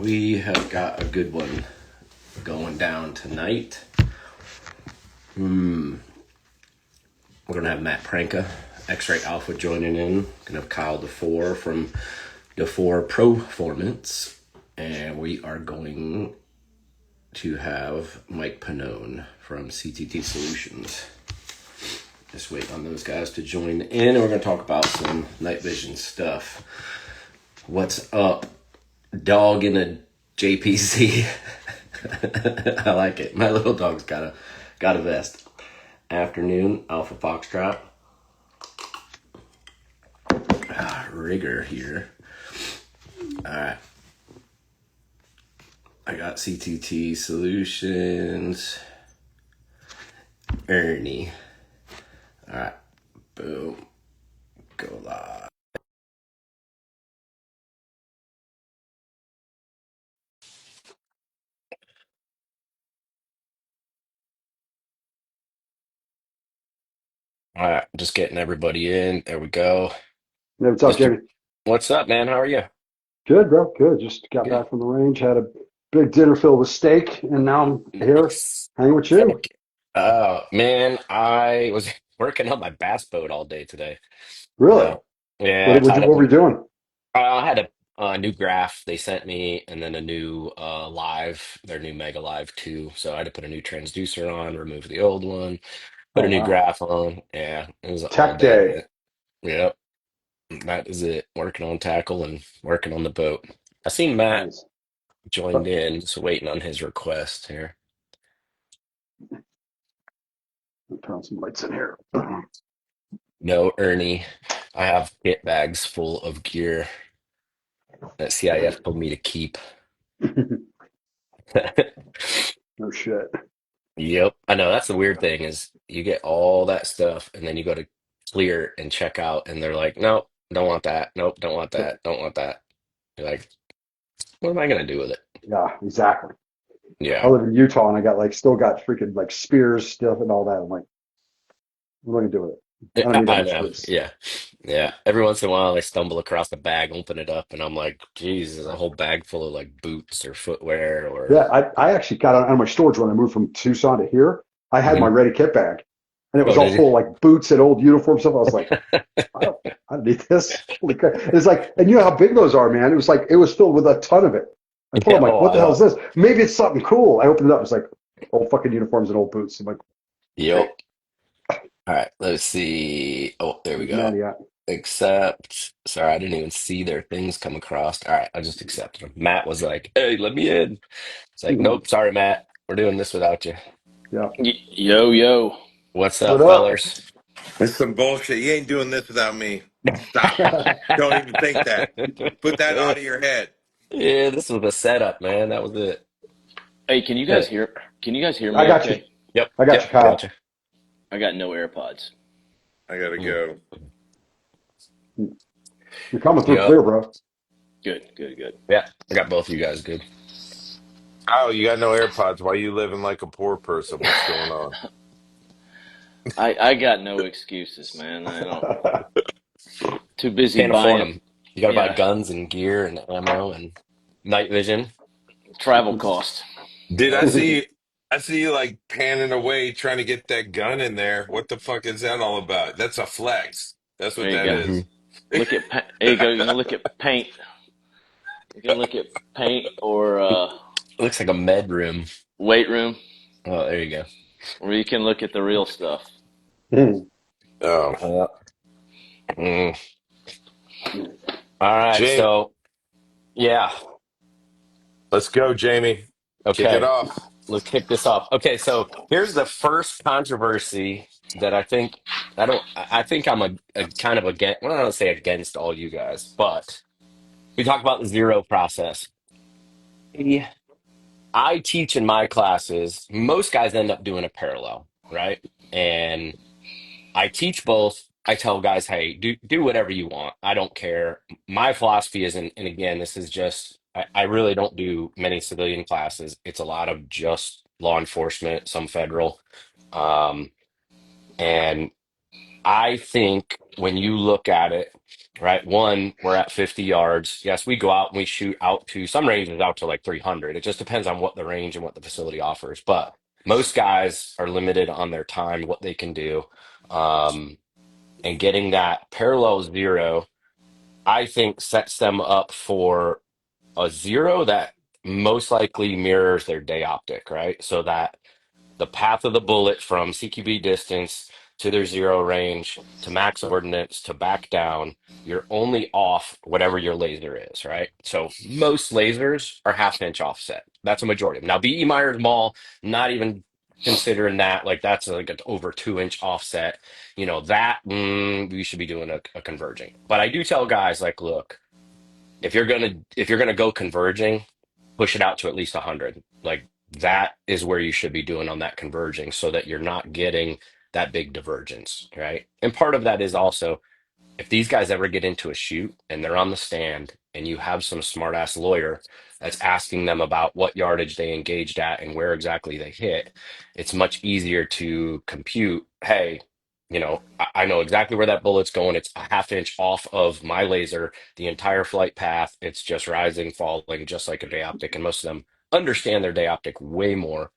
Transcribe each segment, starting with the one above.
We have got a good one going down tonight. We're going to have Matt Pranka, X-Ray Alpha, joining in. Going to have Kyle DeFore from DeFore Performance. And we are going to have Mike Pannone from CTT Solutions. Just wait on those guys to join in. And we're going to talk about some night vision stuff. What's up, dog in a JPC? I like it. My little dog's got a vest. Afternoon, Alpha Foxtrot. Rigger here. Alright. I got CTT Solutions. Ernie. Alright. Boom. Go live. Alright, just getting everybody in. There we go. Hey, what's up, Mr. Jamie? What's up, man? How are you? Good, bro. Good. Just got Good. back from the range, had a big dinner filled with steak, and now I'm here Nice. hanging with Heck. you. Oh, man, I was working on my bass boat all day today. Really? Yeah. Yeah, I tied What up. were you doing? I had a new graph they sent me, and then a new live, their new Mega Live 2. So I had to put a new transducer on, remove the old one, put Oh, a new wow. graph on. Yeah, it was an all Tech day day. event. Yep, that is it. Working on tackle and working on the boat. I seen Matt Nice. joined in, just waiting on his request here. Put on some lights in here. No, Ernie, I have kit bags full of gear that CIF told me to keep. No shit. Yep. I know that's the weird thing is you get all that stuff and then you go to clear and check out and they're like, nope, don't want that. Nope, don't want that. Don't want that. You're like, what am I gonna do with it? Yeah, exactly. I Yeah. live in Utah and I got still got freaking spears stuff and all that. I'm like, what am I gonna do with it? I don't need that I much know. space. Yeah. Yeah. Every once in a while I stumble across a bag, open it up, and I'm like, geez, there's a whole bag full of like boots or footwear or Yeah, I actually got out of my storage when I moved from Tucson to here. I had my Mhm. ready kit bag and it was Oh, all did full of like boots and old uniform stuff. I was like, you? I don't need this. Holy crap. It's like, and you know how big those are, man. It was like, it was filled with a ton of it. I pulled Yeah, up, like, oh what I the hell is know. this? Maybe it's something cool. I opened it up. It's like old fucking uniforms and old boots. I'm like, great. Yep. All right, let's see. Oh, there we Where's go. Maddie at? Accept. Sorry, I didn't even see their things come across. All right, I just accepted them. Matt was like, "Hey, let me in." It's like, "Nope, sorry, Matt. We're doing this without you." Yeah. Yo, yo. What's What up, up? fellers? It's some bullshit. You ain't doing this without me. Stop. Don't even think that. Put that out of your head. Yeah, this was a setup, man. That was it. Hey, can you guys Hey, hear? Can you guys hear I me? got you. Okay. yep, I got yep, you, we got Kyle. you. I got no AirPods. I gotta Mm. go. You're coming through Yep, clear, bro. Good, good, good. yeah, I got both of you guys good. Oh, you got no AirPods. Why you living like a poor person? What's going on? I got no excuses, man. I don't. Too busy Can't afford buying. them. You got to buy Yeah, guns and gear and ammo and night vision. travel cost. Dude, I Yep. see I see you like panning away trying to get that gun in there. What the fuck is that all about? That's a flex. That's There what you that go. Hmm. is. There you go. You can look at paint. You can look at paint or Looks like a med room. weight room, Oh, there you go. or you can look at the real stuff. Oh. Uh, mm. All right, Jamie, so yeah, let's go, Jamie. Kick it okay, off. let's kick this off. Okay, so here's the first controversy that I don't I think I'm a kind of against. Well, I don't say against all you guys, but we talk about the zero process. Yeah. I teach in my classes. Most guys end up doing a parallel, right? And I teach both. I tell guys, hey, do whatever you want. I don't care. My philosophy isn't, and again, this is just I really don't do many civilian classes. It's a lot of just law enforcement, some federal. Um, and I think when you look at it, right? One, we're at 50 yards. Yes, we go out and we shoot out to some ranges out to like 300. It just depends on what the range and what the facility offers. But most guys are limited on their time, what they can do. Um, and getting that parallel zero, I think sets them up for a zero that most likely mirrors their day optic, right? So that the path of the bullet from CQB distance to their zero range to max ordnance to back down, you're only off whatever your laser is, right? So most lasers are half inch offset. That's a majority of them. Now, BE Myers Mall, not even considering that, like that's like an over 2 inch offset. That we should be doing a converging. But I do tell guys like, look, if you're gonna go converging, push it out to at least 100. Like that is where you should be doing on that converging so that you're not getting that big divergence, right? And part of that is also if these guys ever get into a shoot and they're on the stand and you have some smart ass lawyer that's asking them about what yardage they engaged at and where exactly they hit, it's much easier to compute, hey, I know exactly where that bullet's going. It's a half inch off of my laser, the entire flight path. It's just rising, falling, just like a day optic. And most of them understand their day optic way more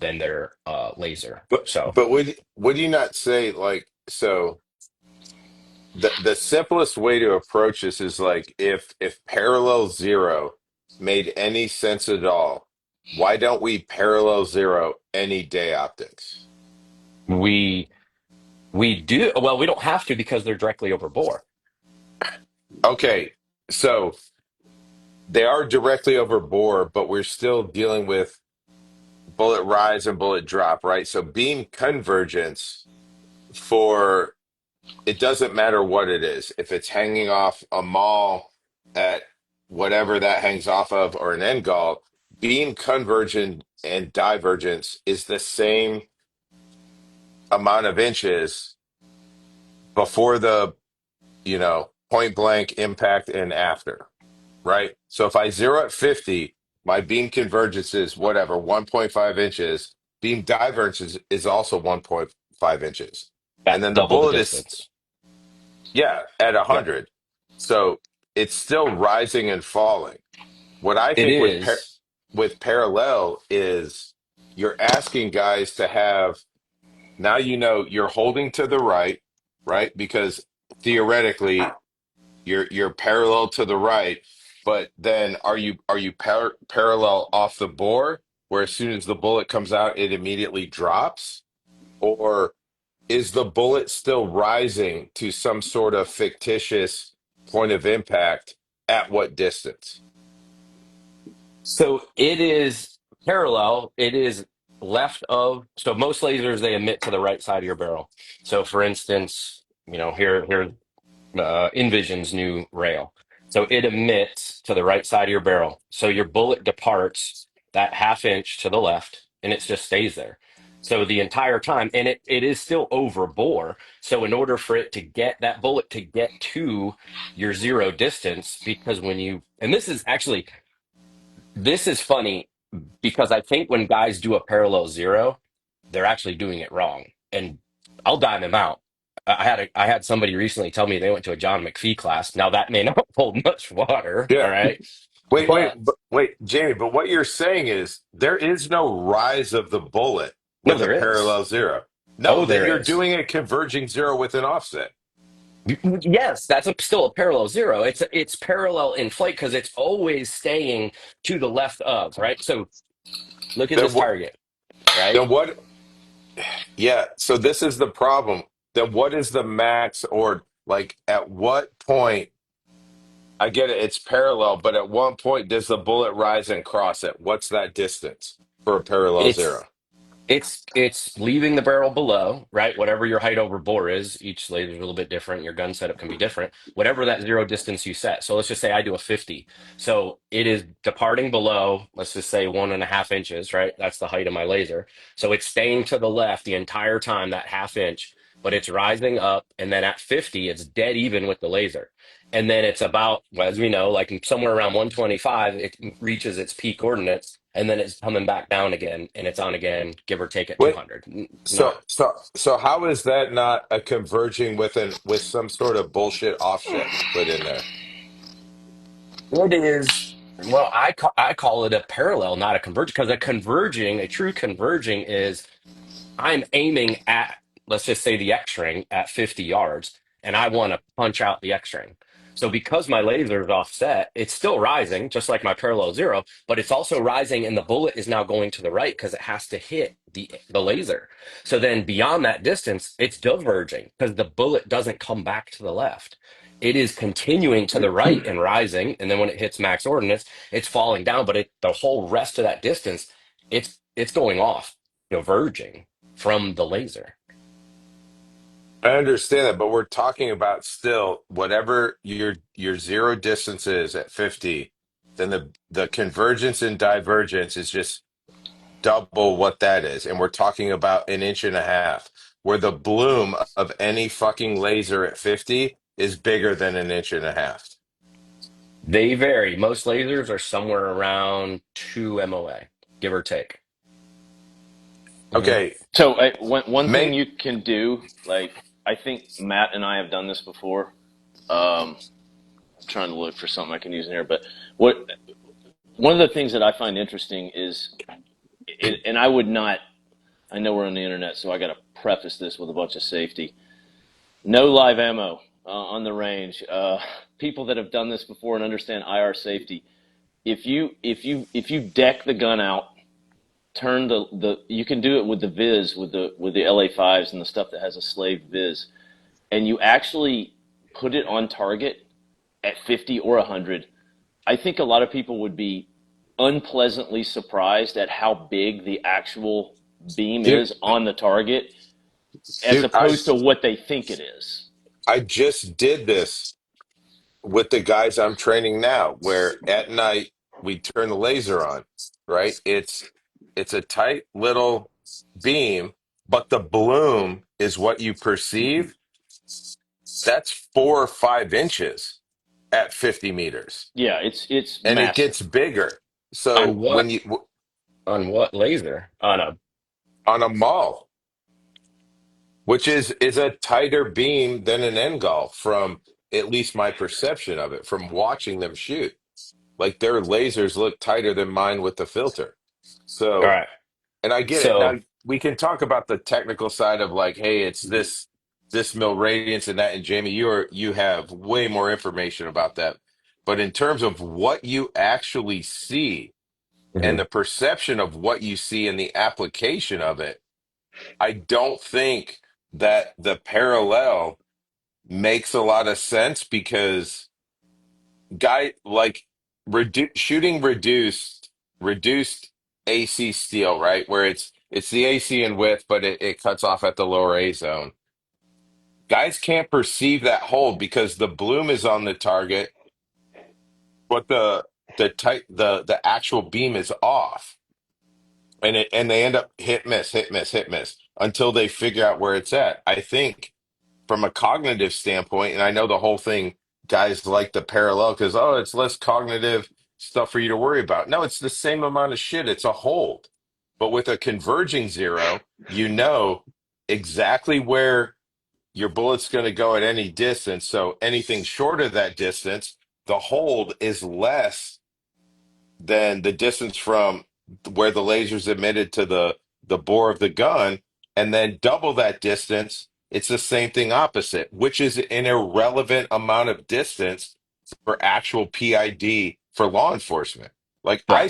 than their laser. So But would you not say like so the simplest way to approach this is like if parallel zero made any sense at all, why don't we parallel zero any day optics? we we do well, we don't have to because they're directly over bore. Okay, so they are directly over bore, but we're still dealing with bullet rise and bullet drop, right? So beam convergence for it doesn't matter what it is. If it's hanging off a mall at whatever that hangs off of or an end goal, beam convergence and divergence is the same amount of inches before the, point blank impact and after, right? So if I zero at 50, my beam convergence is whatever, 1.5 inches. Beam divergence is also 1.5 inches. And That's then the double the bullet is distance. yeah, at Yep. 100. So it's still rising and falling. What I It think is. with parallel is you're asking guys to have now you're holding to the right, right? Because theoretically you're parallel to the right, but then are you parallel off the bore where as soon as the bullet comes out it immediately drops? Or is the bullet still rising to some sort of fictitious point of impact at what distance? So it is parallel. It is left of. So most lasers they emit to the right side of your barrel. So for instance, here Envision's new rail. So it emits to the right side of your barrel. So your bullet departs that half inch to the left, and it just stays there. So the entire time, and it is still over bore. So in order for it to get that bullet to get to your zero distance, because and this is funny because I think when guys do a parallel zero, they're actually doing it wrong. And I'll dime them out. I had somebody recently tell me they went to a John McPhee class. Now that may not hold much water, all Yeah. right? Wait, But Jamie, but what you're saying is there is no rise of the bullet no, with a there is. parallel zero. No, Oh, then there you're is. doing a converging zero with an offset. Yes, that's still a parallel zero. It's parallel in flight because it's always staying to the left of, right? So look at Then this what target, right? then what yeah, so this is the problem. Then what is the max or like at what point I get it, it's parallel, but at one point does the bullet rise and cross it? What's that distance for a parallel It's zero? it's leaving the barrel below, right? Whatever your height over bore is, each laser is a little bit different. Your gun setup can be different. Whatever that zero distance you set. So let's just say I do a 50. So it is departing below, let's just say 1.5 inches, right? That's the height of my laser. So it's staying to the left the entire time, that half inch. but it's rising up. And then at 50, it's dead even with the laser. And then it's about, well, as we know, like somewhere around 125, it reaches its peak coordinates. And then it's coming back down again and it's on again, give or take at Wait, 200. so Not, so how is that not a converging with an with some sort of bullshit offset put in there? it is, well, I call it a parallel, not a converging, because a true converging is I'm aiming at, let's just say the X ring at 50 yards, and I want to punch out the X ring. So because my laser is offset, it's still rising, just like my parallel zero, but it's also rising, and the bullet is now going to the right because it has to hit the laser. So then beyond that distance, it's diverging because the bullet doesn't come back to the left. It is continuing to the right and rising, and then when it hits max ordnance, it's falling down. But the whole rest of that distance, it's going off, diverging from the laser. I understand that, but we're talking about still whatever your zero distance is at 50, then the convergence and divergence is just double what that is. And we're talking about an inch and a half, where the bloom of any fucking laser at 50 is bigger than an inch and a half. They vary. Most lasers are somewhere around 2 MOA, give or take. Hmm. Okay, So one thing make you can do, like I think Matt and I have done this before. I'm trying to look for something I can use in here, but what one of the things that I find interesting is, and I would not. I know we're on the internet, so I got to preface this with a bunch of safety. No live ammo on the range. People that have done this before and understand IR safety. If you deck the gun out, turn the you can do it with the Viz with the LA5s and the stuff that has a slave Viz, and you actually put it on target at 50 or 100. I think a lot of people would be unpleasantly surprised at how big the actual beam dude, is on the target as dude, opposed to what they think it is. I just did this with the guys I'm training now, where at night we turn the laser on, right? It's a tight little beam, but the bloom is what you perceive. That's 4 or 5 inches at 50 meters, Yeah, it's and it massive. gets bigger. On So what? On what laser? On a. on a mall, which is a tighter beam than an end golf, from at least my perception of it, from watching them shoot. Like their lasers look tighter than mine with the filter. All So, right. and I get it. So, Now we can talk about the technical side of like, hey, it's this mil radiance and that. And Jamie, you have way more information about that. But in terms of what you actually see and mhm. the perception of what you see and the application of it, I don't think that the parallel makes a lot of sense because guy like shooting reduced AC steel, right? Where it's the AC in width, but it cuts off at the lower A zone. Guys can't perceive that hold because the bloom is on the target, but the actual beam is off. And they end up hit miss, hit miss, hit miss until they figure out where it's at. I think from a cognitive standpoint, and I know the whole thing, guys like the parallel because, oh, it's less cognitive stuff for you to worry about. No, it's the same amount of shit. It's a hold. But with a converging zero, you know exactly where your bullet's going to go at any distance. So anything short of that distance, the hold is less than the distance from where the laser's emitted to the bore of the gun, and then double that distance, it's the same thing opposite, which is an irrelevant amount of distance for actual PID for law enforcement. Like right.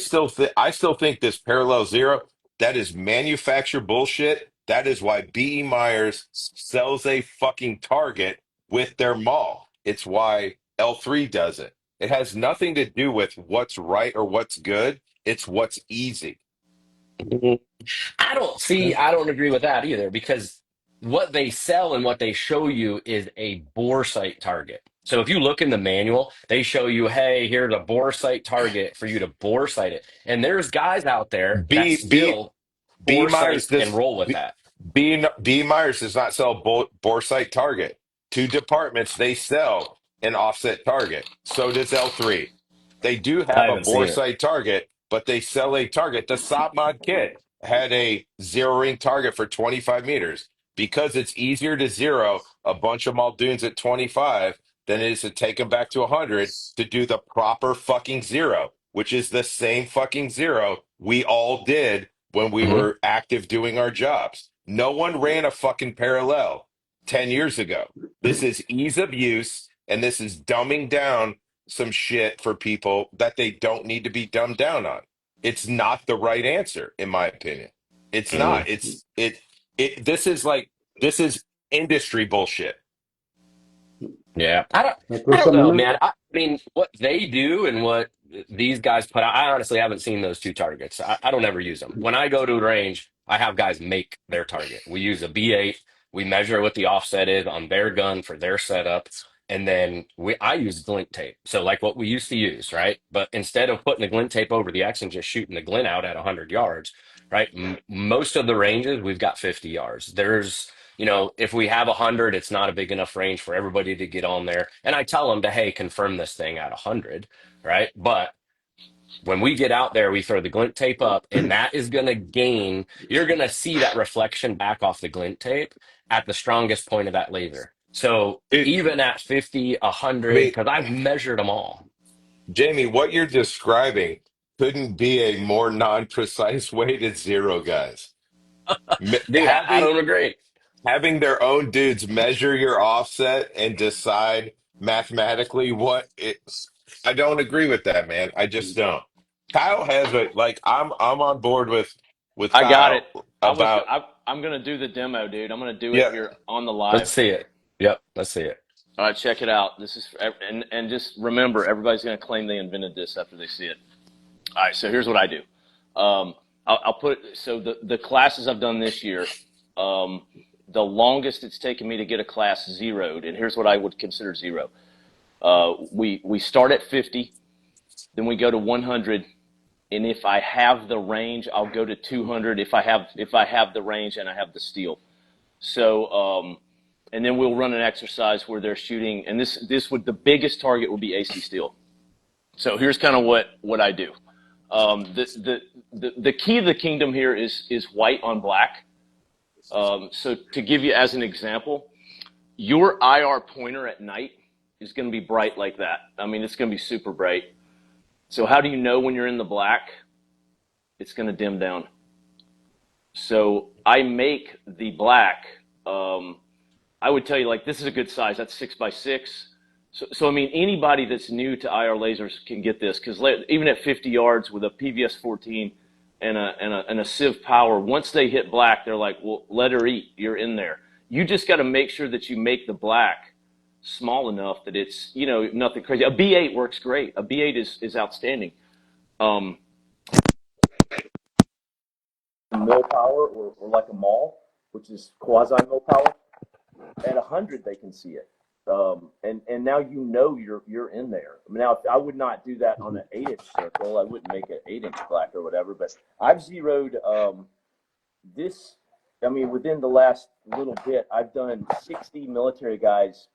I still think this parallel zero, that is manufactured bullshit. That is why B.E. Myers sells a fucking target with their mall. It's why L3 does it. It has nothing to do with what's right or what's good. It's what's easy. Mhm. I don't agree with that either because what they sell and what they show you is a bore sight target. So if you look in the manual, they show you, hey, here's a bore sight target for you to bore sight it. And there's guys out there that B B still B bore sight Myers and does roll with B, that. B Myers does not sell bore sight target. Two departments, they sell an offset target. So does L3. They do I have a haven't bore seen it. sight target, but they sell a target. The Sop Mod kit had a zero ring target for 25 meters because it's easier to zero a bunch of Muldoons at 25 than it is to take them back to 100 to do the proper fucking zero, which is the same fucking zero we all did when we Hmm. were active doing our jobs. No one ran a fucking parallel 10 years ago. This is ease of use, and this is dumbing down some shit for people that they don't need to be dumbed down on. It's not the right answer, in my opinion. It's not. This is like, this is industry bullshit. Yeah, Can I I throw don't something in know, there? man. I mean, what they do and what these guys put out, I honestly haven't seen those two targets. I don't ever use them. When I go to the range, I have guys make their target. We use a B8. We measure what the offset is on their gun for their setup, and then I use glint tape. So like what we used to use, right? But instead of putting the glint tape over the X and just shooting the glint out at 100 yards, right? Most of the ranges we've got 50 yards. If we have 100, it's not a big enough range for everybody to get on there. And I tell them to, hey, confirm this thing at 100, right? But when we get out there, we throw the glint tape up, and that is going to gain, you're going to see that reflection back off the glint tape at the strongest point of that laser. So It, even at 50, I 100, mean, because I've measured them all. Jamie, what you're describing couldn't be a more non-precise way to zero guys. Dude, I Having don't agree. having their own dudes measure your offset and decide mathematically what it. I don't agree with that, man. I just don't. Kyle has a like. I'm on board with I got it. Kyle about I'm gonna do the demo, dude. I'm gonna do it yeah. here on the Let's live. see it. Yep, let's see it. All right, check it out. This is and just remember, everybody's gonna claim they invented this after they see it. All right, so here's what I do. I'll put so the classes I've done this year, the longest it's taken me to get a class zeroed, and here's what I would consider zero. We start at 50, then we go to 100, and if I have the range, I'll go to 200. If I have the range and I have the steel, so and then we'll run an exercise where they're shooting, and this would the biggest target would be AC steel. So here's kind of what I do. The key of the kingdom here is white on black. So to give you as an example, your IR pointer at night is going to be bright like that. I mean, it's going to be super bright. So how do you know when you're in the black? It's going to dim down. So I make the black. I would tell you like this is a good size. That's 6x6. So I mean, anybody that's new to IR lasers can get this because even at 50 yards with a PVS 14 and a Civ Power, once they hit black, they're like, well, let her eat. You're in there. You just got to make sure that you make the black small enough that it's nothing crazy. A B8 works great. A B8 is outstanding. Mill power or like a mall, which is quasi mill power. At 100 they can see it, and now you're in there. Now I would not do that on an 8-inch circle. I wouldn't make an 8-inch black or whatever. But I've zeroed this. I mean, within the last little bit, I've done 60 military guys,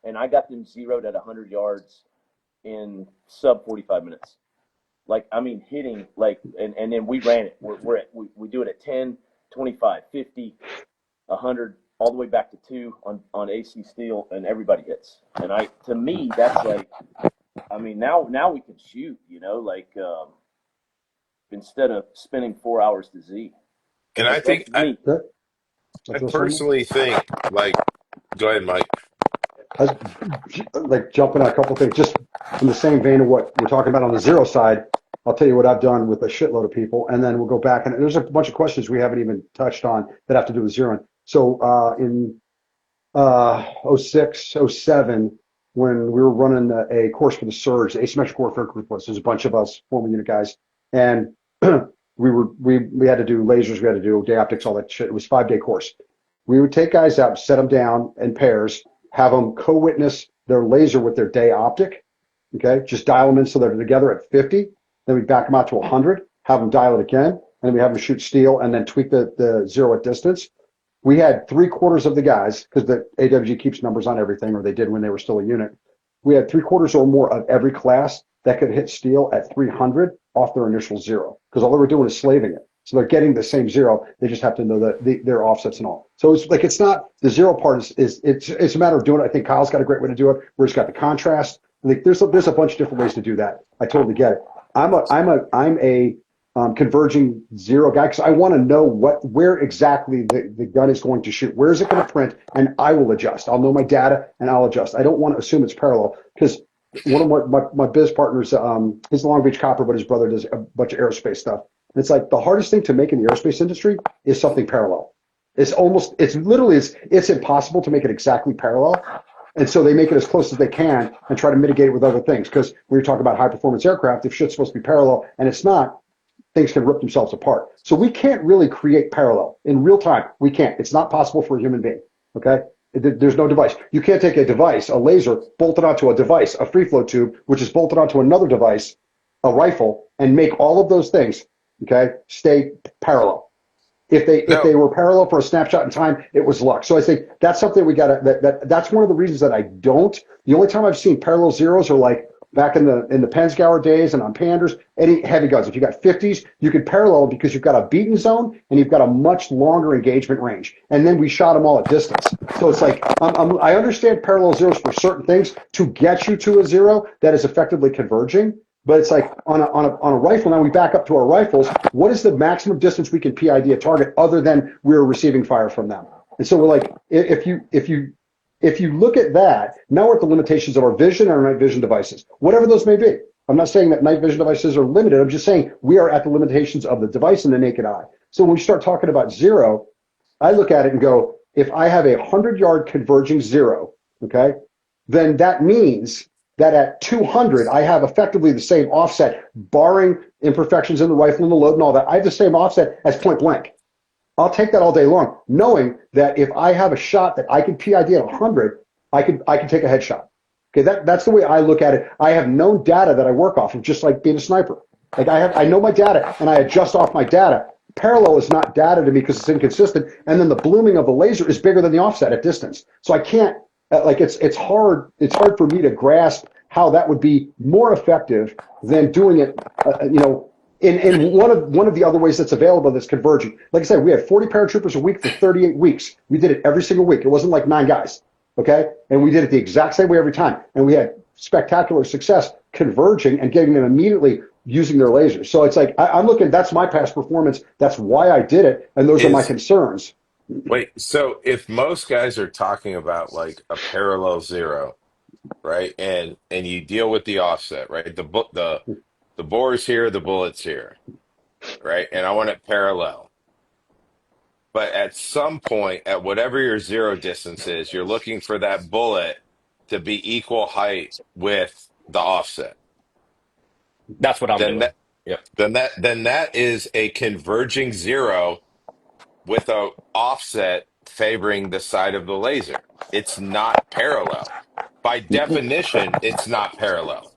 and I got them zeroed at 100 yards in sub 45 minutes. Like I mean, hitting like, and then we ran it. We do it at 10, 25, 50. 100 all the way back to 2 on AC steel, and everybody hits. And to me, that's like, I mean, now we can shoot, like instead of spending 4 hours to Z. And I think That's me. Can I I throw something in? personally think like go ahead, Mike. I was like jumping on a couple of things, just in the same vein of what we're talking about on the zero side. I'll tell you what I've done with a shitload of people, and then we'll go back. And there's a bunch of questions we haven't even touched on that have to do with zeroing. So in '06, '07, when we were running a course for the Surge, the asymmetric warfare group was. There's a bunch of us former unit guys, and we had to do lasers, we had to do day optics, all that shit. It was a 5-day course. We would take guys out, set them down in pairs, have them co-witness their laser with their day optic. Okay, just dial them in so they're together at 50. Then we back them out to 100, have them dial it again, and then we have them shoot steel and then tweak the zero at distance. we had three-quarters of the guys, because the AWG keeps numbers on everything, or they did when they were still a unit. We had three-quarters or more of every class that could hit steel at 300 off their initial zero, because all they were doing is slaving it. So they're getting the same zero. They just have to know their offsets and all. So it's like, it's not the zero part it's a matter of doing it. I think Kyle's got a great way to do it, where he's got the contrast. Like there's a bunch of different ways to do that. I totally get it. I'm a converging zero guy, because I want to know where exactly the gun is going to shoot. Where is it going to print? And I will adjust. I'll know my data and I'll adjust. I don't want to assume it's parallel, because one of my biz partners, he's a Long Beach copper, but his brother does a bunch of aerospace stuff. And it's like the hardest thing to make in the aerospace industry is something parallel. It's impossible to make it exactly parallel. And so they make it as close as they can and try to mitigate it with other things. Because when you're talking about high performance aircraft, if shit's supposed to be parallel and it's not, things can rip themselves apart. So we can't really create parallel in real time. We can't. It's not possible for a human being. Okay. There's no device. You can't take a device, a laser, bolted onto a device, a free flow tube, which is bolted onto another device, a rifle, and make all of those things, okay, stay parallel. If No, they were parallel for a snapshot in time, it was luck. So I think that's something we got to that's one of the reasons that I don't. The only time I've seen parallel zeros are like back in the Pensgauer days and on Panders, any heavy guns. If you got 50s, you could parallel because you've got a beaten zone and you've got a much longer engagement range. And then we shot them all at distance. So it's like I understand parallel zeros for certain things to get you to a zero that is effectively converging. But it's like on a rifle, now we back up to our rifles. What is the maximum distance we can PID a target other than we're receiving fire from them? And so we're like, if you look at that, now we're at the limitations of our vision and our night vision devices, whatever those may be. I'm not saying that night vision devices are limited. I'm just saying we are at the limitations of the device and the naked eye. So when we start talking about zero, I look at it and go, if I have a 100-yard converging zero, okay, then that means that at 200, I have effectively the same offset, barring imperfections in the rifle and the load and all that. I have the same offset as point blank. I'll take that all day long, knowing that if I have a shot that I can PID at 100, I can take a headshot. Okay, that's the way I look at it. I have known data that I work off of, just like being a sniper. Like I know my data and I adjust off my data. Parallel is not data to me because it's inconsistent, and then the blooming of the laser is bigger than the offset at distance. So I can't it's hard for me to grasp how that would be more effective than doing it in one of the other ways that's available that's converging. Like I said, we had 40 paratroopers a week for 38 weeks. We did it every single week. It wasn't like 9 guys, okay? And we did it the exact same way every time. And we had spectacular success converging and getting them immediately using their lasers. So it's like, I'm looking, that's my past performance. That's why I did it. And those are my is concerns. wait, so if most guys are talking about like a parallel zero, right? And you deal with the offset, right? The bore's here, the bullet's here, right? And I want it parallel. But at some point, at whatever your zero distance is, you're looking for that bullet to be equal height with the offset. That's what I'm Then doing. that Yep. then that is a converging zero with a offset favoring the side of the laser. It's not parallel. By definition, it's not parallel.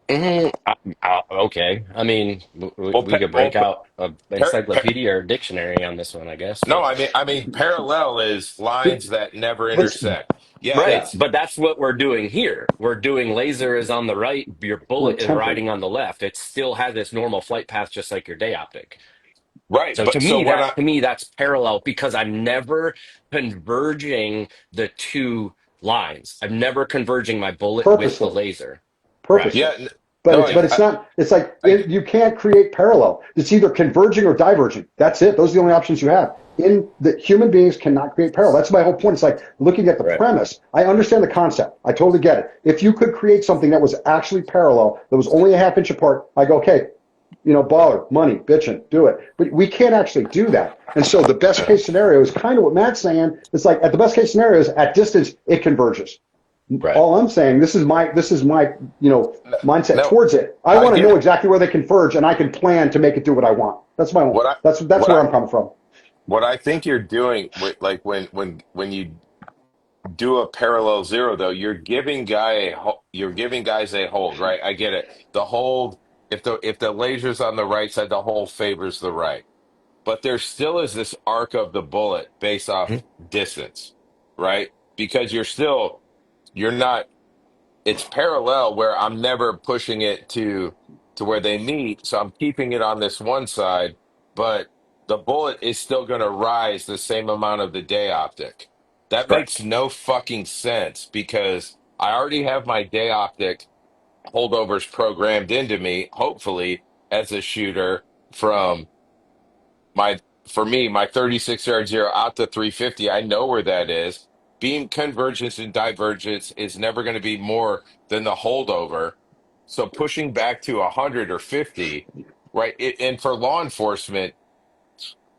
Okay. I mean, Well, we could break out an par, par, encyclopedia or dictionary on this one, I guess. no, But I mean, parallel is lines that never But intersect. Yeah, right, yeah, it's but that's what we're doing here. We're doing laser is on the right, your we're bullet is attempting. riding on the left. It still has its normal flight path, just like your day optic. right. So But so what I to me that's parallel because I'm never converging the two lines. I'm never converging my bullet with the Purposely. laser. Right. Purposely. yeah But no it's not. It's like I you can't create parallel. It's either converging or diverging. That's it. Those are the only options you have. In the human beings cannot create parallel. That's my whole point. It's like looking at the Right. premise. I understand the concept. I totally get it. If you could create something that was actually parallel, that was only a half inch apart, I go, okay, baller, money, bitching, do it. But we can't actually do that. And so the best case scenario is kind of what Matt's saying. It's like at the best case scenario is at distance, it converges. Right. All I'm saying, this is my mindset no towards it. I I want to get know it. exactly where they converge, and I can plan to make it do what I want. That's my own. What I That's what where I I'm coming from. what I think you're doing with like when you do a parallel zero though, you're giving guys a hold, right? I get it. The hold if the laser's on the right side, the hold favors the right. but there still is this arc of the bullet based off Mhm. distance, right? Because you're not, it's parallel where I'm never pushing it to where they meet. So I'm keeping it on this one side, but the bullet is still going to rise the same amount of the day optic. That makes Correct. no fucking sense because I already have my day optic holdovers programmed into me, hopefully, as a shooter from my for me, my 36 yard zero out to 350. I know where that is. Beam convergence and divergence is never going to be more than the holdover. So pushing back to 100 or 50, right? And for law enforcement,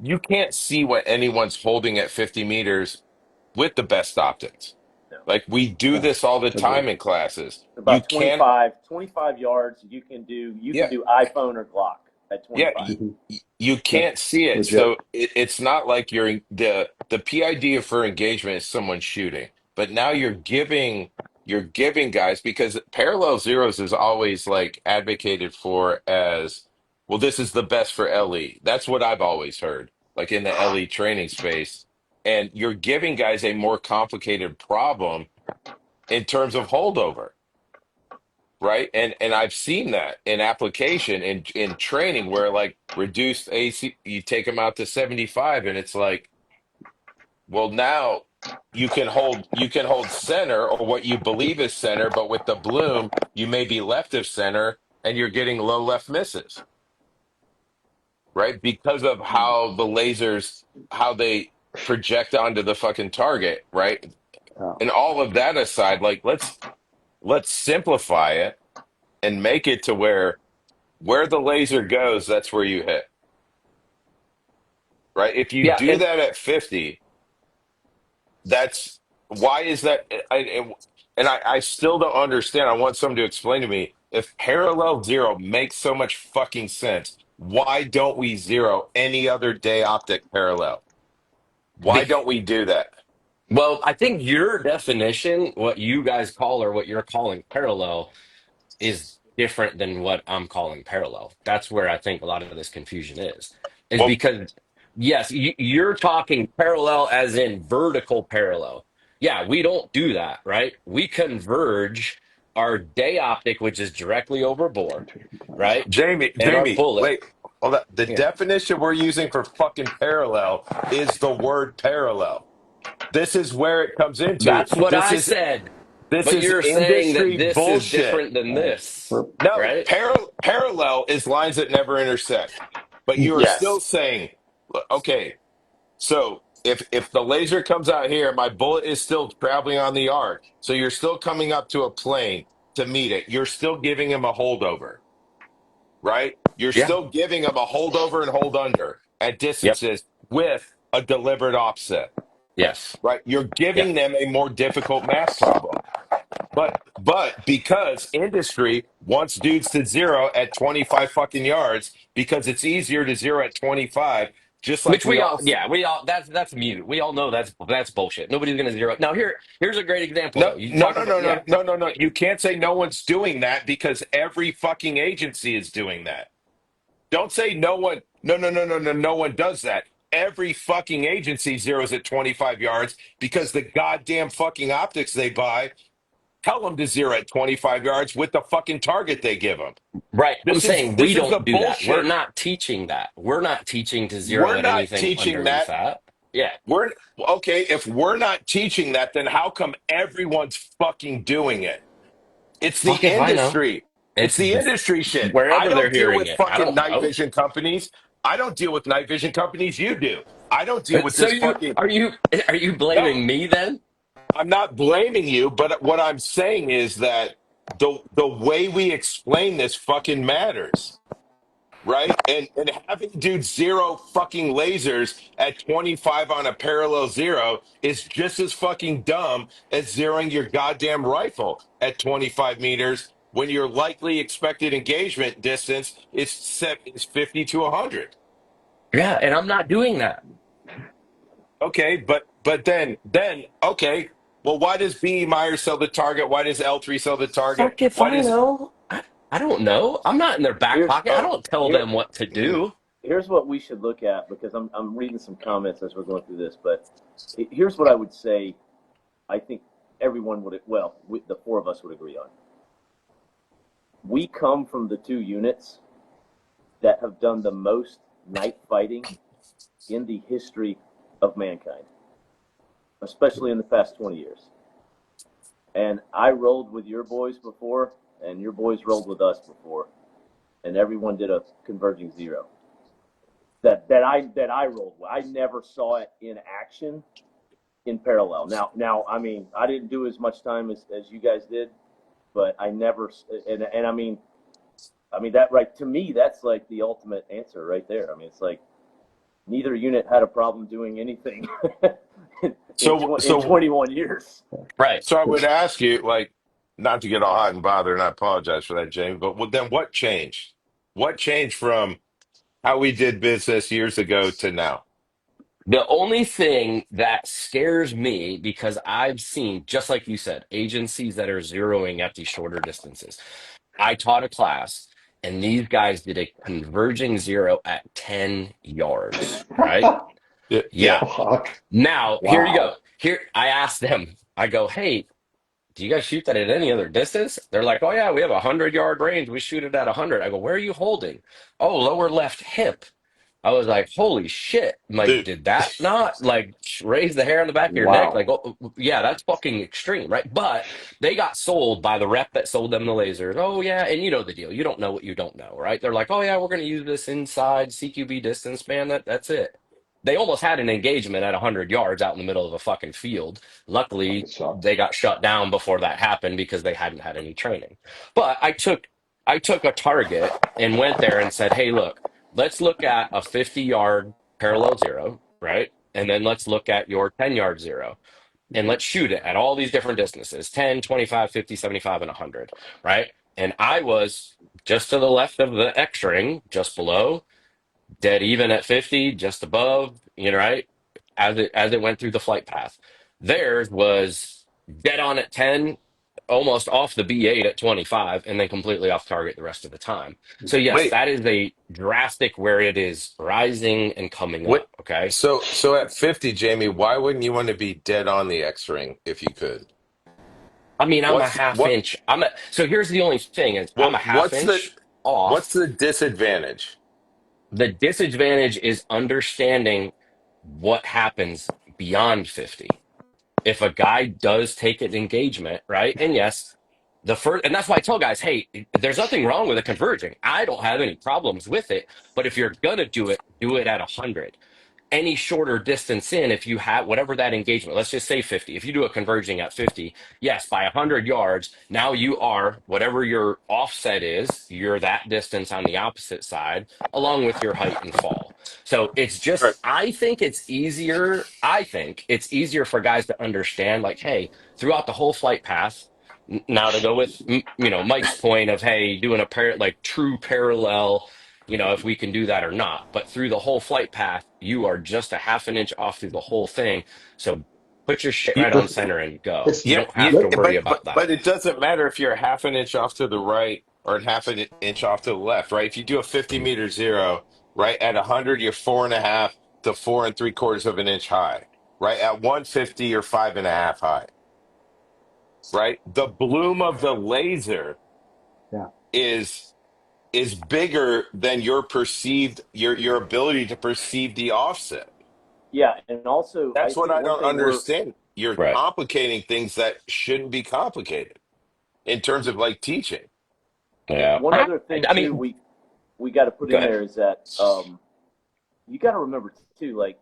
you can't see what anyone's holding at 50 meters with the best optics. No. Like we do No, this all the agreed. time in classes. You About can't, 25 yards. You can yeah. do iPhone or Glock at Yeah, 25. Hmm. you Yeah, can't see it. legit. So it's not like you're the PID for engagement is someone shooting, but now you're giving guys because parallel zeros is always like advocated for as well, this is the best for LE. That's what I've always heard, like in the LE training space. And you're giving guys a more complicated problem in terms of holdover, right? And I've seen that in application in training where like reduced AC, you take them out to 75, and it's like, well, now you can hold center or what you believe is center, but with the bloom, you may be left of center and you're getting low left misses, right? Because of how the lasers how they project onto the fucking target, right? Yeah. And all of that aside, like let's simplify it and make it to where the laser goes, that's where you hit, right? If you Yeah, do and that at 50, that's why is that? I still don't understand. I want someone to explain to me if parallel zero makes so much fucking sense. Why don't we zero any other day optic parallel? Why bec- don't we do that? well, I think your definition, what you guys call or what you're calling parallel, is different than what I'm calling parallel. That's where I think a lot of this confusion is Well, because yes, you're talking parallel as in vertical parallel. Yeah, we don't do that, right? We converge our day optic, which is directly over bore, right? And our Jamie, bullet. wait. Hold on. The Yeah, definition we're using for fucking parallel is the word parallel. This is where it comes into. that's what This I is said. this But is you're saying that industry this is bullshit. different than Right. this, No, right? parallel is lines that never intersect. But you are still Yes. saying, okay, so if the laser comes out here, my bullet is still traveling on the arc. So you're still coming up to a plane to meet it. You're still giving him a holdover, right? You're Yeah. still giving him a holdover and hold under at Yep. distances with a deliberate offset, Yes. right? You're Yeah. giving them a more difficult math problem. But because industry wants dudes to zero at 25 fucking yards because it's easier to zero at 25, just like Which we we all, all yeah, we all that's mute. We all know that's bullshit. Nobody's gonna zero. Now here's a great example no though. You no talk no about no no yeah, no no no you can't say no one's doing that because every fucking agency is doing that. Don't say no one no one does that. Every fucking agency zeros at 25 yards because the goddamn fucking optics they buy tell them to zero at 25 yards with the fucking target they give them. right. I'm This is saying we this is the don't do that. We're bullshit. not teaching that. We're not teaching to zero We're at not anything teaching underneath that. that. Yeah. We're okay. If we're not teaching that, then how come everyone's fucking doing it? It's the Fuck if I know. industry. It's It's the industry shit. I wherever they're don't deal hearing with it. I fucking don't night know. vision companies. I don't deal with night vision companies. You do. I don't deal with So this you fucking. are you No, blaming me then? I'm not blaming you, but what I'm saying is that the way we explain this fucking matters. Right? And having dude zero fucking lasers at 25 on a parallel zero is just as fucking dumb as zeroing your goddamn rifle at 25 meters when your likely expected engagement distance is 50 to 100. Yeah, and I'm not doing that. Okay, but then okay, well why does B Meyer sell the target? Why does L3 sell the target? Fuck if Why I does know. I don't know. I'm not in their back Here's pocket. I don't tell here them what to do. here's what we should look at, because I'm reading some comments as we're going through this. But here's what I would say. I think everyone would, well, the four of us would agree on. We come from the two units that have done the most night fighting in the history of mankind, especially in the past 20 years. And I rolled with your boys before, and your boys rolled with us before, and everyone did a converging zero. That I rolled with. I never saw it in action in parallel. Now, I mean, I didn't do as much time as you guys did, but I never, and I mean that, right, to me, that's like the ultimate answer right there. I mean, it's like neither unit had a problem doing anything So, in so, 21 years. Right. so I would ask you, like, not to get all hot and bothered, and I apologize for that, James, but then what changed? What changed from how we did business years ago to now? The only thing that scares me, because I've seen, just like you said, agencies that are zeroing at these shorter distances. I taught a class, and these guys did a converging zero at 10 yards, right? Yeah, Yeah. yeah. Fuck. Now, here you go. Wow. Here, I asked them, I go, hey, do you guys shoot that at any other distance? They're like, oh, yeah, we have a 100-yard range. We shoot it at 100. I go, where are you holding? Oh, lower left hip. I was like, holy shit. I'm like, Dude, did that not like raise the hair on the back of your neck? Like, Wow. oh, yeah, that's fucking extreme, right? But they got sold by the rep that sold them the lasers. Oh, yeah. And you know the deal. You don't know what you don't know, right? They're like, oh, yeah, we're going to use this inside CQB distance, man. That's it. They almost had an engagement at 100 yards out in the middle of a fucking field. Fucking Luckily, sucked. they got shut down before that happened because they hadn't had any training. But I took a target and went there and said, hey, look, let's look at a 50-yard parallel zero, right? And then let's look at your 10-yard zero. And let's shoot it at all these different distances 10, 25, 50, 75, and 100, right? And I was just to the left of the X ring, just below, dead even at 50, just above, right? As it went through the flight path. Theirs was dead on at 10, almost off the B8 at 25, and then completely off target the rest of the time. So yes, wait, that is a drastic where it is rising and coming wait. up. Okay. So at 50, Jamie, why wouldn't you want to be dead on the X ring if you could? I mean, I'm a What's half what? inch. So here's the only thing is I'm Well, a half inch what's off. the disadvantage? The disadvantage is understanding what happens beyond 50. If a guy does take an engagement, right? And yes, the first, and that's why I tell guys, hey, there's nothing wrong with it converging. I don't have any problems with it. But if you're gonna do it at 100. Any shorter distance in, if you have whatever that engagement, let's just say 50. If you do a converging at 50, yes, by 100 yards, now you are whatever your offset is, you're that distance on the opposite side, along with your height and fall. So it's Right. just, I think it's easier for guys to understand, like, hey, throughout the whole flight path, now to go with, Mike's point of, hey, doing like true parallel, if we can do that or not. But through the whole flight path, you are just a half an inch off through the whole thing. So put your shit You, right on Listen, center and go. it's You yeah, don't you, have to let, worry but about that. but it doesn't matter if you're a half an inch off to the right or a half an inch off to the left, right? If you do a 50-meter zero, right, at 100, you're 4.5 to 4.75 of an inch high, right? At 150, you're 5.5 high, right? The bloom of the laser yeah. is bigger than your ability to perceive the offset. Yeah, and also I That's what think I one don't thing we're understand. You're Right. complicating things that shouldn't be complicated in terms of like teaching. Yeah. one other thing I too mean, we got to put go in ahead. there is that you got to remember too, like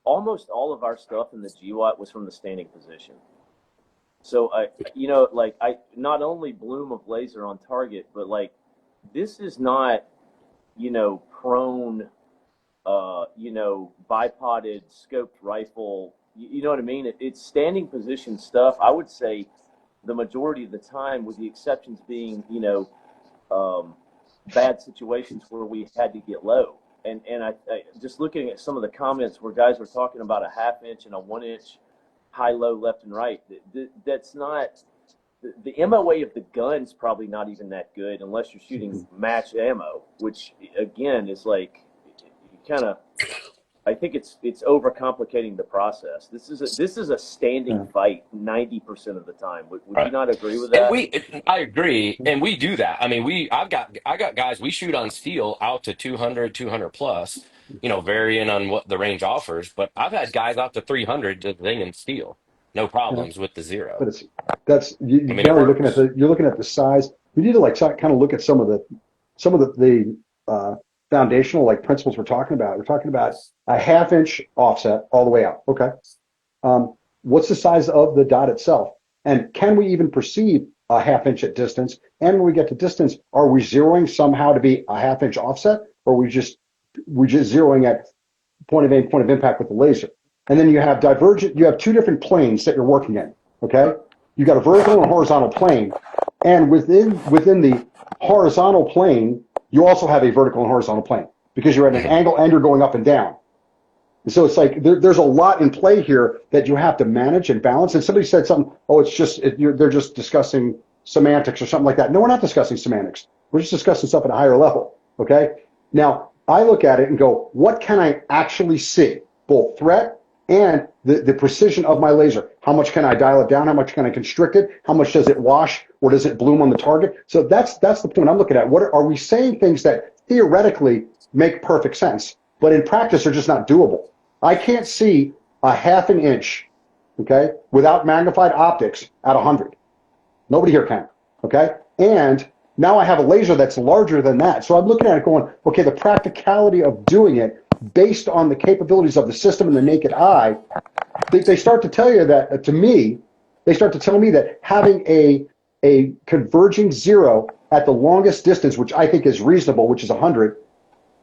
almost all of our stuff in the GWAT was from the standing position. So like I not only bloom of laser on target, but like this is not prone bipoded scoped rifle. You know what I mean? It's standing position stuff. I would say the majority of the time, with the exceptions being um, bad situations where we had to get low. And I just looking at some of the comments where guys were talking about a half inch and a 1 inch high low left and right. That's not the MOA of the gun's probably not even that good unless you're shooting match ammo, which again is like kind of I think it's overcomplicating the process. This is a standing Yeah. fight 90% of the time. Would you Right. not agree with And that? I agree, and we do that. I mean, I got guys we shoot on steel out to 200, 200 plus, varying on what the range offers. But I've had guys out to 300 just zinging steel, no Yeah. problems with the But zero. it's that's I you mean, it now works. you're looking at the size. We need to like kind of look at some of the foundational like principles we're talking about. We're talking about a half inch offset all the way out. Okay. What's the size of the dot itself? And can we even perceive a half inch at distance? And when we get to distance, are we zeroing somehow to be a half inch offset, or we just zeroing at point of aim, point of impact with the laser? And then you have divergent. You have two different planes that you're working in. Okay, you got a vertical and a horizontal plane, and within the horizontal plane, you also have a vertical and horizontal plane because you're at an Hmm. angle and you're going up and down. So it's like there's a lot in play here that you have to manage and balance. And somebody said something, oh, they're just discussing semantics or something like that. No, we're not discussing semantics. We're just discussing stuff at a higher level. Okay. Now I look at it and go, what can I actually see? Both threat and the precision of my laser. How much can I dial it down? How much can I constrict it? How much does it wash or does it bloom on the target? So that's the point I'm looking at. What are we saying things that theoretically make perfect sense, but in practice are just not doable? I can't see a half an inch, okay, without magnified optics at 100. Nobody here can, okay? And now I have a laser that's larger than that. So I'm looking at it going, okay, the practicality of doing it based on the capabilities of the system and the naked eye, they start to tell you that, to me, they start to tell me that having a converging zero at the longest distance, which I think is reasonable, which is 100,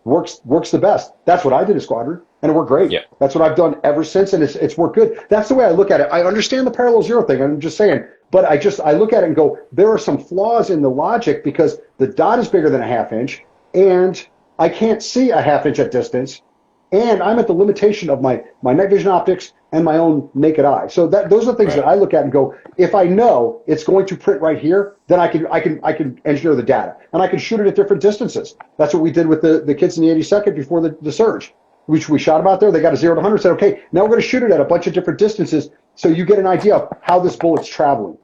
works the best. That's what I did at Squadron, and it worked great. Yeah. That's what I've done ever since, and it's worked good. That's the way I look at it. I understand the parallel zero thing. I'm just saying, but I look at it and go, there are some flaws in the logic because the dot is bigger than a half inch, and I can't see a half inch at distance, and I'm at the limitation of my night vision optics and my own naked eye. So those are things that Right. I look at and go, if I know it's going to print right here, then I can engineer the data and I can shoot it at different distances. That's what we did with the kids in the 82nd before the surge. We shot them out there. They got a 0 to 100. Said, okay, now we're going to shoot it at a bunch of different distances, so you get an idea of how this bullet's traveling.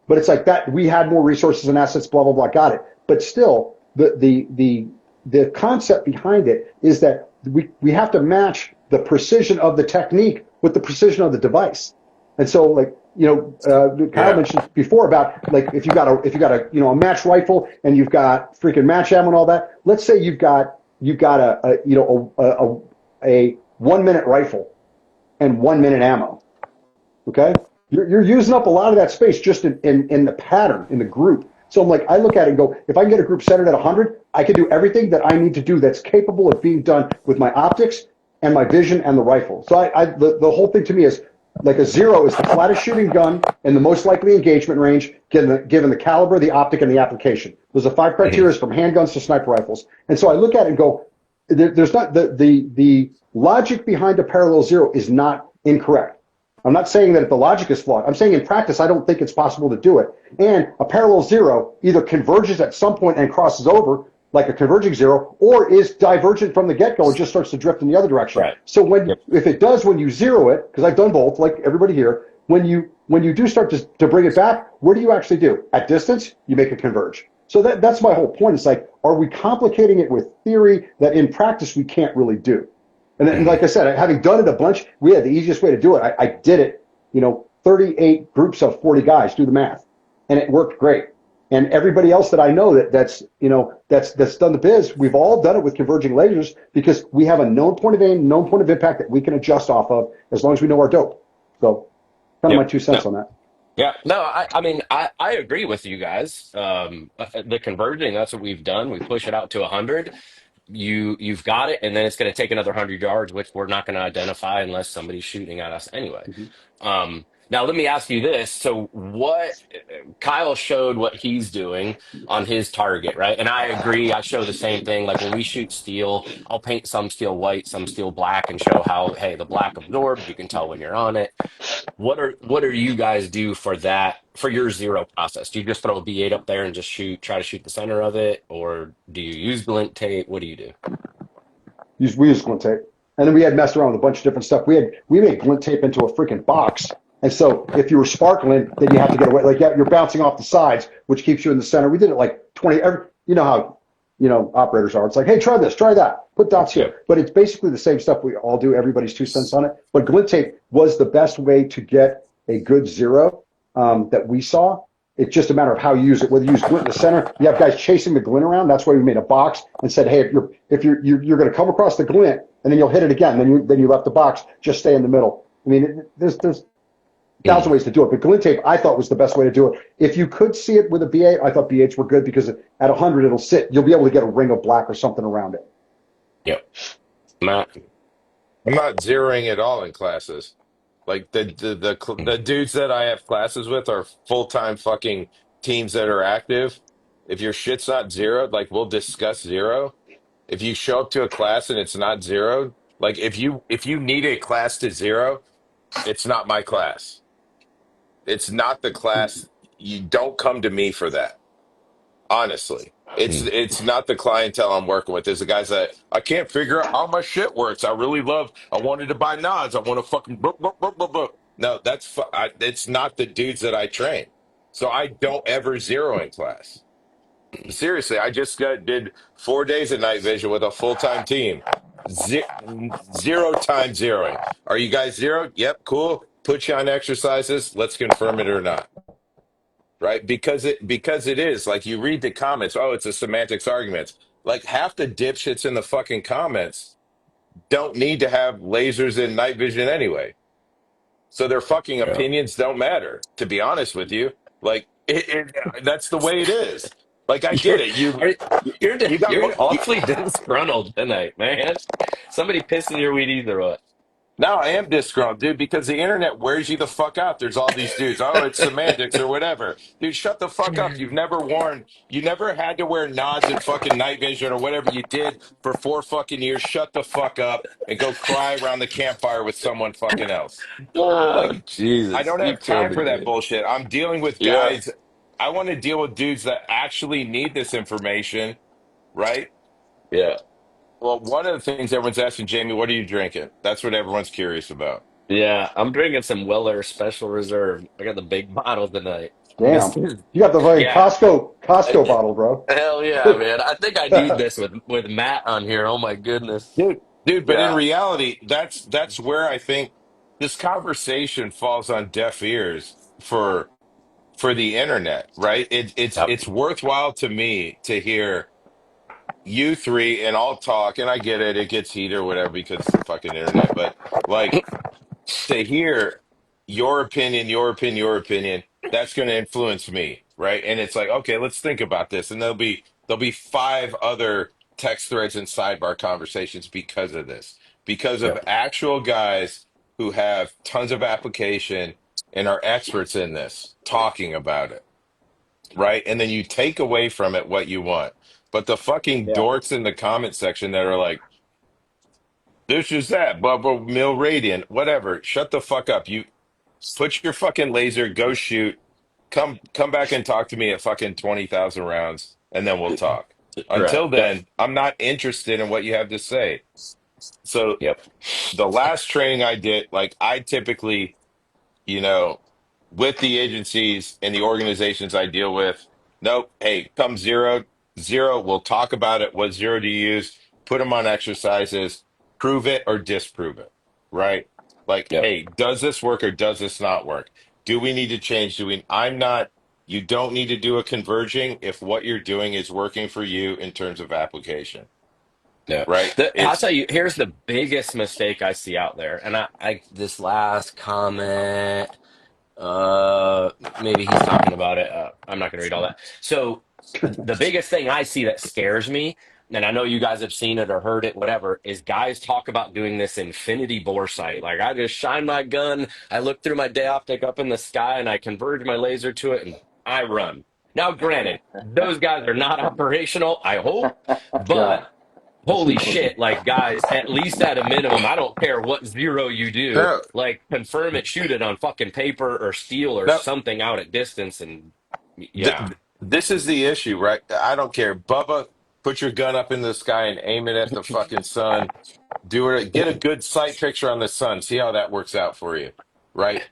But it's like that. We had more resources and assets. Blah blah blah. Got it. But still, the concept behind it is that we have to match the precision of the technique with the precision of the device. And so, like, Kyle Yeah. mentioned before about like if you got a match rifle and you've got freaking match ammo and all that. Let's say you've got a 1 minute rifle and 1 minute ammo. Okay, you're using up a lot of that space just in the pattern in the group. So I'm like, I look at it and go, if I can get a group centered at 100, I can do everything that I need to do that's capable of being done with my optics and my vision and the rifle. So the whole thing to me is like a zero is the flattest shooting gun and the most likely engagement range given the caliber, the optic, and the application. Those are five Hmm. criteria from handguns to sniper rifles. And so I look at it and go, there's not the logic behind a parallel zero is not incorrect. I'm not saying that the logic is flawed. I'm saying in practice, I don't think it's possible to do it. And a parallel zero either converges at some point and crosses over like a converging zero, or is divergent from the get-go and just starts to drift in the other direction. Right. So Yep. if it does when you zero it, because I've done both, like everybody here, when you do start to bring it back, what do you actually do? At distance, you make it converge. So that's my whole point. It's like, are we complicating it with theory that in practice we can't really do? And then, Hmm. like I said, having done it a bunch, we had the easiest way to do it. I did it, 38 groups of 40 guys, do the math, and it worked great. And everybody else that I know that's done the biz, we've all done it with converging lasers because we have a known point of aim, known point of impact that we can adjust off of as long as we know our dope. So, kind of Yep. my two No. cents on that. Yeah, no, I mean, I agree with you guys. The converging, that's what we've done. We push it out to 100. You've got it, and then it's going to take another 100 yards, which we're not going to identify unless somebody's shooting at us anyway. Mhm. Now, let me ask you this. So, Kyle showed what he's doing on his target, right? And I agree. I show the same thing. Like when we shoot steel, I'll paint some steel white, some steel black, and show how, hey, the black absorbs. You can tell when you're on it. What are you guys do for that for your zero process? Do you just throw a B8 up there and just try to shoot the center of it, or do you use glint tape? What do you do? We used glint tape, and then we had messed around with a bunch of different stuff. We made glint tape into a freaking box, and so if you were sparkling, then you have to get away. Like you're bouncing off the sides, which keeps you in the center. We did it like 20. You know how operators are. It's like, hey, try this, try that, put dots Yep. here. But it's basically the same stuff we all do. Everybody's 2 cents on it. But glint tape was the best way to get a good zero that we saw. It's just a matter of how you use it. Whether you use glint in the center, you have guys chasing the glint around. That's why we made a box and said, hey, if you're going to come across the glint and then you'll hit it again, then you left the box. Just stay in the middle. I mean, there's thousand Mm. ways to do it, but glint tape I thought was the best way to do it. If you could see it with a B8, I thought B8s were good because at 100 it'll sit. You'll be able to get a ring of black or something around it. Yep. Matt. I'm not zeroing at all in classes. Like the dudes that I have classes with are full-time fucking teams that are active. If your shit's not zeroed, like we'll discuss zero. If you show up to a class and it's not zeroed, like if you need a class to zero, it's not my class. It's not the class. You don't come to me for that. Honestly, Mm. it's not the clientele I'm working with. There's the guys that I can't figure out how my shit works. I really love. I wanted to buy nods. I want to fucking. No, it's not the dudes that I train. So I don't ever zero in class. Seriously, I just did 4 days of night vision with a full time team. Ze- Zero time zeroing. Are you guys zero? Yep, cool. Put you on exercises. Let's confirm it or not. Right? Because it is like you read the comments. Oh, it's a semantics argument. Like half the dipshits in the fucking comments don't need to have lasers in night vision anyway. So their fucking Yeah. opinions don't matter. To be honest with you, like that's the way it is. Like I get You're it. You are, you, you're you got you're awfully disgruntled tonight, man. Somebody pissing your weed either way. Now I am disgruntled, dude, because the internet wears you the fuck out. There's all these dudes. Oh, it's semantics or whatever. Dude, shut the fuck up. You never had to wear nods and fucking night vision or whatever you did for 4 fucking years. Shut the fuck up and go cry around the campfire with someone fucking else. Oh, Like, I Jesus. don't You have killed time me, for that dude. bullshit. I'm dealing with Yeah. guys. I want to deal with dudes that actually need this information, right? Yeah. Well, one of the things everyone's asking, Jamie, what are you drinking? That's what everyone's curious about. Yeah. I'm drinking some Weller Special Reserve. I got the big bottle tonight. This Damn, is, you got the fucking yeah. Costco I- bottle, bro. Hell yeah, man. I think I need this with Matt on here. Oh my goodness. Dude, but in Yeah. reality, that's where I think this conversation falls on deaf ears for the internet, right? Yep. It's worthwhile to me to hear you three and I'll talk, and I get it, it gets heated or whatever because it's the fucking internet, but like to hear your opinion, that's going to influence me, right? And it's like, okay, let's think about this, and there'll be 5 other text threads and sidebar conversations because of this, because of Yep. actual guys who have tons of application and are experts in this talking about it, right? And then you take away from it what you want. But the fucking Yeah, dorks in the comment section that are like, this is that, blah, blah, mil radian, whatever. Shut the fuck up. You put your fucking laser, go shoot, come back and talk to me at fucking 20,000 rounds, and then we'll talk. Right. Until Yep. then, I'm not interested in what you have to say. So Yep. the last training I did, like I typically you know, with the agencies and the organizations I deal with, nope, hey, come zero, zero, we'll talk about it. What zero do you use? Put them on exercises, prove it or disprove it, right? Like, Yep. hey, does this work or does this not work? Do we need to change? You don't need to do a converging if what you're doing is working for you in terms of application, Yeah. right? I'll It's tell you, here's the biggest mistake I see out there. And I this last comment, maybe he's talking about it. I'm not going to read all that. So the biggest thing I see that scares me, and I know you guys have seen it or heard it, whatever, is guys talk about doing this infinity bore sight. Like I just shine my gun, I look through my day optic up in the sky, and I converge my laser to it, and I run. Now, granted, those guys are not operational, I hope, but yeah, holy shit, like guys, at least at a minimum, I don't care what zero you do, no, like confirm it, shoot it on fucking paper or steel or no. something out at distance, and Th- yeah. th- this is the issue, right? I don't care. Bubba. Put your gun up in the sky and aim it at the fucking sun. Do it. Get a good sight picture on the sun. See how that works out for you, right?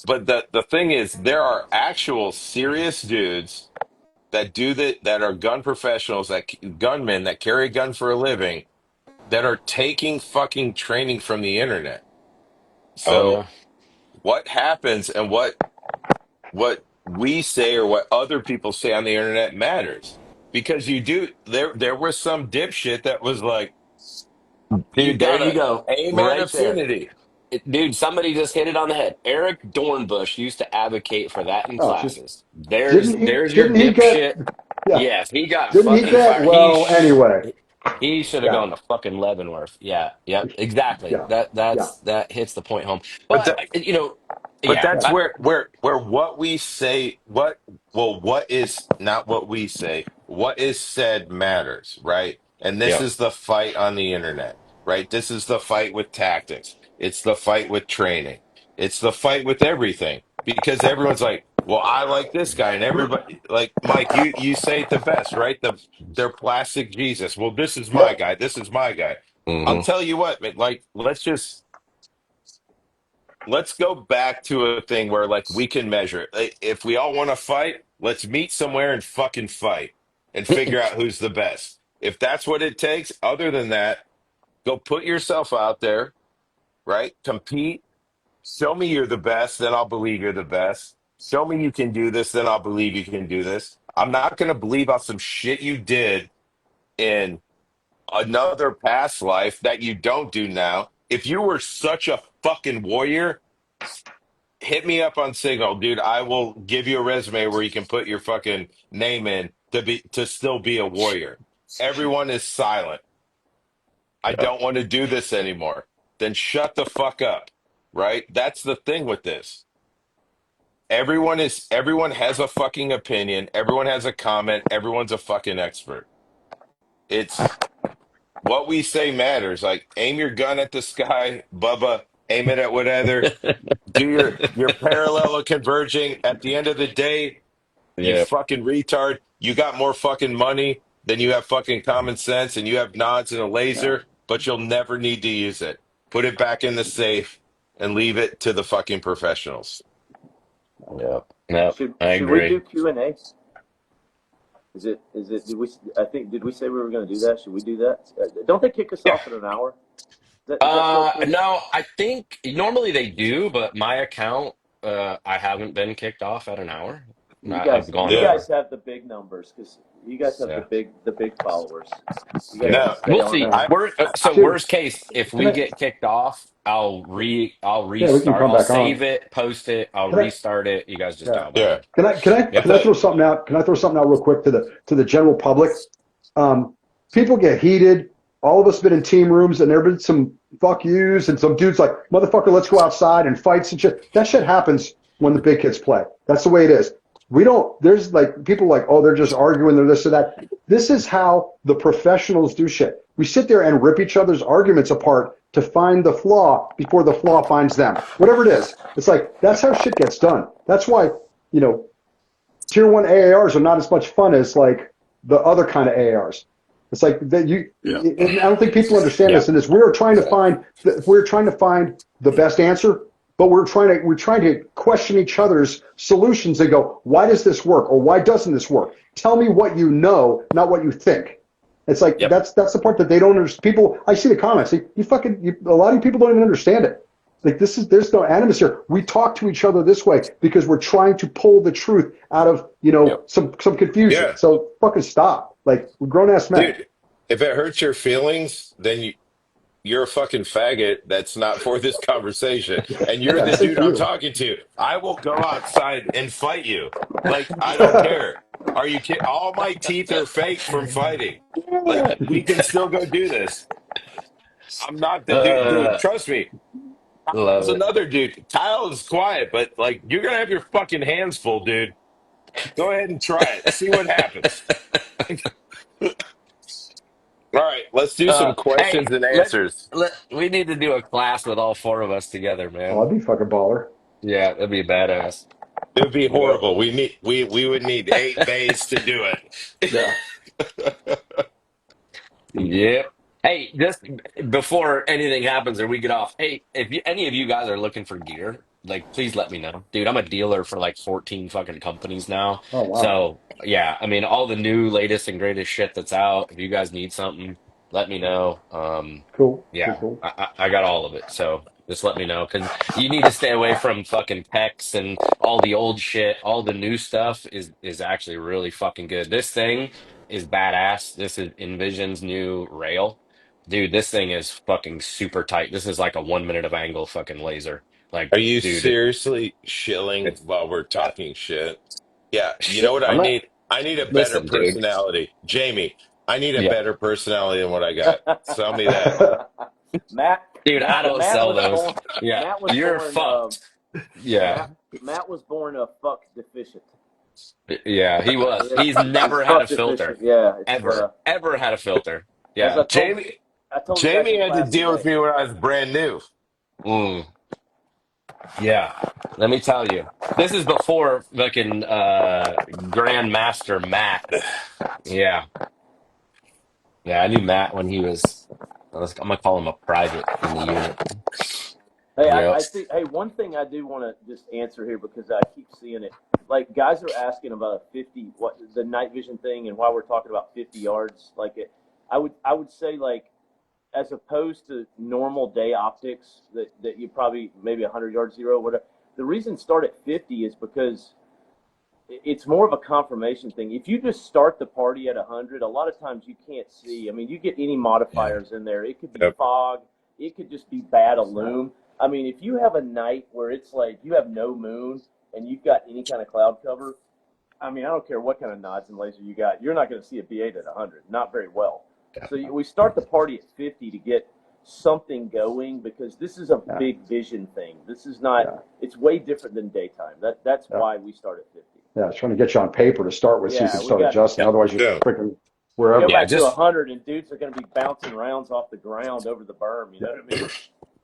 But the thing is, there are actual serious dudes that do that are gun professionals, that gunmen that carry a gun for a living, that are taking fucking training from the internet. Oh So yeah. what happens and what we say or what other people say on the internet matters because you do there was some dipshit that was like you Dude, there you gotta go. aim at Right there. affinity. Dude, somebody just hit it on the head. Eric Dornbush used to advocate for that in Oh, just classes. There's your didn't he get, dipshit. yeah, Yes, he got didn't he fucking get, fired. well, anyway, He should have yeah, gone to fucking Leavenworth. Yeah, yep, exactly. yeah, yeah, That hits the point home. But But the, but yeah, yeah, that's where what we say what is not what we say, what is said matters, right? And this yeah, is the fight on the internet, right? This is the fight with tactics. It's the fight with training. It's the fight with everything because everyone's like, "Well, I like this guy." And everybody like Mike, you say it the best, right? They're plastic Jesus. Well, this is my yep, guy. This is my guy. I'll hmm tell you what, man, like let's go back to a thing where like we can measure it. If we all want to fight, let's meet somewhere and fucking fight and figure out who's the best. If that's what it takes, other than that, go put yourself out there, right? Compete. Show me you're the best, then I'll believe you're the best. Show me you can do this, then I'll believe you can do this. I'm not going to believe on some shit you did in another past life that you don't do now. If you were such a fucking warrior, hit me up on Signal, dude. I will give you a resume where you can put your fucking name in to still be a warrior. Everyone is silent. I yeah, don't want to do this anymore. Then shut the fuck up. Right? That's the thing with this. Everyone has a fucking opinion. Everyone has a comment. Everyone's a fucking expert. It's what we say matters. Like aim your gun at the sky, Bubba. Aim it at whatever. Do your parallel or converging. At the end of the day, you yeah, fucking retard. You got more fucking money than you have fucking common sense, and you have nods and a yeah. laser, but you'll never need to use it. Put it back in the safe and leave it to the fucking professionals. yeah, yeah. I Should we do agree. Q&A? Did we? I think did we say we were going to do that? Should we do that? Don't they kick us Yeah, off at an hour? Is that still true? No, I think normally they do, but my account, I haven't been kicked off at an hour. I've You gone. yeah. guys have the big numbers because you guys have Yeah. the big followers. You guys Yeah, can No, stay we'll on see. there. I, So See, worst case, if can we I, get kicked off, I'll yeah, we can restart. come I'll back save on. it, post it, I'll Can I, restart it. You guys just yeah. dial back yeah. in. But Yep. Can I throw something out? Can I throw something out real quick to the general public? People get heated. All of us have been in team rooms, and there have been some fuck yous and some dudes like, motherfucker, let's go outside and fights and shit. That shit happens when the big kids play. That's the way it is. We don't, there's like people like, oh, they're just arguing, they're this or that. This is how the professionals do shit. We sit there and rip each other's arguments apart to find the flaw before the flaw finds them. Whatever it is. It's like, that's how shit gets done. That's why, you know, tier one AARs are not as much fun as like the other kind of AARs. It's like that you. Yeah. And I don't think people understand Yeah. this. And is we're trying to find the best answer, but we're trying to question each other's solutions and go, why does this work or why doesn't this work? Tell me what you know, not what you think. It's like Yep. that's the part that they don't understand. People, I see the comments. A lot of people don't even understand it. Like there's no animus here. We talk to each other this way because we're trying to pull the truth out of, Yep. some confusion. yeah, So fucking stop. Like we're grown ass men. dude, if it hurts your feelings, then you're a fucking faggot that's not for this conversation. And you're Yeah, the good dude for I'm you. talking to. I will go outside and fight you. Like, I don't care. Are you kidding? All my teeth are fake from fighting. Like, we can still go do this. I'm not the dude. Uh, Trust me. love Kyle's it. another dude. Kyle is quiet, but like, you're gonna have your fucking hands full, dude. Go ahead and try it. See what happens. All right, let's do some Hey, questions and answers. we need to do a class with all four of us together, Oh, man. I'd be fucking baller. Yeah, that'd be badass. It would be Yep. horrible. We would need 8 bays to do it. Yeah. Yep. Hey, just before anything happens or we get off, hey, if any of you guys are looking for gear, like, please let me know. Dude, I'm a dealer for like 14 fucking companies now. Oh, wow. So, yeah, I mean, all the new, latest, and greatest shit that's out. If you guys need something, let me know. Cool. Cool. Yeah, Cool. I got all of it. So just let me know because you need to stay away from fucking pecs and all the old shit. All the new stuff is actually really fucking good. This thing is badass. This is Envision's new rail. Dude, this thing is fucking super tight. This is like a 1 minute of angle fucking laser. Like, Are you dude, seriously shilling it's while we're talking shit? Yeah, you know shit. what I'm I not, need? I need a better listen, dude. personality. Jamie, I need a Yeah. better personality than what I got. Sell me that. Matt, Dude, I Matt, don't Matt sell was those. born. Yeah. Matt was You're born. fucked. Yeah. Matt was born a fuck deficient. Yeah, he was. He's He's never had a fuck filter. deficient. Yeah, it's Ever had a filter. as Yeah. Jamie, I told the guys Jamie in had to class deal with today. me when I was brand new. Mm, yeah. Let me tell you. This is before fucking Grandmaster Matt. Yeah. Yeah, I knew Matt when he was I'm gonna call him a private in the unit. Hey, Yep. I think. Hey, one thing I do want to just answer here because I keep seeing it. Like guys are asking about a 50, what the night vision thing, and why we're talking about 50 yards. I would say like as opposed to normal day optics that you probably maybe 100 yards zero, whatever. The reason start at 50 is because it's more of a confirmation thing. If you just start the party at 100, a lot of times you can't see. I mean, you get any Yeah. modifiers in there. It could be Yep. fog. It could just be bad illume. I mean, if you have a night where it's like you have no moon and you've got any kind of cloud cover, I mean, I don't care what kind of nods and laser you got, you're not going to see a B8 at 100, not very well. Yeah. So we start the party at 50 to get something going because this is a Yeah. big vision thing. This is not. Yeah. It's way different than daytime. That's Yeah. why we start at 50. Yeah. It's trying to get you on paper to start with so you Yeah, can start adjusting. Yep. Otherwise, you're Yeah. freaking you go wherever. Yeah, back to just 100 and dudes are going to be bouncing rounds off the ground over the berm. You Yeah. know what I mean?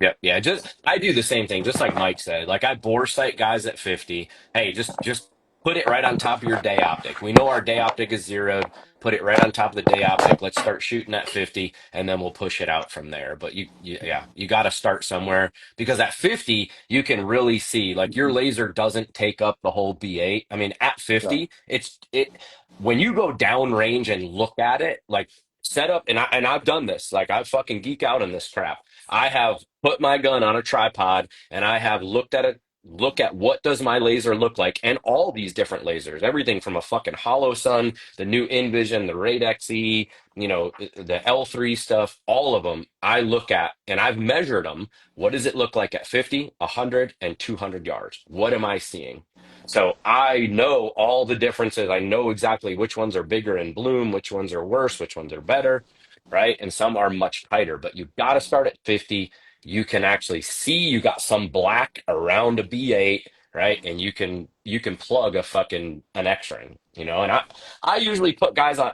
Yep, yeah, just I do the same thing, just like Mike said. Like I bore sight guys at 50. Hey, just put it right on top of your day optic. We know our day optic is zeroed. Put it right on top of the day optic. Let's start shooting at 50, and then we'll push it out from there. But yeah, you got to start somewhere because at 50 you can really see. Like your laser doesn't take up the whole B8. I mean, at Yeah. 50, it when you go downrange and look at it, like set up, and I've done this. Like I fucking geek out in this crap. I have put my gun on a tripod and I have look at what does my laser look like and all these different lasers, everything from a fucking hollow sun, the new Envision, the Raid XE, the L3 stuff, all of them I look at and I've measured them. What does it look like at 50, 100, and 200 yards? What am I seeing? So I know all the differences. I know exactly which ones are bigger in bloom, which ones are worse, which ones are better, right? And some are much tighter, but you've got to start at 50. You can actually see you got some black around a B8, right? And you can plug a fucking an X-ring, and I usually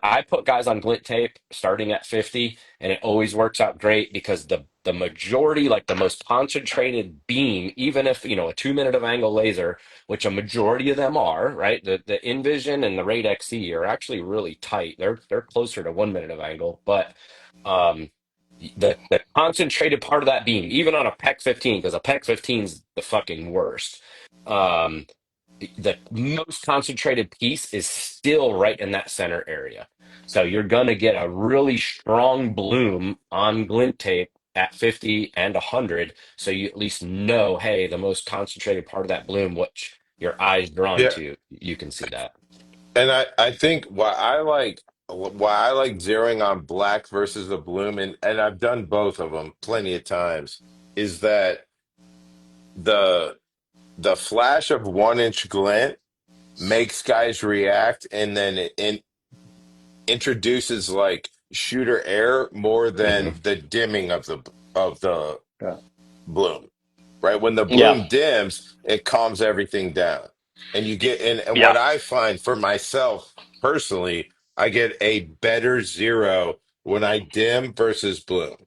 I put guys on glint tape starting at 50, and it always works out great because the majority, like the most concentrated beam, even if a 2 minute of angle laser, which a majority of them are, right? The Envision and the Raid XE are actually really tight. They're closer to 1 minute of angle, but um, the concentrated part of that beam, even on a PEC 15, because a PEC 15 is the fucking worst. Um, the most concentrated piece is still right in that center area. So you're gonna get a really strong bloom on glint tape at 50 and 100. So you at least know, hey, the most concentrated part of that bloom, which your eyes drawn Yeah. to, you can see that. And I think why I like zeroing on black versus the bloom, and I've done both of them plenty of times, is that the the flash of 1 inch glint makes guys react, and then it introduces like shooter air more Hmm. than the dimming of the Yeah. bloom. Right? When the Yeah. bloom dims, it calms everything down. And you get and Yeah. what I find for myself personally, I get a better zero when I dim versus bloom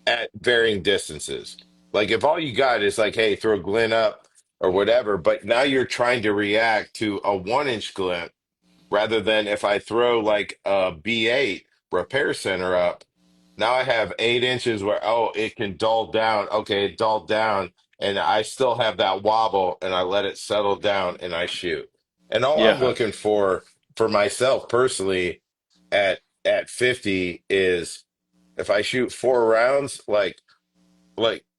at varying distances. Like if all you got is like, hey, throw a glint up or whatever, but now you're trying to react to a 1 inch glint. rather than if I throw like a B8 repair center up, now I have 8 inches where, oh, it can dull down. Okay, it dulled down, and I still have that wobble, and I let it settle down and I shoot. And all I'm Yeah. looking for myself personally at 50 is if I shoot 4 rounds, like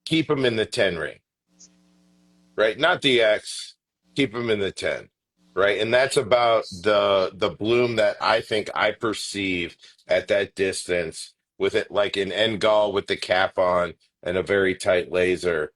keep them in the 10 ring, right? Not the X, keep them in the 10, right? And that's about the bloom that I think I perceive at that distance with it like an end gall with the cap on and a very tight laser.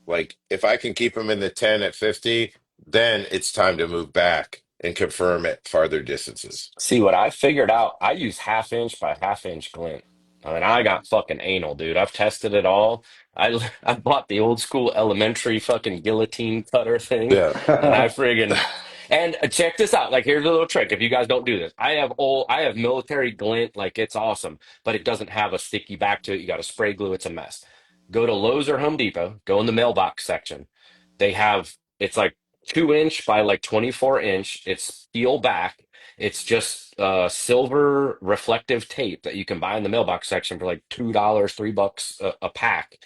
Like if I can keep them in the 10 at 50, then it's time to move back and confirm at farther distances. See what I figured out? I use half inch by half inch glint. I mean, I got fucking anal, dude. I've tested it all. I bought the old school elementary fucking guillotine cutter thing, Yeah. and I friggin' and check this out. Like, here's a little trick. If you guys don't do this, I have military glint, like it's awesome, but it doesn't have a sticky back to it. You got to spray glue. It's a mess. Go to Lowe's or Home Depot. Go in the mailbox section. They have it's like 2 inch by like 24 inch. It's peel back. It's just silver reflective tape that you can buy in the mailbox section for like $2, $3 a pack.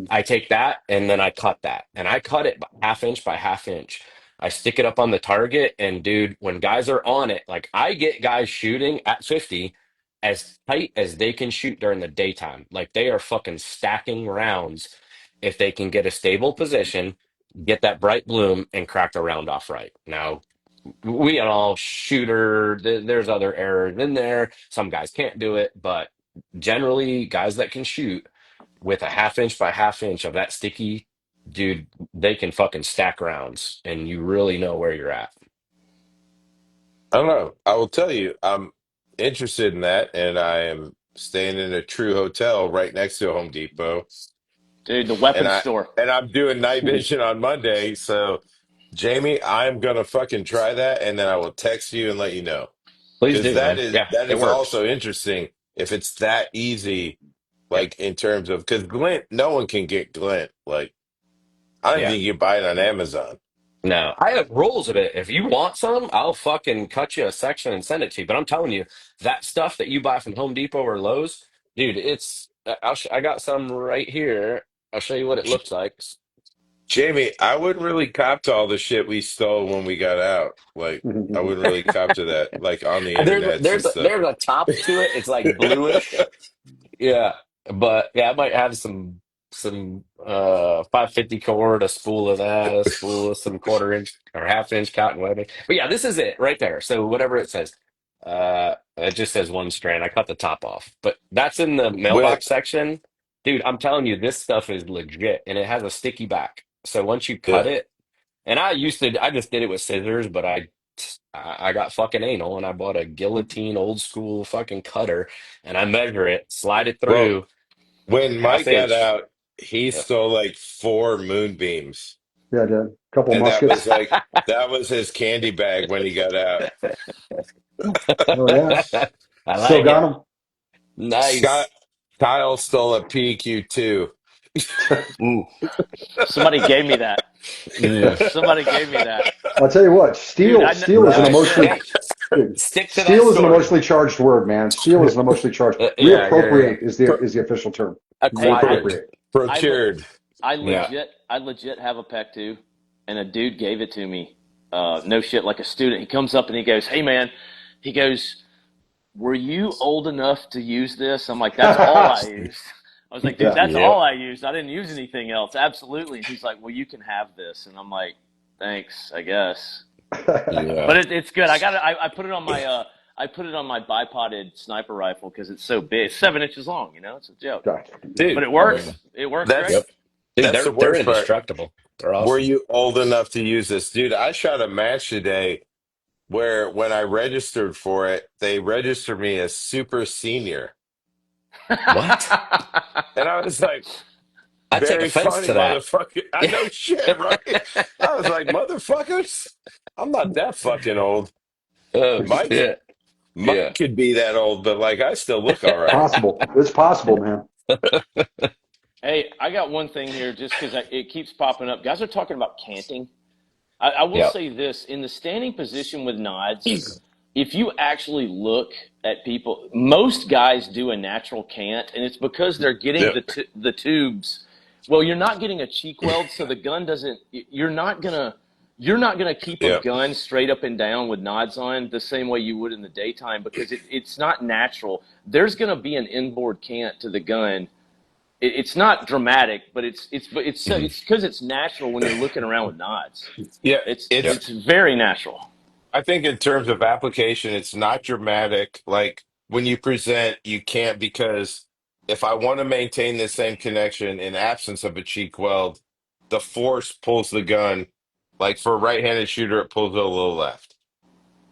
I take that and then I cut that, and I cut it half inch by half inch. I stick it up on the target, and dude, when guys are on it, like I get guys shooting at 50 as tight as they can shoot during the daytime. Like they are fucking stacking rounds if they can get a stable position, get that bright bloom, and crack the round off right. Now, we and all shooter, there's other errors in there. Some guys can't do it, but generally, guys that can shoot with a half inch by half inch of that sticky, dude, they can fucking stack rounds, and you really know where you're at. I don't know. I will tell you, I'm interested in that, and I am staying in a true hotel right next to a Home Depot, Dude, the and weapons I store. and I'm doing night vision on Monday. So, Jamie, I'm gonna fucking try that, and then I will text you and let you know Please because do, man. Yeah, that it is works. also interesting if it's that easy, Yep. like in terms of because glint, no one can get glint. Like I don't even Yeah. think you can buy it on Amazon. No, I have rules of it. If you want some, I'll fucking cut you a section and send it to you. But I'm telling you, that stuff that you buy from Home Depot or Lowe's, dude, I got some right here. I'll show you what it looks like. Jamie, I wouldn't really cop to all the shit we stole when we got out. Like, I wouldn't really cop to that, like on the internets and stuff. There's a top to it. It's like bluish. Yeah, but yeah, I might have some 550 cord, a spool of that, a spool of some quarter inch or half inch cotton webbing. But yeah, this is it right there. So whatever it says, it just says one strand. I cut the top off, but that's in the When mailbox section, dude. I'm telling you, this stuff is legit, and it has a sticky back. So once you cut yeah, it, and I just did it with scissors, but I got fucking anal, and I bought a guillotine old school fucking cutter, and I measure it, slide it well, through when half Mike got inch. out, he Yeah. stole like 4 moonbeams, Yeah, a couple and muskets. that was his candy bag when he got out. Oh yeah, I still like it. got Scott Nice. Kyle stole a PQ too. them. Ooh. Somebody gave me that. Yeah. Somebody gave me that. I'll tell you what, Dude, steel is an Nice. emotionally, Hey, dude, stick to that steel is an story. emotionally charged word, man. Steel is an emotionally charged. Yeah, yeah. Reappropriate Pro, is the official term. hey, Acquired. Reappropriate. I le- procured. Yeah. I legit have a pec too, and a dude gave it to me. No shit, like a student. He comes up and he goes, "Hey man," he goes, "Were you old enough to use this?" I'm like, "That's all I used." I was like, "Dude, Yeah. that's all Yep. I used. I didn't use anything else." Absolutely. And he's like, "Well, you can have this," and I'm like, "Thanks, I guess." Yeah. But it's good. I put it on my I put it on my bipoded sniper rifle because it's so big. It's 7 inches long. You know, it's a joke. Gotcha. But Dude, it Yeah. works. It works great. that's Yep. Dude, that's the they're worst part. indestructible. They're Were awesome. you old enough to use this? Dude, I shot a match today where when I registered for it, they registered me as super senior. What? And I was like, I take very offense funny, to that. motherfucker. I know shit, right? I was like, motherfuckers, I'm not that fucking old. Oh Mike, shit. Mike Yeah. could be that old, but like I still look all right. Possible. It's possible, man. Hey, I got one thing here just because it keeps popping up. Guys are talking about canting. I will Yep. say this in the standing position with nods. if you actually look at people, most guys do a natural cant, and it's because they're getting Yep. the tubes. Well, you're not getting a cheek weld, so the gun doesn't. You're not gonna keep a Yep. gun straight up and down with nods on the same way you would in the daytime because it's not natural. There's gonna be an inboard cant to the gun. It's not dramatic, but Mhm. it's because it's natural when you're looking around with nods. Yeah. It's Yep. It's it's very natural. I think in terms of application, it's not dramatic. Like when you present, you can't because if I want to maintain the same connection in absence of a cheek weld, the force pulls the gun. Like for a right-handed shooter, it pulls it a little left.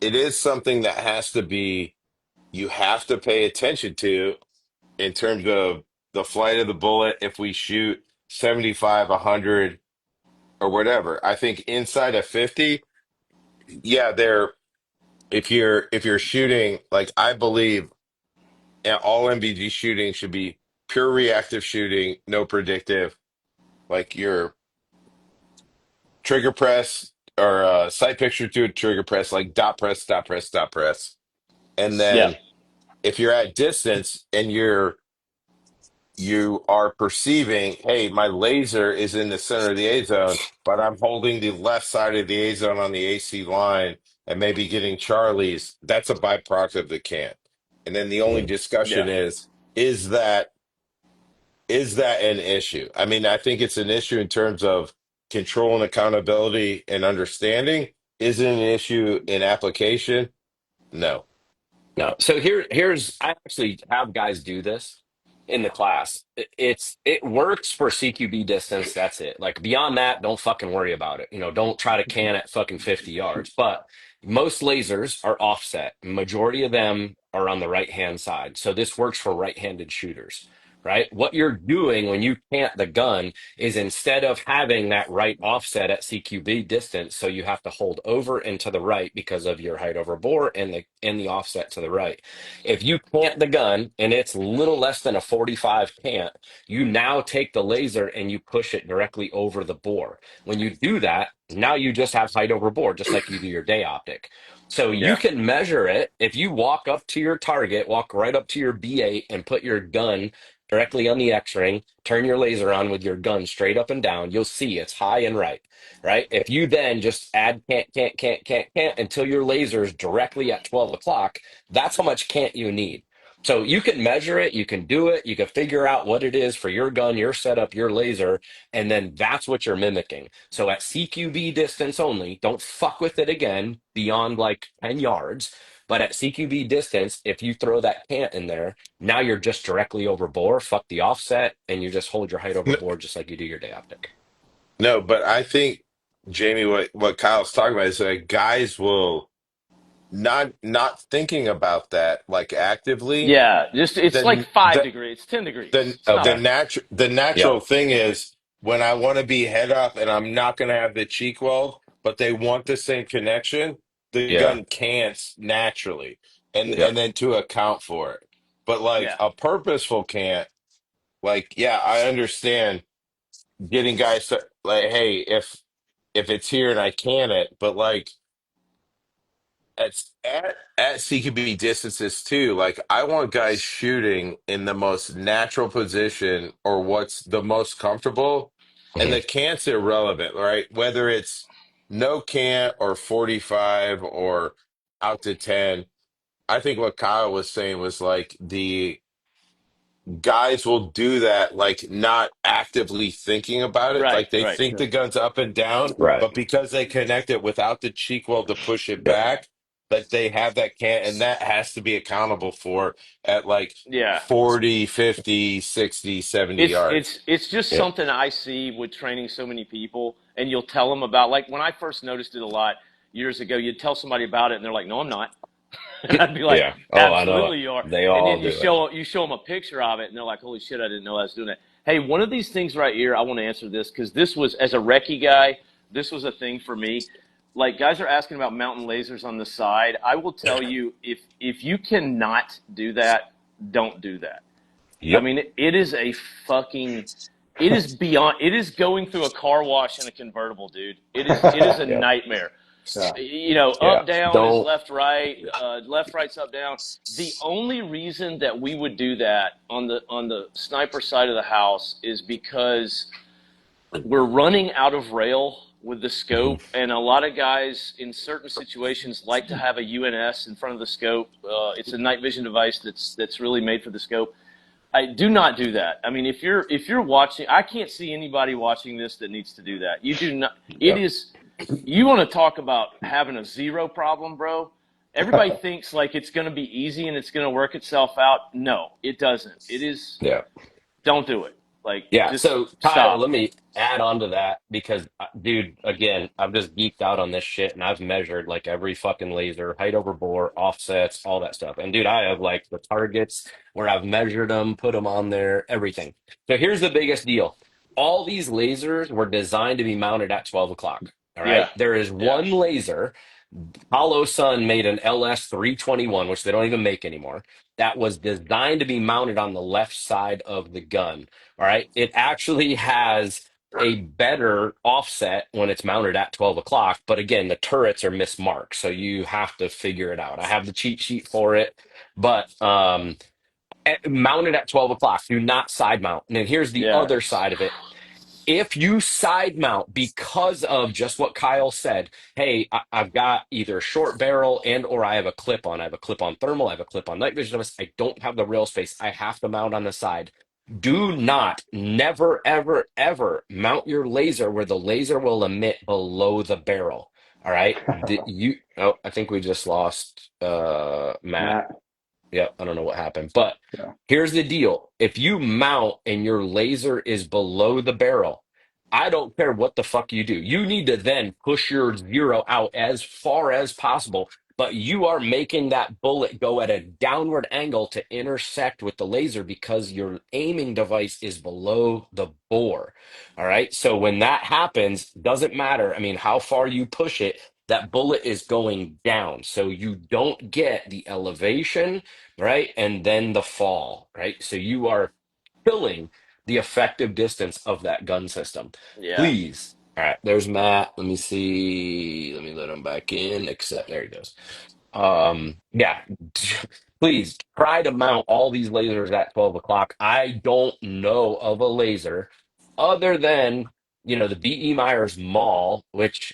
It is something that has to be, you have to pay attention to in terms of the flight of the bullet. If we shoot 75, 100, or whatever, I think inside of 50, yeah, they're if you're shooting, like I believe all MBG shooting should be pure reactive shooting, no predictive. Like your trigger press or sight picture to a trigger press, like dot press, dot press, dot press. And Yeah, then if you're at distance and you are perceiving, hey, my laser is in the center of the A zone, but I'm holding the left side of the A zone on the AC line and maybe getting Charlie's. That's a byproduct of the can. And then the only Mhm. discussion yeah. is that is that an issue? I mean, I think it's an issue in terms of control and accountability and understanding. Is it an issue in application? No. No. So here's I actually have guys do this in the class. It works for CQB distance. That's it. Like beyond that, don't fucking worry about it. Don't try to can at fucking 50 yards. But most lasers are offset. Majority of them are on the right hand side. So this works for right-handed shooters. Right? What you're doing when you cant the gun is instead of having that right offset at CQB distance, so you have to hold over and to the right because of your height over bore and the offset to the right. If you cant the gun and it's little less than a 45 cant, you now take the laser and you push it directly over the bore. When you do that, now you just have height over bore, just like you do your day optic. So you Yeah. can measure it. If you walk up to your target, walk right up to your B8 and put your gun directly on the X ring, turn your laser on with your gun straight up and down, you'll see it's high and right. Right. If you then just add can't until your laser is directly at 12 o'clock, that's how much can't you need. So you can measure it, you can do it, you can figure out what it is for your gun, your setup, your laser, and then that's what you're mimicking. So at CQB distance only, don't fuck with it again beyond like 10 yards. But at CQB distance, if you throw that cant in there, now you're just directly over bore, fuck the offset, and you just hold your height over bore just like you do your day optic. No, but I think Jamie, what Kyle's talking about is that guys will not thinking about that like actively. Yeah, just it's like Then 5 degrees. It's 10 degrees. Okay. Stop. the Yep. natural thing is when I want to be head up and I'm not going to have the cheek weld, but they want the same connection, the Yeah. gun can't naturally, and Yep. then to account for it. But like Yeah. a purposeful can't, like yeah, I understand getting guys to like, hey, if it's here and I can it, but like at CQB distances too, like I want guys shooting in the most natural position or what's the most comfortable, and the Mhm. cant's irrelevant, right? Whether it's no cant or 45 or out to 10. I think what Kyle was saying was like the guys will do that, like not actively thinking about it. Right. Like they Right. think the gun's up and down, Right. but because they connect it without the cheek weld to push it Yep. back, that they have that can and that has to be accountable for at like Yeah. 40, 50, 60, 70 It's yards. it's it's just Yep. something I see with training so many people, and you'll tell them about. Like when I first noticed it a lot years ago, you'd tell somebody about it, and they're like, "No, I'm not." I'd be like, Yeah. Oh, I know. absolutely you are. They And all then you do it. show them a picture of it, and they're like, holy shit, I didn't know I was doing that. Hey, one of these things right here, I want to answer this because this was as a recce guy, this was a thing for me. Like guys are asking about mountain lasers on the side. I will tell you if you cannot do that, don't do that. I Yep. mean, it is a fucking it is beyond it is going through a car wash in a convertible, dude. It is a Yep. nightmare. Yeah. Yeah. Up down is Don't. left right, left right's up down. The only reason that we would do that on the sniper side of the house is because we're running out of rail with the Mhm. scope, and a lot of guys in certain situations like to have a UNS in front of the scope. It's a night vision device that's really made for the scope. I do not do that. I mean, if you're watching, I can't see anybody watching this that needs to do that. You do not. It Yep. is. You want to talk about having a zero problem, bro? Everybody thinks like it's going to be easy and it's going to work itself out. No, it doesn't. It is. Yeah. Don't do it. Like, Yeah. just So, Kyle, stop. let me add on to that because, dude, again, I'm just geeked out on this shit and I've measured like every fucking laser, height over bore, offsets, all that stuff. And, dude, I have like the targets where I've measured them, put them on there, everything. So, here's the biggest deal: all these lasers were designed to be mounted at 12 o'clock. All Yeah, right. There is yeah, one laser. Hollow Sun made an LS 321, which they don't even make anymore, that was designed to be mounted on the left side of the gun. All right. It actually has a better offset when it's mounted at 12 o'clock. But again, the turrets are mismarked. So you have to figure it out. I have the cheat sheet for it, but mounted at 12 o'clock, do not side mount. And then here's the yeah, other side of it: if you side mount because of just what Kyle said, hey, I've got either a short barrel and or I have a clip on. I have a clip on thermal. I have a clip on night vision. I don't have the rail space. I have to mount on the side. Do not, never, ever, ever mount your laser where the laser will emit below the barrel. All right. Oh, I think we just lost Matt. Matt. Yeah, I don't know what happened. But Yeah. here's the deal. If you mount and your laser is below the barrel, I don't care what the fuck you do. You need to then push your zero out as far as possible, but you are making that bullet go at a downward angle to intersect with the laser because your aiming device is below the bore. All right. So when that happens, doesn't matter. I mean, how far you push it, that bullet is going down. So you don't get the elevation, right? And then the fall, right? So you are killing the effective distance of that gun system. yeah, Please. All right, there's Matt. Let me see. Let me let him back in. Except there he goes. Yeah. Please try to mount all these lasers at 12 o'clock. I don't know of a laser other than, the B.E. Myers Mall, which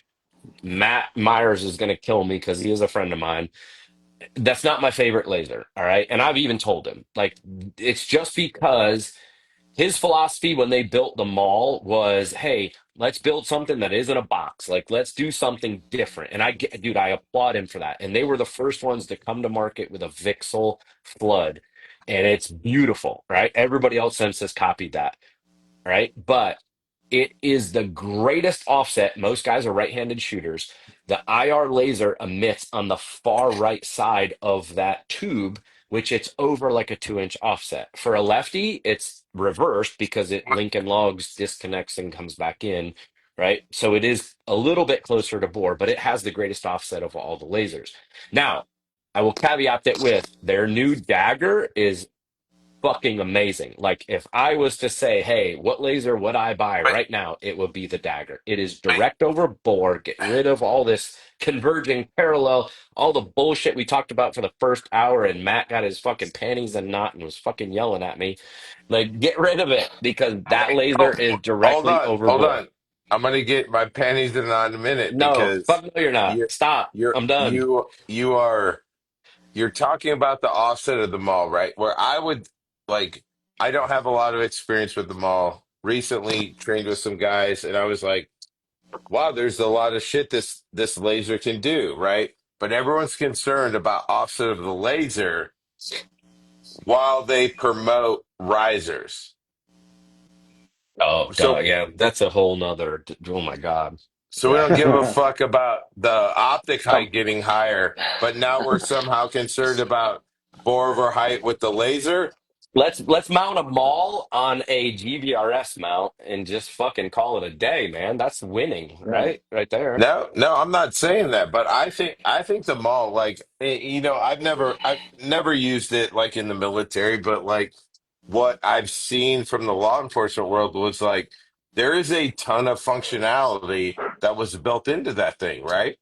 Matt Myers is going to kill me because he is a friend of mine. That's not my favorite laser. All right. And I've even told him, like, it's just because his philosophy when they built the mall was, hey, let's build something that isn't a box. Like, let's do something different. And dude, I applaud him for that. And they were the first ones to come to market with a Vixel flood. And it's beautiful, right? Everybody else since has copied that, right? But it is the greatest offset. Most guys are right-handed shooters. The IR laser emits on the far right side of that tube, which it's over like a 2-inch offset. For a lefty, it's reversed because it Lincoln Logs disconnects and comes back in, right? So it is a little bit closer to bore, but it has the greatest offset of all the lasers. Now, I will caveat that with their new dagger is fucking amazing. Like if I was to say, hey, what laser would I buy But, right now? It would be the dagger. It is but direct over bore. Get rid of all this converging parallel, all the bullshit we talked about for the first hour, and Matt got his fucking panties in a knot and was fucking yelling at me. Like, get rid of it because that wait, laser is hold directly on, over hold bore. on. I'm gonna get my panties in on in a minute No, because fuck no, you're not. you're Stop. you're I'm done. you are you're talking about the offset of the mall, right? Where I would like I don't have a lot of experience with the mall. Recently trained with some guys, and I was like, wow, there's a lot of shit this laser can do, right? But everyone's concerned about offset of the laser while they promote risers. Oh, duh, So yeah, that's a whole nother. Oh my God. so we Yeah. don't give a fuck about the optic um, height getting higher, but now we're somehow concerned about bore over height with the laser. Let's mount a mall on a GVRS mount and just fucking call it a day, man. That's winning, Yeah. right? Right there. No, no, I'm not saying that, but I think the mall, like, I've never used it like in the military, but like what I've seen from the law enforcement world was like there is a ton of functionality that was built into that thing, right?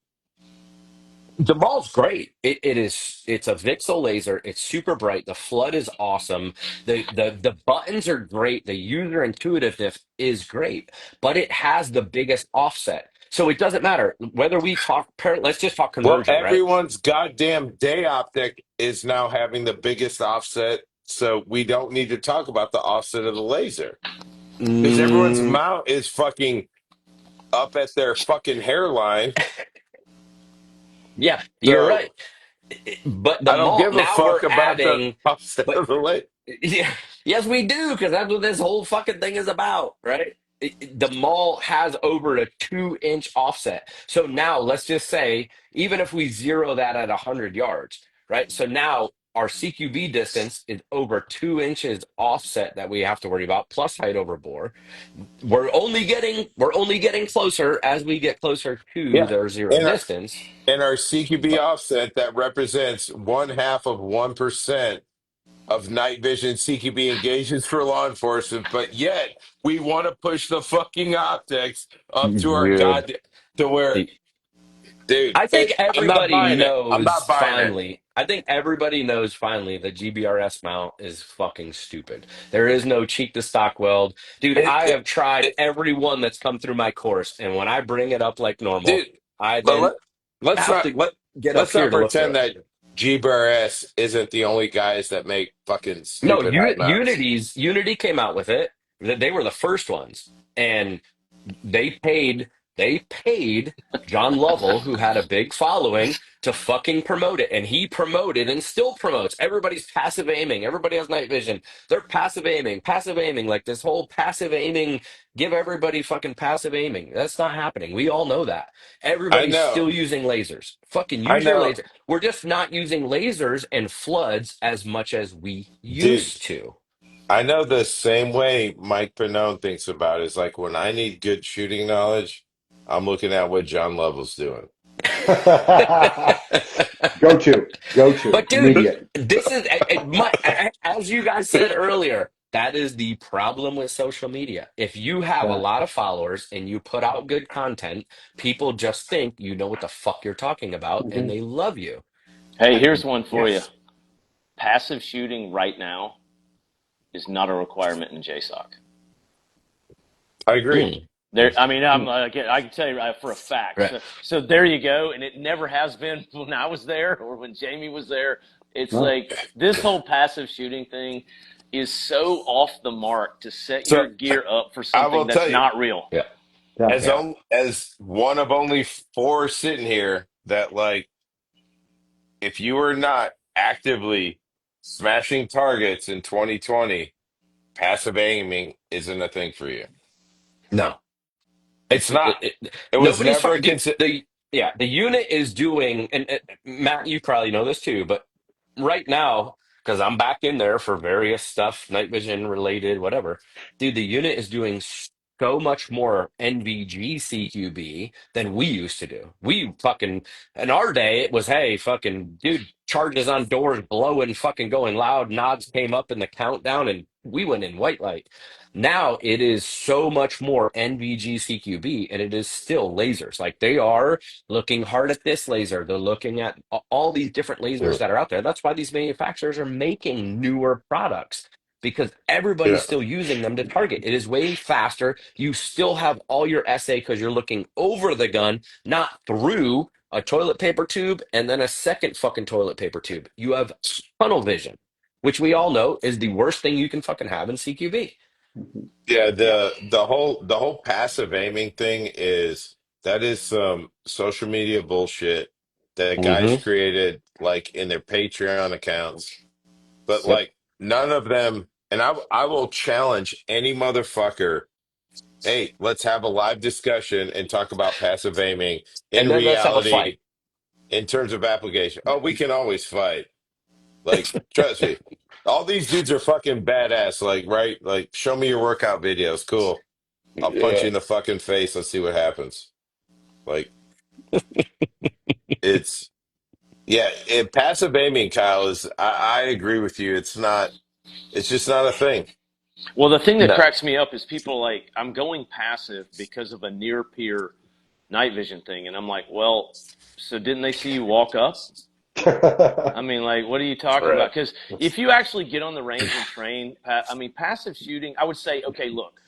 The ball's great. It is. It's a VCSEL laser. It's super bright. The flood is awesome. The buttons are great. The user intuitiveness is great, but it has the biggest offset. So it doesn't matter whether we talk. Let's just talk Well, conversion, right? everyone's goddamn day optic is now having the biggest offset, so we don't need to talk about the offset of the laser because everyone's Mm, mount is fucking up at their fucking hairline. yeah, you're So right. But the I don't mall give a now we're fuck about the adding. offset But of the laser. yeah, yes, we do, because that's what this whole fucking thing is about, right? The mall has over a 2 inch offset. So now let's just say, even if we zero that at 100 yards, right? So now our CQB distance is over 2 inches offset that we have to worry about, plus height over bore. We're only getting closer as we get closer to Yeah, their zero in our distance. in our CQB But offset that represents 1/2 of 1% of night vision CQB engagements for law enforcement, but yet we want to push the fucking optics up to our dude, god to where, dude, I think I'm not everybody buying it. I'm knows not buying it. finally. I think everybody knows finally the GBRS mount is fucking stupid. There is no cheek to stock weld. Dude, It, I it, have tried it every one that's come through my course, and when I bring it up like normal, dude. I But then let's have not to get up let's here not to look through pretend it. that GBRS isn't the only guys that make fucking No, stupid high mounts. Unity came out with it. They were the first ones. And they paid they paid John Lovell, who had a big following, to fucking promote it. And he promoted and still promotes. Everybody's passive aiming. Everybody has night vision. They're passive aiming, like this whole passive aiming, give everybody fucking passive aiming. That's not happening. We all know that. I Everybody's know, still using lasers. Fucking I use your know, laser. We're just not using lasers and floods as much as we dude. used to. I know the same way Mike Pannone thinks about it. Is like when I need good shooting knowledge, I'm looking at what John Lovell's doing. Go to, But dude, immediate. this is as you guys said earlier. That is the problem with social media. If you have a Yeah. lot of followers and you put out good content, people just think you know what the fuck you're talking about, and Mhm. they love you. Hey, I, here's one for you. Yes. Passive shooting right now is not a requirement in JSOC. I agree. mm, There, I mean, Hmm. I can tell you for a fact. right. So there you go. And it never has been when I was there or when Jamie was there. It's No. like this whole passive shooting thing is so off the mark to set So your gear up for I something will that's tell you, not real. Yeah. Yeah. as Yeah. one of only four sitting here, that like if you are not actively smashing targets in 2020, passive aiming isn't a thing for you. No. It's not. It was Nobody's never a dude, consider. the unit is doing, and Matt, you probably know this too, but right now, because I'm back in there for various stuff, night vision related, whatever, dude, the unit is doing so much more NVG CQB than we used to do. We fucking, in our day, it was, hey, fucking, dude, charges on doors blowing, fucking going loud, nods came up in the countdown, and we went in white light. Now it is so much more NVG CQB, and it is still lasers. Like they are looking hard at this laser. They're looking at all these different lasers Yeah, that are out there. That's why these manufacturers are making newer products, because everybody's yeah, still using them to target. It is way faster. You still have all your SA because you're looking over the gun, not through a toilet paper tube and then a second fucking toilet paper tube. You have tunnel vision, which we all know is the worst thing you can fucking have in CQB. Mhm. yeah. Yeah. The whole passive aiming thing is that is some social media bullshit that guys Hmm. created like in their Patreon accounts, but Yep. like none of them. And I will challenge any motherfucker. Hey, let's have a live discussion and talk about passive aiming in And then let's have a reality fight. in terms of application. Oh, we can always fight. Like, trust me, all these dudes are fucking badass. Like, right? Like, show me your workout videos. Cool. I'll punch you Yeah. in the fucking face. Let's see what happens. Like, it's yeah. Passive aiming, Kyle, is. I agree with you. It's not. It's just not a thing. Well, the thing that No. cracks me up is people like, I'm going passive because of a near peer night vision thing. And I'm like, well, so didn't they see you walk up? I mean, like, what are you talking Right. about? Because if you actually get on the range and train, I mean, passive shooting, I would say, okay, look,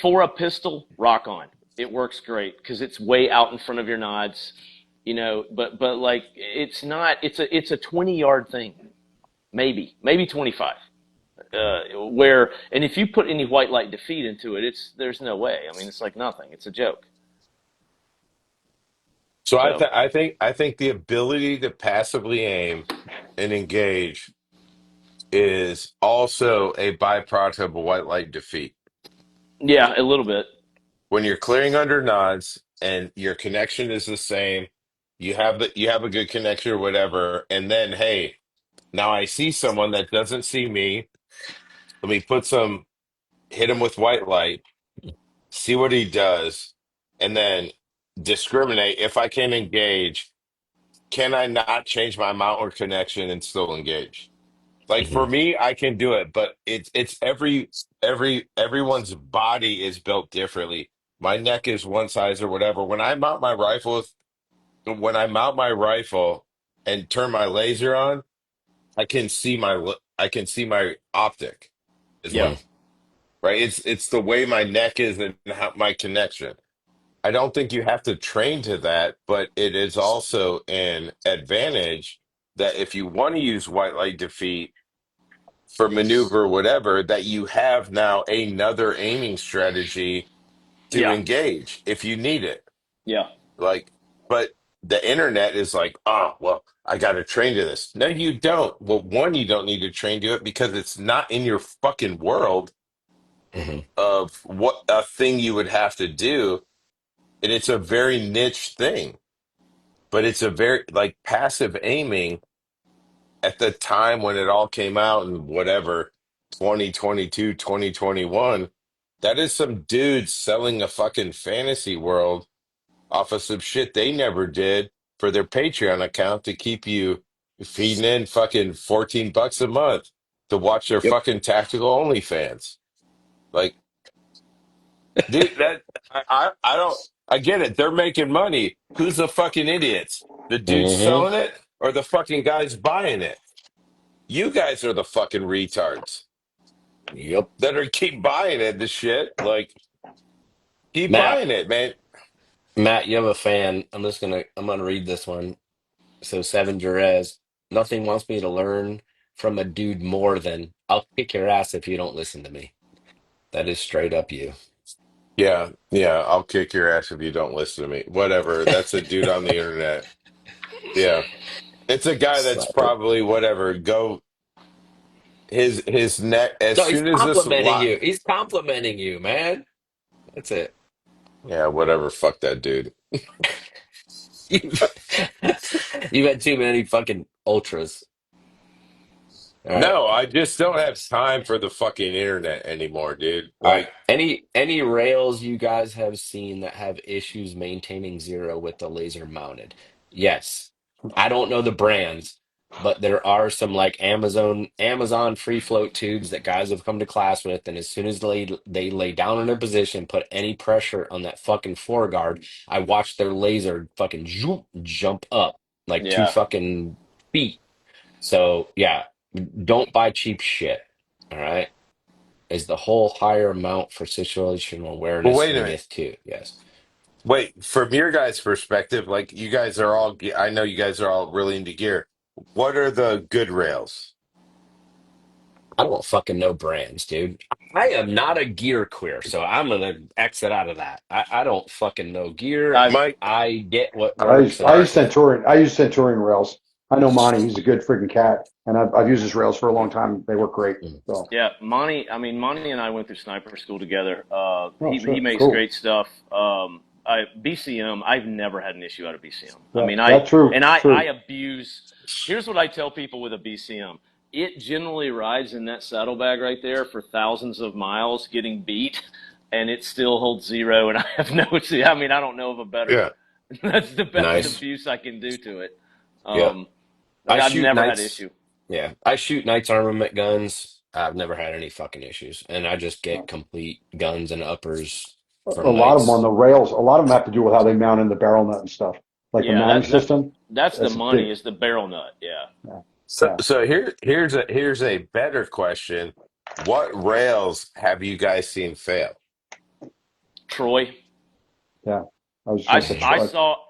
for a pistol, rock on. It works great because it's way out in front of your nods, you know. But like, it's not. It's a 20-yard thing, maybe 25. Where and if you put any white light defeat into it, there's no way. I mean, it's like nothing. It's a joke. So So I think the ability to passively aim and engage is also a byproduct of a white light defeat. yeah, a little bit. When you're clearing under nods and your connection is the same, you have a good connection or whatever, and then hey, now I see someone that doesn't see me. Let me hit him with white light, see what he does, and then discriminate. If I can engage, can I not change my mount or connection and still engage? Like for Mhm. me, I can do it, but it's everyone's body is built differently. My neck is one size or whatever. When I mount my rifle and turn my laser on, I can see my optic as Yeah, Mhm. well, right? It's the way my neck is and how, my connection. I don't think you have to train to that, but it is also an advantage that if you want to use white light defeat for maneuver, whatever, that you have now another aiming strategy to yeah, engage if you need it. yeah, Like, but the internet is like, oh, well, I got to train to this. No, you don't. Well, one, you don't need to train to it because it's not in your fucking world Mhm. of what a thing you would have to do. And it's a very niche thing, but it's a very like passive aiming at the time when it all came out and whatever 2022, 2021. That is some dudes selling a fucking fantasy world off of some shit they never did for their Patreon account to keep you feeding in fucking $14 a month to watch their Yep. fucking tactical OnlyFans. Like, dude, I don't I get it. They're making money. Who's the fucking idiots? The dudes Hmm. selling it or the fucking guys buying it? You guys are the fucking retards Yep. that are keep buying it, the shit. Like, keep Matt, buying it, man. Matt, you have a fan. I'm gonna read this one. So Seven Jerez, nothing wants me to learn from a dude more than I'll kick your ass if you don't listen to me. That is straight up you. Yeah, yeah, I'll kick your ass if you don't listen to me. Whatever. That's a dude on the internet. Yeah. It's a guy that's Sniper. probably whatever. Go his neck as No, he's soon as this complimenting lot. you. He's complimenting you, man. That's it. Yeah, whatever. Fuck that dude. You've, you've had too many fucking ultras. All right. No, I just don't have time for the fucking internet anymore, dude. All right. Like, Any rails you guys have seen that have issues maintaining zero with the laser mounted? Yes. I don't know the brands, but there are some like Amazon free float tubes that guys have come to class with, and as soon as they lay down in a position, put any pressure on that fucking foreguard, I watch their laser fucking jump up like two yeah. fucking feet. So yeah, don't buy cheap shit. All right, is the whole higher amount for situational but awareness wait a minute. myth too? Yes. Wait, from your guys' perspective, like you guys are all, I know you guys are all really into gear. What are the good rails? I don't fucking know brands, dude. I am not a gear queer, so I'm gonna exit out of that. I don't fucking know gear. I've Mike, I get what I works, use I all and use right. Centurion. I use Centurion rails. I know Monty. He's a good freaking cat, and I've used his rails for a long time. They work great. mm, So, Yeah, Monty. I mean, Monty and I went through sniper school together. oh He shit, makes cool. great stuff. BCM. I've never had an issue out of BCM. I Yeah, mean, that's true. I True. abuse. Here's what I tell people with a BCM. It generally rides in that saddlebag right there for thousands of miles, getting beat, and it still holds zero. And I have no. I mean, I don't know of a better. Yeah. That's the best nice. abuse I can do to it. Yep. Like I I've shoot never had knights. issue. Yeah, I shoot knights armament guns. I've never had any fucking issues, and I just get complete guns and uppers A from lot of them on nights. the rails. A lot of them have to do with how they mount in the barrel nut and stuff, like the Yeah, mounting system. that's the That's a money big. is the barrel nut. Yeah, Yeah, So yeah, here's a better question. What rails have you guys seen fail? Troy. yeah. I was just gonna say, Mhm.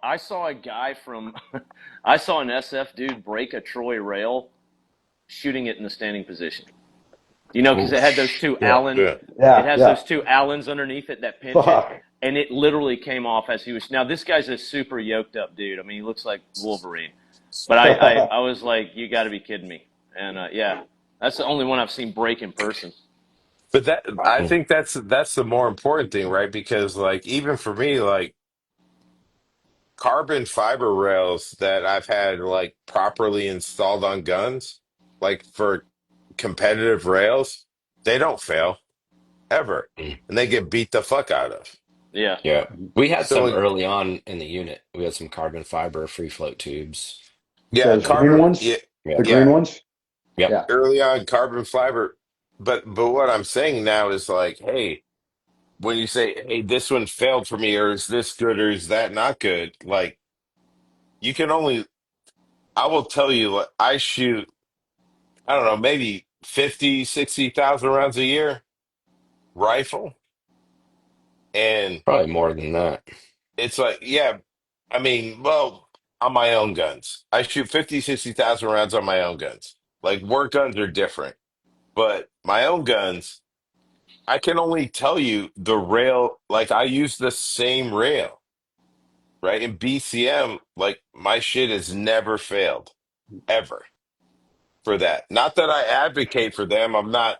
I saw a guy from I saw an SF dude break a Troy rail shooting it in the standing position. You know, because Oh it had those two shit! Allen, Yeah. it yeah, has yeah. those two Allens underneath it that pinch it, Fuck. and it literally came off as he was. Now this guy's a super yoked up dude. I mean, he looks like Wolverine. But I was like, you got to be kidding me. And yeah, that's the only one I've seen break in person. But that I Wow. think that's the more important thing, right? Because like even for me, like carbon fiber rails that I've had like properly installed on guns, like for competitive rails, they don't fail ever. Mm. And they get beat the fuck out of. Yeah, Yeah, we had So some when early on in the unit. We had some carbon fiber free float tubes. yeah, Those green carbon ones, yeah, Yeah, the green yeah, ones. yep, Yeah, early on carbon fiber. But what I'm saying now is like, hey, when you say, hey, this one failed for me, or is this good, or is that not good? Like, you can only, I will tell you, like, I shoot, I don't know, maybe 50, 60,000 rounds a year rifle. And probably more than that. it's like, yeah, I mean, well, on my own guns, I shoot 50, 60,000 rounds on my own guns. Like, work guns are different, but my own guns, I can only tell you the rail, like, I use the same rail. Right? In BCM, like my shit has never failed ever for that. Not that I advocate for them. I'm not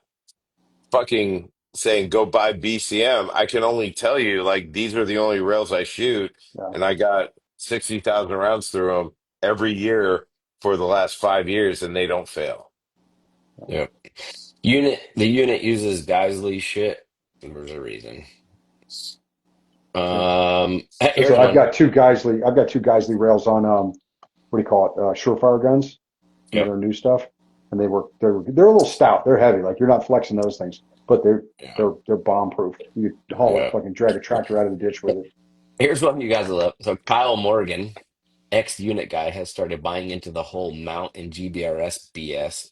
fucking saying go buy BCM. I can only tell you like these are the only rails I shoot, yeah. and I got 60,000 rounds through them every year for the last 5 years, and they don't fail. Yep. The unit uses Geisley shit. There's a reason. Yeah. That's Here's what I've one. got two Geisley. I've got two Geisley rails on what do you call it? Surefire guns. You know, Yep. their new stuff, and they're a little stout. They're heavy. Like you're not flexing those things, but Yeah. they're bomb proof. You could haul it, Yeah. fucking drag a tractor out of the ditch with it. Here's one you guys will love. So Kyle Morgan, ex-unit guy, has started buying into the whole mount and GBRS BS.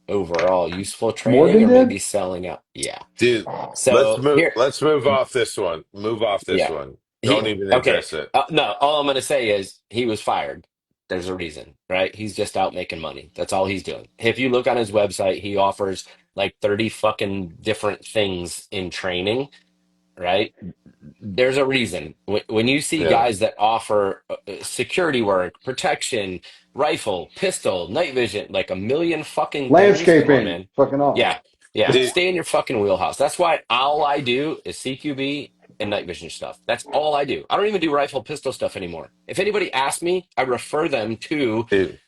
Overall, useful training Morgan or did. maybe selling out. Yeah. Dude, So here, let's move off this one. Move off this yeah. one. Don't He even okay. address it. No, all I'm gonna say is he was fired. There's a reason, right? He's just out making money. That's all he's doing. If you look on his website, he offers like 30 fucking different things in training, right? There's a reason. When you see Yeah. guys that offer security work, protection, rifle, pistol, night vision, like a million fucking things, come on, Landscaping, man. fucking all. Yeah, yeah. Dude, Stay in your fucking wheelhouse. That's why all I do is CQB and night vision stuff. That's all I do. I don't even do rifle pistol stuff anymore. If anybody asks me, I refer them to dude.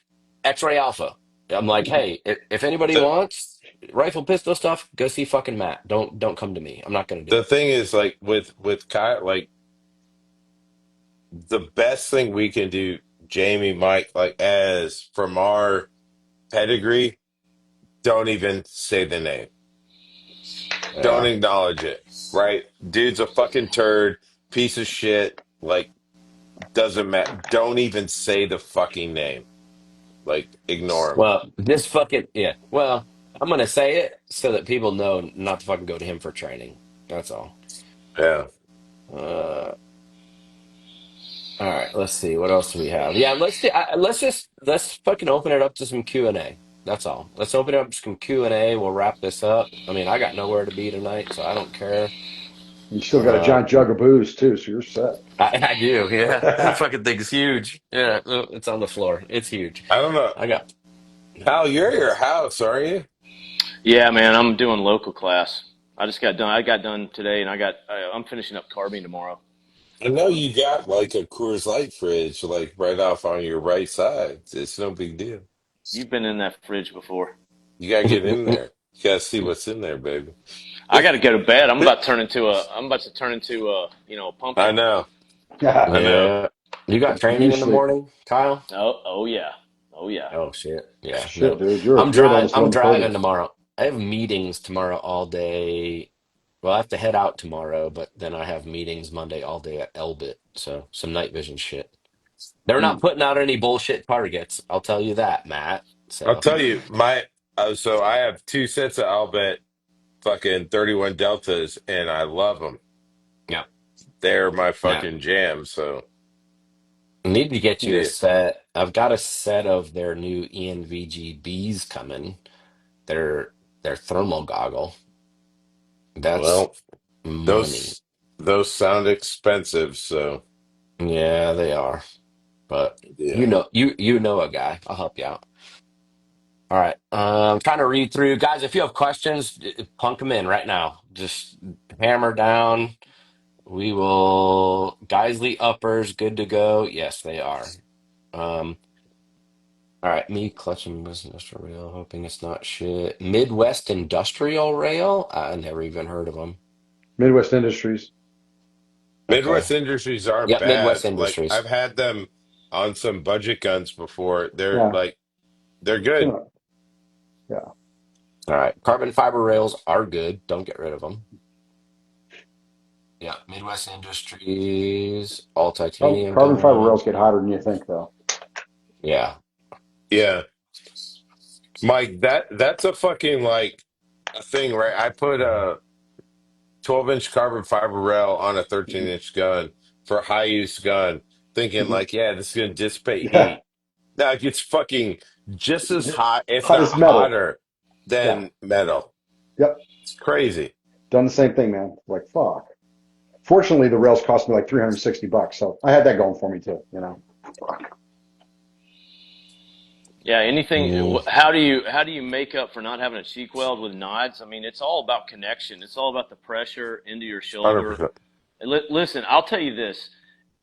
X-Ray Alpha. I'm like, hey, if anybody The wants rifle pistol stuff, go see fucking Matt. Don't come to me. I'm not gonna do the it. thing is like with Kyle, like the best thing we can do, Jamie, Mike, like as from our pedigree, don't even say the name. Don't Yeah. acknowledge it. Right? Dude's a fucking turd, piece of shit. Like, doesn't matter. Don't even say the fucking name. Like, ignore him. Well, this fucking yeah. Well, I'm gonna say it so that people know not to fucking go to him for training. That's all. Yeah. Uh, all right. Let's see. What else do we have? Yeah. Let's fucking open it up to some Q&A. That's all. Let's open it up to some Q&A. We'll wrap this up. I mean, I got nowhere to be tonight, so I don't care. You still got a Uh, giant jug of booze too, so you're set. I do. Yeah. That fucking thing's huge. Yeah. It's on the floor. It's huge. I don't know. I got. Kyle, you're at your house, are you? yeah, man. I'm doing local class. I just got done. I got done today, and I'm finishing up carbine tomorrow. I know you got like a Coors Light fridge, like right off on your right side. It's no big deal. You've been in that fridge before. You gotta get in there. You gotta see what's in there, baby. I got to go to bed. I'm about to turn into a a I pumpkin. know. I Yeah, know. Yeah. You got training you in the sleep. morning, Kyle? Oh yeah, oh yeah. Oh shit. Yeah, Shit, no. dude, you're at almost I'm 11:30. driving tomorrow. I have meetings tomorrow all day. Well, I have to head out tomorrow, but then I have meetings Monday all day at Elbit, so some night vision shit. They're not Mm. putting out any bullshit targets. I'll tell you that, Matt. I'll So tell you, so I have two sets of Albert fucking 31 Deltas, and I love them. yeah, They're my yeah. fucking jam. So Need to get you a yeah, set. I've got a set of their new ENVG-Bs coming. Their their thermal goggle. That's well, money. those sound expensive. So Yeah, they are. But yeah, you know a guy. I'll help you out. All right. I'm trying to read through. Guys, if you have questions, plunk them in right now. Just hammer down. We will. Geisley uppers, good to go. Yes, they are. Um, all right. Me clutching business rail, hoping it's not shit. Midwest Industrial Rail. I never even heard of them. Midwest Industries. Okay. Midwest Industries aren't Yep, Midwest bad. Like Industries. I've had them on some budget guns before. Yeah. They're good. Yeah. All right. Carbon fiber rails are good. Don't get rid of them. Yeah, Midwest Industries, all titanium Carbon fiber done. rails get hotter than you think, though. Yeah. Yeah, Mike, that's a fucking like a thing, right? I put a 12-inch carbon fiber rail on a Mhm. 13-inch gun for a high use gun, thinking Mhm. like, yeah, this is gonna dissipate Yeah. heat. Now it gets fucking just as hot, if Hot not as metal. hotter, Yeah. than metal. Yep. It's crazy. Done the same thing, man. Like, fuck. Fortunately, the rails cost me like $360, so I had that going for me too. Yeah, anything. Mm, How do you make up for not having a cheek weld with nods? I mean, it's all about connection. It's all about the pressure into your shoulder. 100%. And listen, I'll tell you this: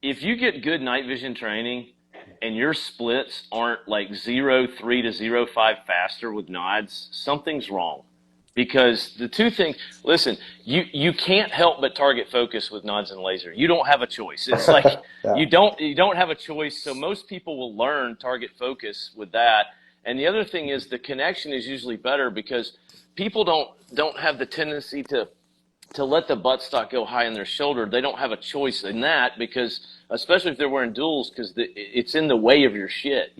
if you get good night vision training, and your splits aren't like 0.3 to 0.5 faster with nods, something's wrong. Because the two things, listen, you can't help but target focus with nods and laser. You don't have a choice. It's like Yeah. you don't have a choice. So most people will learn target focus with that. And the other thing is the connection is usually better because people don't have the tendency to let the buttstock go high in their shoulder. They don't have a choice in that because, especially if they're wearing duals, because it's in the way of your shit.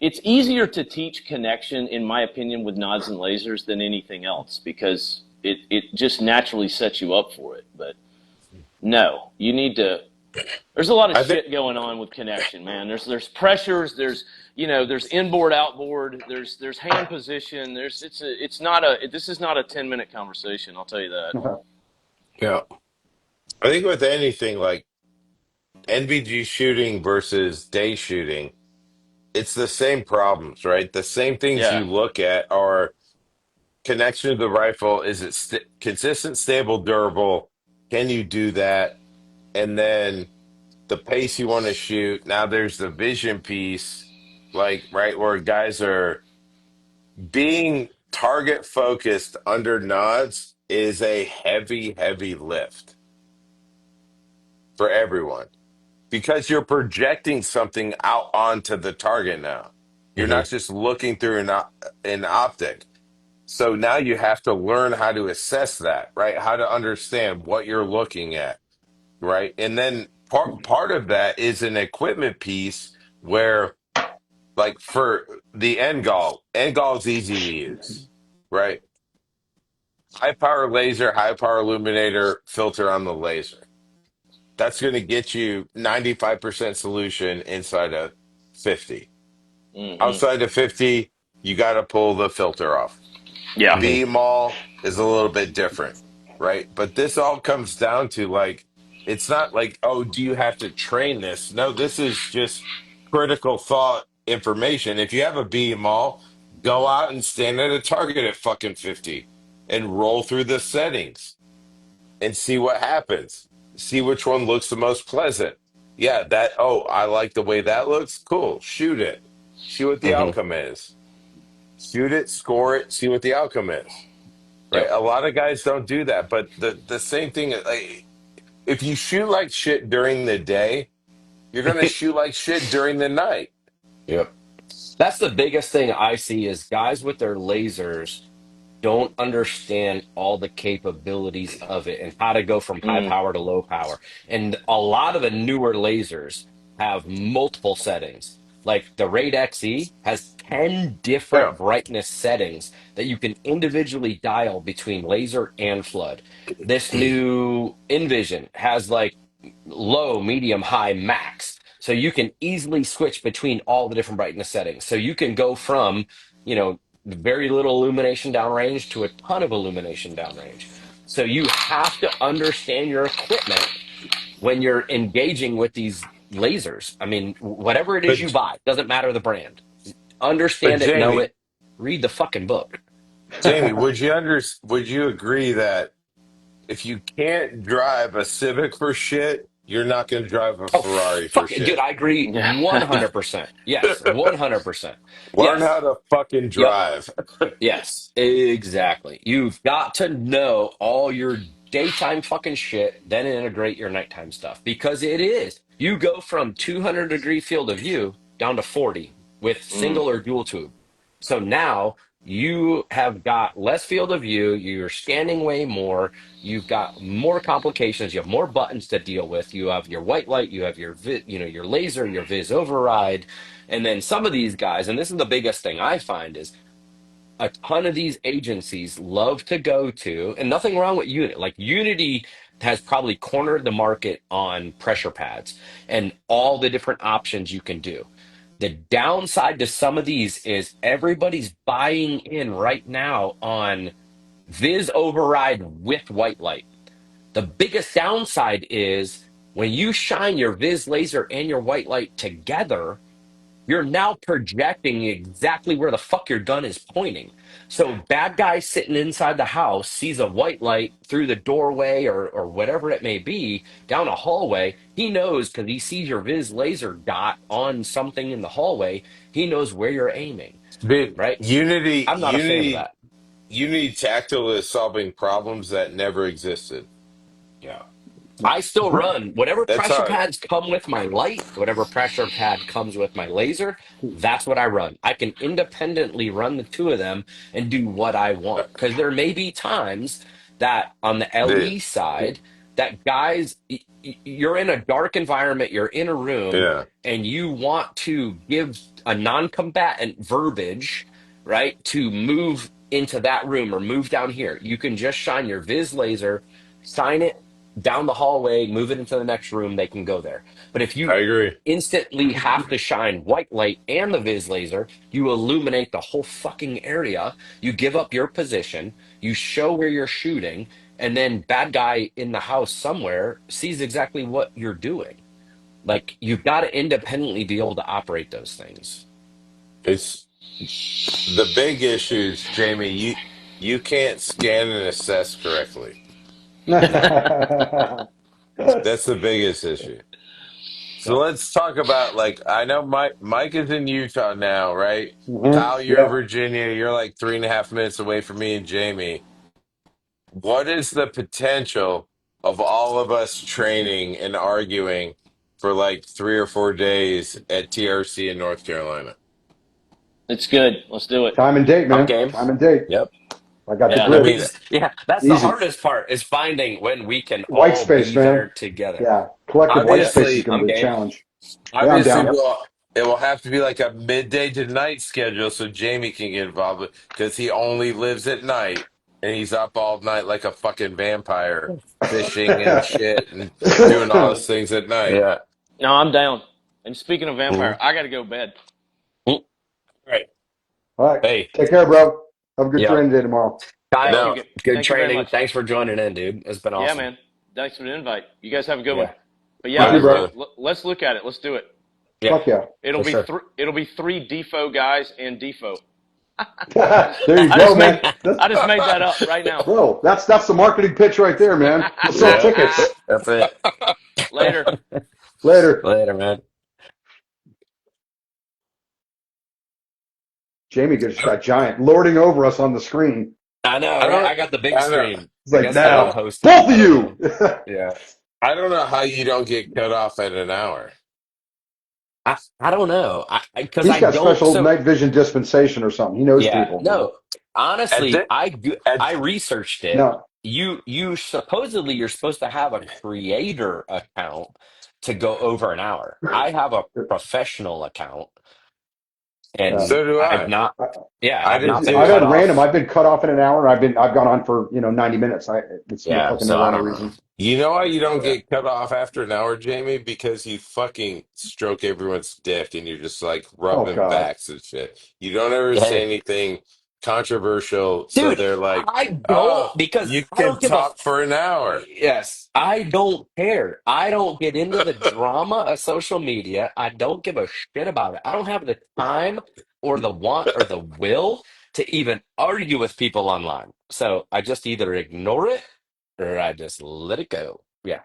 It's easier to teach connection, in my opinion, with nods and lasers than anything else because it just naturally sets you up for it. But no, you need to. There's a lot of I think shit going on with connection, man. There's pressures. There's inboard, outboard. There's hand position. It's not a. This is not a 10-minute conversation. I'll tell you that. yeah. I think with anything like NVG shooting versus day shooting, it's the same problems, right? The same things Yeah. you look at are connection to the rifle. Is it consistent, stable, durable? Can you do that? And then the pace you want to shoot. Now there's the vision piece, like, right, where guys are being target focused under nods is a heavy, heavy lift for everyone because you're projecting something out onto the target now. You're Hmm. not just looking through an optic. So now you have to learn how to assess that, right? How to understand what you're looking at, right? And then part of that is an equipment piece where, like, for the end gall is easy to use, right? High power laser, high power illuminator, filter on the laser. That's going to get you 95% solution inside of 50. Hmm. Outside of 50, you got to pull the filter off. Yeah. Hmm. B mall is a little bit different, right? But this all comes down to, like, it's not like, oh, do you have to train this? No, this is just critical thought information. If you have a B mall, go out and stand at a target at fucking 50 and roll through the settings and see what happens. See which one looks the most pleasant. Yeah, oh, I like the way that looks. Cool. Shoot it. See what the Hmm. outcome is. Shoot it, score it, see what the outcome is. Right? Yep. A lot of guys don't do that, but the same thing, like, if you shoot like shit during the day, you're going to shoot like shit during the night. Yep. That's the biggest thing I see is guys with their lasers. don't understand all the capabilities of it and how to go from high Mm, power to low power. And a lot of the newer lasers have multiple settings. Like the Raid XE has 10 Yeah. different brightness settings that you can individually dial between laser and flood. This new Envision has like low, medium, high, max. So you can easily switch between all the different brightness settings. So you can go from, very little illumination downrange to a ton of illumination downrange. So you have to understand your equipment when you're engaging with these lasers. I mean, whatever it is you But buy, doesn't matter the brand. but Understand it, know Jamie, it, read the fucking book. Jamie, would you agree that if you can't drive a Civic for shit, you're not going to drive a Oh, Ferrari for fuck it, dude. shit? I agree yeah. 100%. Yes, 100%. Learn how Yes. to fucking Yep. drive. Yes, exactly. You've got to know all your daytime fucking shit, then integrate your nighttime stuff because it is. You go from 200-degree field of view down to 40 with Mm, single or dual tube. So now you have got less field of view, you're scanning way more, you've got more complications, you have more buttons to deal with, you have your white light, you have your laser, your vis override, and then some of these guys, and this is the biggest thing I find is a ton of these agencies love to go to, and nothing wrong with Unity. Like Unity has probably cornered the market on pressure pads and all the different options you can do. The downside to some of these is everybody's buying in right now on Viz override with white light. The biggest downside is when you shine your Viz laser and your white light together, you're now projecting exactly where the fuck your gun is pointing. So bad guy sitting inside the house sees a white light through the doorway or whatever it may be down a hallway. He knows because he sees your Viz laser dot on something in the hallway. He knows where you're aiming, Dude, right? Unity, I'm not a fan of Unity, that. Unity Tactile is solving problems that never existed. Yeah. I still run whatever That's pressure hard. pads come with my light, whatever pressure pad comes with my laser. That's what I run. I can independently run the two of them and do what I want. Because there may be times that on the Dude, LE side, that guys, you're in a dark environment, you're in a room, yeah, and you want to give a non-combatant verbiage, right, to move into that room or move down here. You can just shine your Viz laser, sign it down the hallway, move it into the next room, they can go there. But if I you agree. instantly have to shine white light and the Viz laser, you illuminate the whole fucking area. You give up your position, you show where you're shooting, and then bad guy in the house somewhere sees exactly what you're doing. Like you've got to independently be able to operate those things. It's the big issues, Jamie. You can't scan and assess correctly. That's the biggest issue. So Yep. let's talk about like I know Mike is in Utah now, right? Mhm. Kyle, you're in Yeah. Virginia. You're like 3.5 minutes away from me and Jamie. What is the potential of all of us training and arguing for like 3 or 4 days at TRC in North Carolina? it's good. Let's do it. Time and date, I'm man. game. Time and date. Yep. I got the Yeah. I grid. mean, Because yeah, that's the Easy. hardest part is finding when we can White all space, be there man. together. Yeah. Collective white Yep. space is obviously, going to I'm be a game. challenge. Yeah, I'm obviously, down. Yep. well, it will have to be like a midday to night schedule so Jamie can get involved because he only lives at night and he's up all night like a fucking vampire, fishing and shit and doing all those things at night. Yeah. No, I'm down. And speaking of vampire, Mhm. I got to go to bed. Mm. Right. All right. Hey, Take care, bro. Have a good yep. training day tomorrow. Thank Kyle, you. No, good Thank you very training. much. Thanks for joining in, dude. It's been Yeah, awesome. man. Thanks for the invite. You guys have a good one. Yeah. But You yeah, You too, all right, too. bro. brother. let's look at it. Let's do it. Yeah, Fuck yeah. for sure. It'll be three defo guys and defo. There you I go, just man. made I just made that up right now. Bro, that's the marketing pitch right there, man. We'll sell Yeah, tickets. that's it. Later. Later. Later, man. Jamie just got giant lording over us on the screen. I know, I right? don't, I got the big I don't, screen. He's I like, guess I don't now, host it. both of I don't you. know. Yeah. I don't know how you don't get cut off at an hour. I don't know. Because He's I got don't. special So night vision dispensation or something. He knows yeah, people, man. no. At Honestly, the at I researched it. No, You supposedly you're supposed to have a creator account to go over an hour. I have a professional account, uh, and so do I've I. not. I, Yeah, I I've did not been I've too. cut had random. off. I've been cut off in an hour. I've gone on for 90 minutes. It's no Yeah, fucking so no I rhyme or don't know. reason. You know why you don't Yeah. get cut off after an hour, Jamie? Because you fucking stroke everyone's dick and you're just like Oh rubbing God. backs and shit. You don't ever say Hey, anything controversial, so dude, they're like, I "Oh, don't because you I can don't give a talk for an hour." yes, I don't care. I don't get into the drama of social media. I don't give a shit about it. I don't have the time or the want or the will to even argue with people online. So I just either ignore it or I just let it go. Yeah,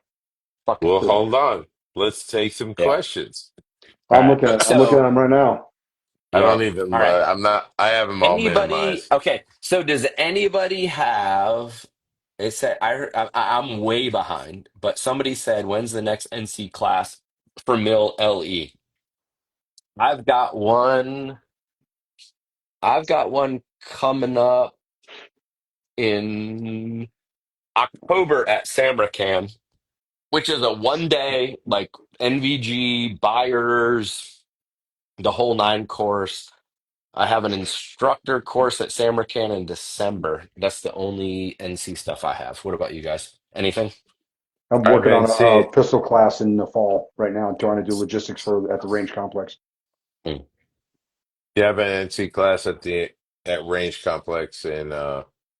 fucking Well, cool. hold on. Let's take some Yeah. questions. All right. I'm looking at So, him right now. I yeah. don't even. All right. I'm not. I have them all Anybody? minimized. Okay. So does anybody have? It said I'm way behind, but somebody said when's the next NC class for Mill LE? I've got one. I've got one coming up in October at Samarkand, which is a 1 day like NVG buyers, the whole nine course. I have an instructor course at Samarkand in December. That's the only NC stuff I have. What about you guys? Anything? I'm I've working on been seeing. a pistol class in the fall right now. I'm trying to do logistics for at the range complex. Hmm. Yeah, I have an NC class at Range Complex, and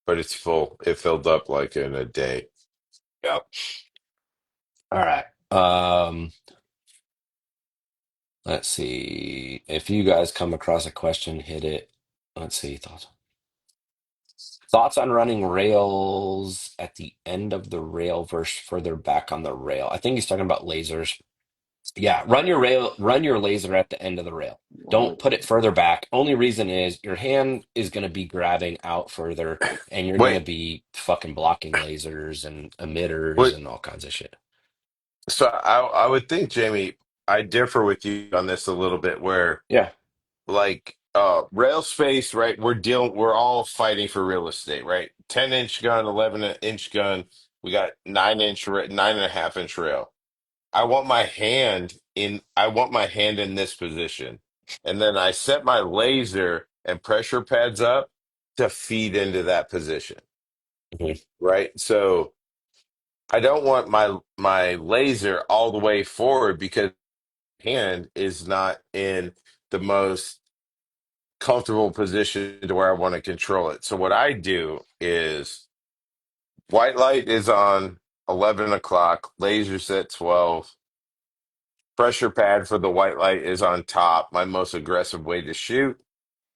but it's full. It filled up like in a day. Yep. All right. Let's see. If you guys come across a question, hit it. Let's see. Thoughts on running rails at the end of the rail versus further back on the rail. I think he's talking about lasers. Yeah, run your laser at the end of the rail. Don't put it further back. Only reason is your hand is going to be grabbing out further and you're going to Wait, be fucking blocking lasers and emitters wait. and all kinds of shit. So I would think, Jamie, I differ with you on this a little bit. Where Yeah. like rail space, right? We're all fighting for real estate, right? 10-inch gun, 11-inch gun. We got 9.5-inch rail. I want my hand in this position. And then I set my laser and pressure pads up to feed into that position, Mhm. right? So I don't want my laser all the way forward because hand is not in the most comfortable position to where I want to control it. So what I do is white light is on 11 o'clock, laser's at 12. Pressure pad for the white light is on top, my most aggressive way to shoot.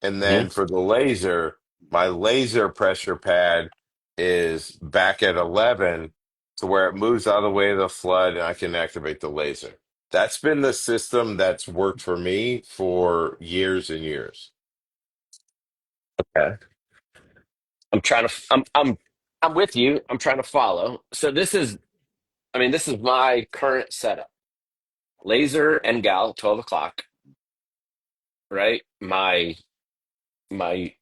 And then Mhm. for the laser, my laser pressure pad is back at 11 to where it moves out of the way of the flood and I can activate the laser. That's been the system that's worked for me for years and years. Okay. I'm trying to I'm with you. I'm trying to follow. So this is my current setup. Laser and gal 12 o'clock, right? My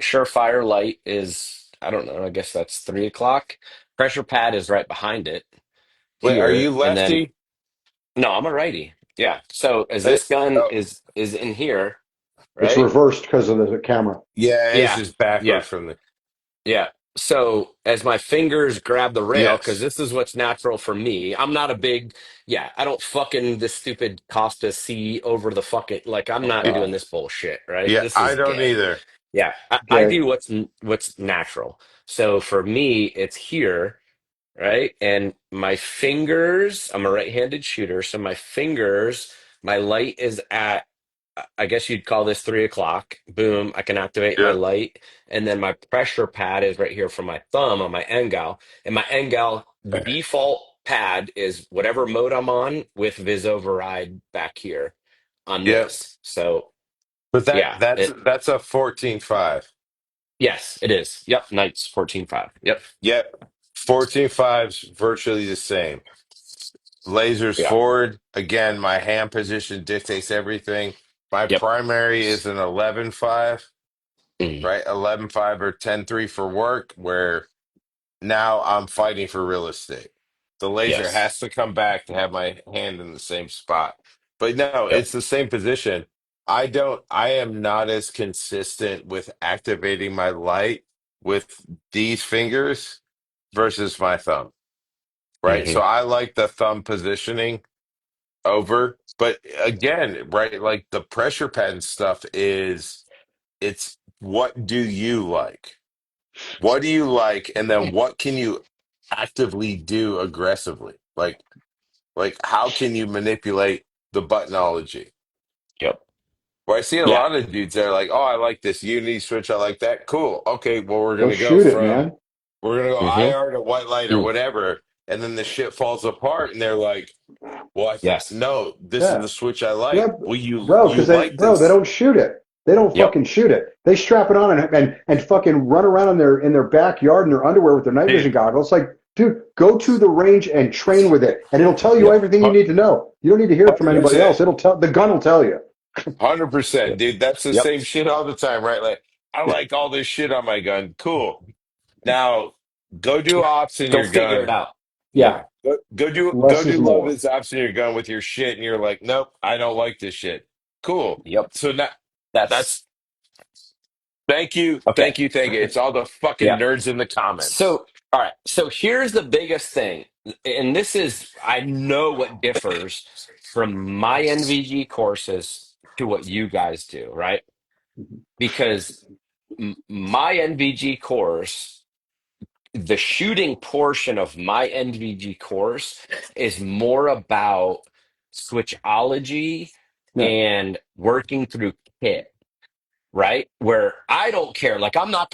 surefire light is, I don't know, I guess that's 3 o'clock. Pressure pad is right behind it Wait, are you here. And then, lefty? no, I'm a righty. Yeah. So as Uh, this gun oh, is in here, It's right? reversed because of the camera. yeah, it's Yeah. just Yeah. backwards from the. Yeah. So as my fingers grab the rail, because Yes. this is what's natural for me. I'm not a big, yeah, I don't fucking this stupid Costa C over the fucking, like, I'm Oh not Y- doing God. this bullshit, right? Yeah, This I is don't gay. either. Yeah. I Okay. do what's natural. So for me, it's here, right? And my fingers, I'm a right-handed shooter, so my fingers, my light is at, I guess you'd call this 3 o'clock. Boom, I can activate my Yep. light. And then my pressure pad is right here for my thumb on my Engel. And my Engel default pad is whatever mode I'm on with Viz override back here on Yep. this. So But yeah, that's a 14.5. yes, it is. Yep, Knights 14.5. Yep. Yep. 14.5's virtually the same. lasers Yeah. forward. Again, my hand position dictates everything. My Yep. primary is an 11-5, Mm. right? 11-5 or 10-3 for work, where now I'm fighting for real estate. The laser Yes. has to come back to have my hand in the same spot. But no, Yep. it's the same position. I am not as consistent with activating my light with these fingers versus my thumb, right? So Hmm. I like the thumb positioning over. But again, right, like the pressure pattern stuff is it's what do you like? What do you like? And then what can you actively do aggressively? Like how can you manipulate the buttonology? Yep. Where I see a Yeah. lot of dudes that are like, oh, I like this unity switch, I like that. Cool. Okay, well Go shoot it, man. we're gonna go Hmm. IR to white light or Mm. whatever, and then the shit falls apart and they're like, well, Yes. no, this is Yeah. the switch I Yeah, like. Well, bro, you because they, like bro, they this. don't shoot it. They don't Yep. fucking shoot it. They strap it on and fucking run around in their backyard in their underwear with their night vision Dude. goggles. It's like, dude, go to the range and train with it, and it'll tell you Yep. everything you need to know. You don't need to hear it from anybody 100%. else. It'll tell the gun will tell you. 100%, Yep. dude. That's the Yep. same shit all the time, right? Like, I like all this shit on my gun. Cool. Now, go do ops in Go your figure it gun. out. Yeah, Go less is do love more. this ops in your gun with your shit, and you're like, nope, I don't like this shit. Cool. Yep. So now, That's that's okay. thank you. It's all the fucking Yeah. nerds in the comments. So, all right. So here's the biggest thing. And this is, I know what differs from my NVG courses to what you guys do, right? Because my NVG course, the shooting portion of my NVG course is more about switchology Yeah. and working through kit, right? Where I don't care. Like I'm not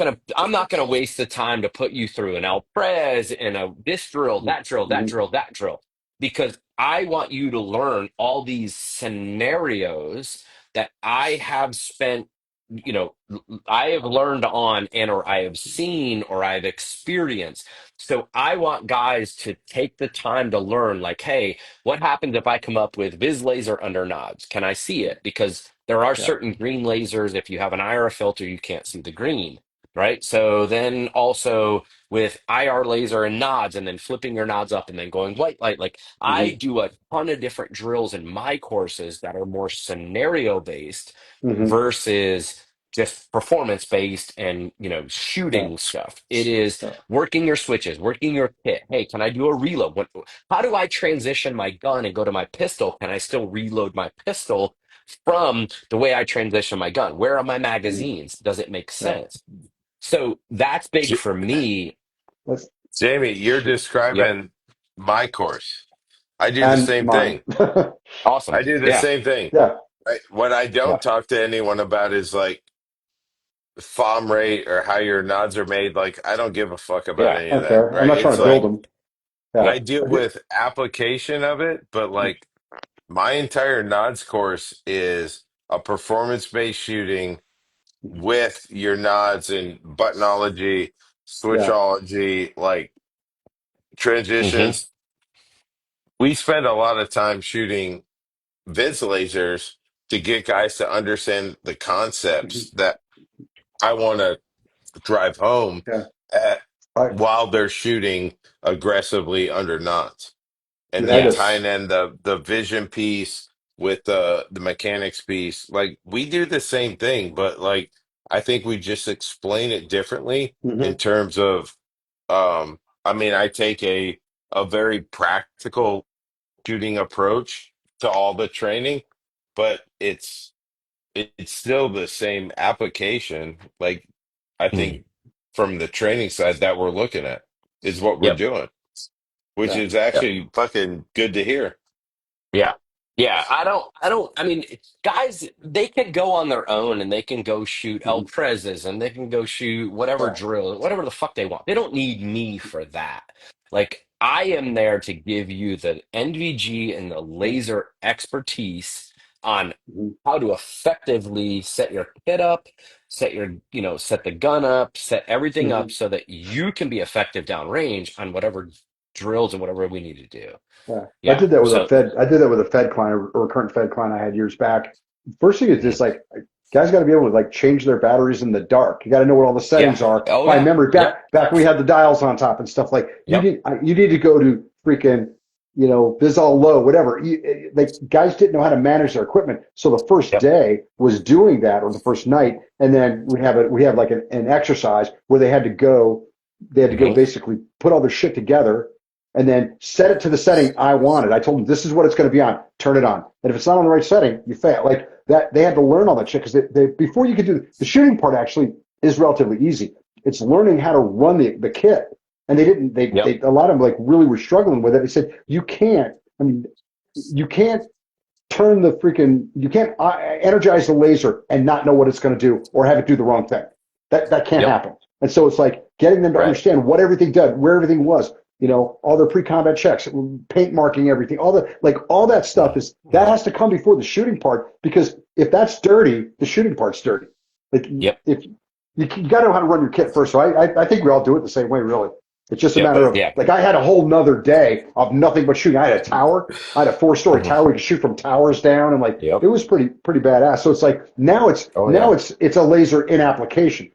gonna waste the time to put you through an Alprez and a this drill, that drill, that Mm-hmm. drill, that drill, because I want you to learn all these scenarios that I have spent, I have learned on and or I have seen or I've experienced. So I want guys to take the time to learn, like, hey, what happens if I come up with Viz laser under nods? Can I see it? Because there are Yeah. certain green lasers. If you have an IR filter, you can't see the green, right? So then also with IR laser and nods, and then flipping your nods up and then going white light. Like I Mm-hmm. do a ton of different drills in my courses that are more scenario based Mm-hmm. versus just performance based and Yeah. shooting stuff. It is Yeah. working your switches, working your kit. Hey, can I do a reload? How do I transition my gun and go to my pistol? Can I still reload my pistol from the way I transition my gun? Where are my Mm-hmm. magazines? Does it make Yeah. sense? So that's big J- for me. That's Jamie, you're Yep. describing my course. I do the and same mine. thing. Awesome. I do the Yeah. same thing. Yeah. Right? What I Yeah. don't talk to anyone about is like FOM rate or how your nods are made. Like, I don't give a fuck about Yeah. any I of don't that, care. I'm right? not trying It's to build Right. like them. Yeah. I deal I did. with application of it, but like my entire nods course is a performance-based shooting with your nods and buttonology, Yeah. switchology, like Hmm. transitions. We spend a lot of time shooting vis lasers to get guys to understand the Mhm. concepts that I want to drive home Yeah. at, I, while they're shooting aggressively under knots, and dude, I then had to, tying in the vision piece with the mechanics piece. Like we do the same thing, but like I think we just explain it differently in hmm terms of I mean I take a very practical shooting approach to all the training, but it's still the same application. Like I think Mm. from the training side that we're looking at is what we're Yep. doing, which yeah. is Yep. actually fucking good to hear. Yeah. Yeah. I mean, guys, they can go on their own and they can go shoot El hmm Prezes and they can go shoot whatever Yeah. drill, whatever the fuck they want. They don't need me for that. Like, I am there to give you the NVG and the Yeah. laser expertise on hmm how to effectively set your kit up, set the gun up, set everything up hmm so that you can be effective downrange on whatever drills and whatever we need to do. Yeah, I Yeah. did that with a So Fed. I did that with a Fed client or a current Fed client I had years back. First thing is mhm. just like guys got to be able to like change their batteries in the dark. You got to know what all the Yeah. settings are Oh by yeah. memory. Yep. Back when we had the dials on top and stuff like Yep. you need to go to freaking this all low whatever. Like guys didn't know how to manage their equipment, so the first Yep. day was doing that or the first night, and then we have like an exercise where they had to go Hmm. basically put all their shit together and then set it to the setting I wanted. I told them this is what it's going to be on. Turn it on. And if it's not on the right setting, you fail. Like that, they had to learn all that shit because they before you could do the shooting part actually is relatively easy. It's learning how to run the kit. And they didn't. Yep. They a lot of them like really were struggling with it. They said you can't. I mean, you can't you can't energize the laser and not know what it's going to do or have it do the wrong thing. That can't Yep. happen. And so it's like getting them to Right. understand what everything did, where everything was, all their pre-combat checks, paint marking everything, all that stuff is that Mhm. has to come before the shooting part because if that's dirty, the shooting part's dirty. Like Yep. if you got to know how to run your kit first. So I think we all do it the same way, really. It's just a Yep. matter of Yeah. like I had a whole nother day of nothing but shooting. I had a tower. I had a four-story Hmm. tower. We could shoot from towers down, and like Yep. it was pretty badass. So it's like Oh yeah. it's a laser in application.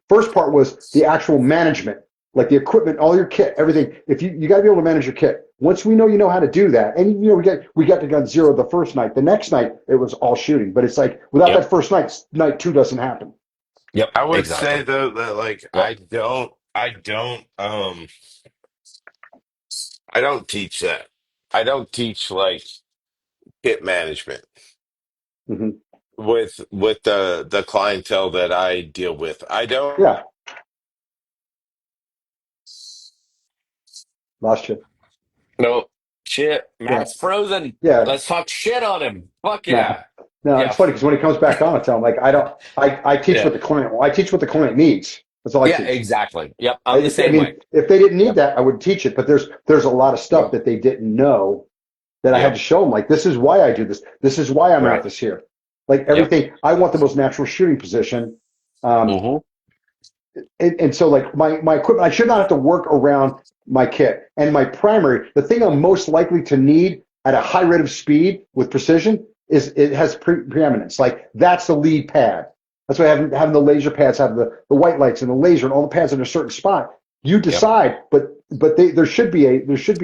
First part was the actual management, like the equipment, all your kit, everything. If you got to be able to manage your kit. Once we know how to do that, and we got to gun zero the first night. The next night it was all shooting, but it's like without Yep. that first night two doesn't happen. Yep. I would say Exactly. though that like Yep. I don't teach that. I don't teach like hit management Hmm. with the clientele that I deal with. I don't. Yeah, lost you. No shit. Yeah, Matt's frozen. yeah. Let's talk shit on him. Fuck No, yeah. no, it's Yeah. funny because when he comes back on, I tell him like I don't. I teach Yeah. what the client. Well, I teach what the client needs. That's all I Yeah. teach. Exactly. Yep. I'm the I same way. mean, if they didn't need Yep. that, I would teach it. But there's a lot of stuff Yep. that they didn't know that I had to Yep. show them. Like this is why I do this. This is why I mount Right. this here. Like Yep. everything, I want the most natural shooting position. Um, Hmm. and so like my equipment, I should not have to work around my kit and my primary. The thing I'm most likely to need at a high rate of speed with precision is it has preeminence. Like that's the lead pad. That's why having the laser pads have the white lights and the laser and all the pads in a certain spot. You Yep. decide, but there should be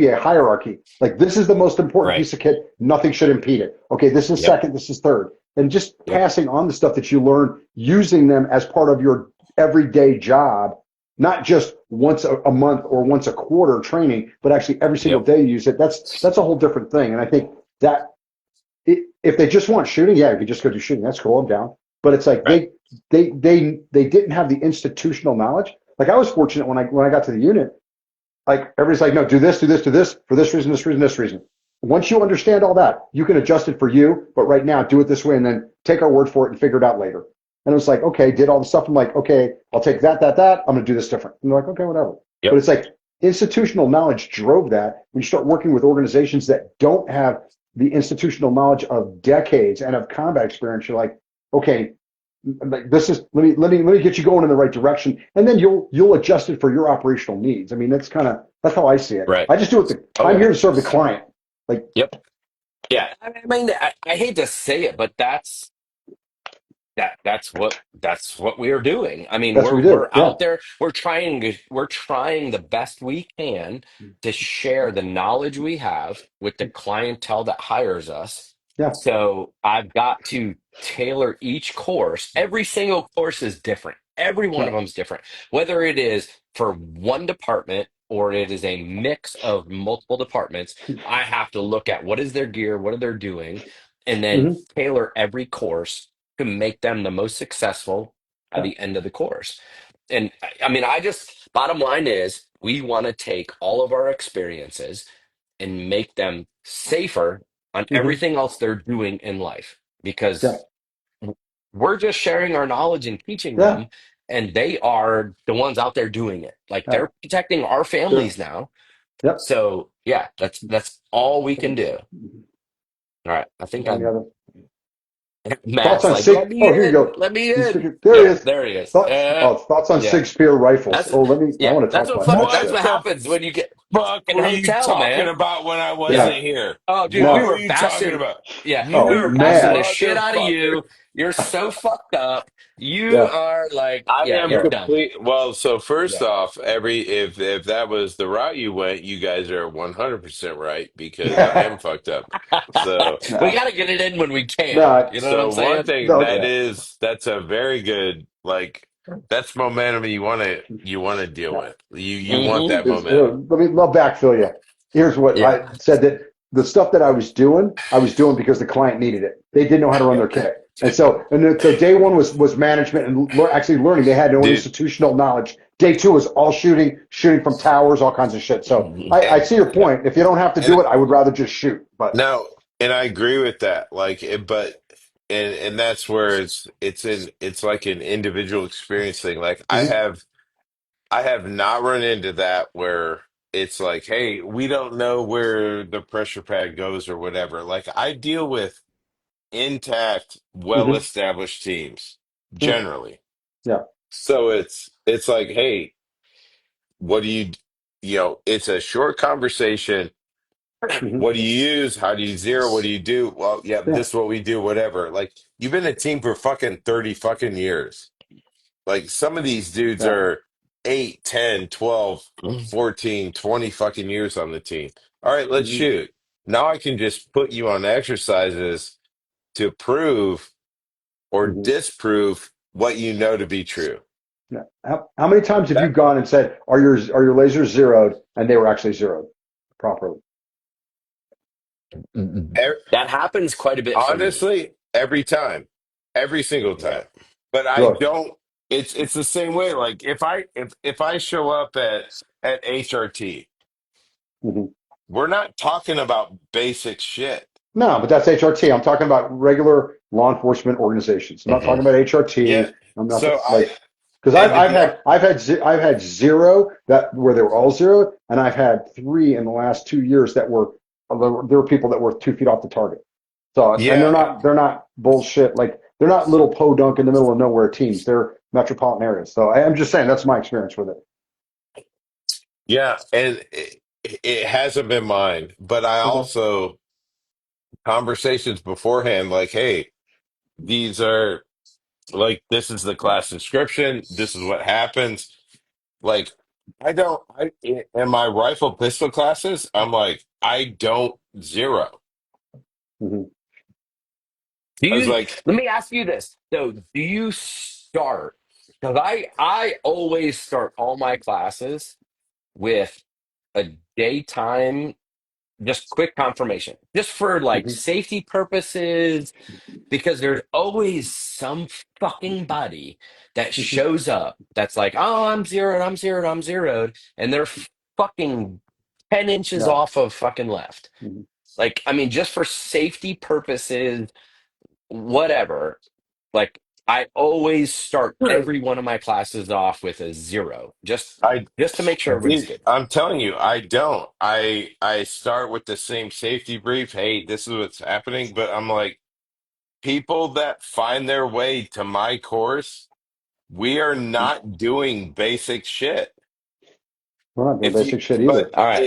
a hierarchy. Like this is the most important Right. piece of kit. Nothing should impede it. Okay, this is Yep. second. This is third. And just Yep. passing on the stuff that you learn, using them as part of your everyday job, not just once a month or once a quarter training, but actually every single Yep. day you use it. That's a whole different thing. And I think that if they just want shooting, yeah, you could just go do shooting. That's cool. I'm down. But it's like Right. they didn't have the institutional knowledge. Like I was fortunate when I got to the unit. Like everybody's like, no, do this, do this, do this for this reason, this reason, this reason. Once you understand all that, you can adjust it for you. But right now, do it this way, and then take our word for it and figure it out later. And it was like, okay, did all the stuff. I'm like, okay, I'll take that. I'm going to do this different. And they're like, okay, whatever. But Yep. it's like institutional knowledge drove that. When you start working with organizations that don't have the institutional knowledge of decades and of combat experience, you're like, okay, like this is let me get you going in the right direction, and then you'll adjust it for your operational needs. I mean, that's how I see it. Right. I just do it. Oh I'm yeah. here to serve the client. Like Yep. Yeah. I mean, I hate to say it, but that's what we are doing. I mean, that's what we're we do. we're Yeah, out there. We're trying the best we can to share the knowledge we have with the clientele that hires us. yeah, So I've got to tailor each course. Every single course is different. Every one yeah, of them is different. Whether it is for one department or it is a mix of multiple departments, I have to look at what is their gear, what are they doing, and then hmm, tailor every course to make them the most successful at yeah, the end of the course. And I mean, bottom line is we want to take all of our experiences and make them safer on hmm, everything else they're doing in life yeah, because we're just sharing our knowledge and teaching yeah, them, and they are the ones out there doing it. Like yeah, they're protecting our sure, families now. yep. So yeah, that's all we can do. All right. I think Any other thoughts Matt's on like, Sig? let me Oh, here you in, go. let me He's in. freaking, there he Yep, is. there he is. Thoughts on Yeah. Sig Spear rifles. That's Oh, let me. I that's want to that's talk what about fuck that that's shit. what Multiple happens when you get fuck fucking were you hotel, talking man. about when I Yeah. wasn't here? Oh, dude, What we No. were were you talking bashing. about? Yeah, we Oh were You bashing the man. shit out of motherfucker. you. You're so fucked up. You Yeah. are like, I yeah, am you're No. done. complete. Well, so first Yeah. off, every if that was the route you went, you guys are 100% right because I am fucked up. So We No. got to get it in when we can. No. You know what I'm so one saying? thing No. Yeah. that's a very good like that's momentum you want to deal No. with. You want Hmm. that Is here, momentum. let backfill you. Here's what Yeah. I said, that the stuff that I was doing because the client needed it. They didn't know how to run their kit. And so, so day one was management and actually learning. They had no Dude, institutional knowledge. Day two was all shooting from towers, all kinds of shit. So I and see your point. If you don't have to and do it, I would rather just shoot. But no, and I agree with that. Like, but and that's where it's like an individual experience thing. Like, mhm, I have not run into that where it's like, hey, we don't know where the pressure pad goes or whatever. Like, I deal with intact, mhm, well-established teams yeah, generally. yeah, So it's like, hey, what do it's a short conversation. mhm, What do you use? How do you zero? What do you do? Well, yeah, yeah, this is what we do, whatever. Like, you've been a team for fucking 30 fucking years. Like, some of these dudes yeah, are 8, 10, 12, 14, 20 fucking years on the team. All right, let's mhm, shoot. Now I can just put you on exercises to prove or mhm, disprove what you know to be true. yeah. How many times have you That gone and said, are your lasers zeroed? And they were actually zeroed properly. That happens quite a bit for me. honestly, every time, every single Yeah. time. But I Really? don't. It's the same way. Like, if I show up at HRT, Mhm. we're not talking about basic shit. No, but that's HRT. I'm talking about regular law enforcement organizations. I'm not Hmm. talking about Yeah. HRT. I'm not So like, because and to be I've had zero that where they were all zero, and I've had three in the last 2 years that were there were people that were 2 feet off the target. So and yeah, they're not bullshit, like they're not little podunk in the middle of nowhere teams. They're metropolitan areas. So I'm just saying that's my experience with it. yeah, and it hasn't been mine. But I Okay. also conversations beforehand, like, hey, these are like this is the class description. This is what happens. Like, I don't, in my rifle pistol classes, I'm like, I don't zero. Hmm. Do I was you, like, let me ask you this. So, do you start? Because I always start all my classes with a daytime, just quick confirmation, just for like Hmm. safety purposes, because there's always some fucking buddy that Hmm. shows up that's like, oh, I'm zeroed, I'm zeroed, I'm zeroed, and they're fucking 10 inches Yeah. off of fucking left. Hmm. Like, I mean, just for safety purposes, whatever. Like, I always start every one of my classes off with a zero, I, just to make sure everybody's dude, good. I'm telling you, I don't. I start with the same safety brief. Hey, this is what's happening. But I'm like, people that find their way to my course, we are not doing basic shit. We're not doing If you, basic shit but either. All right,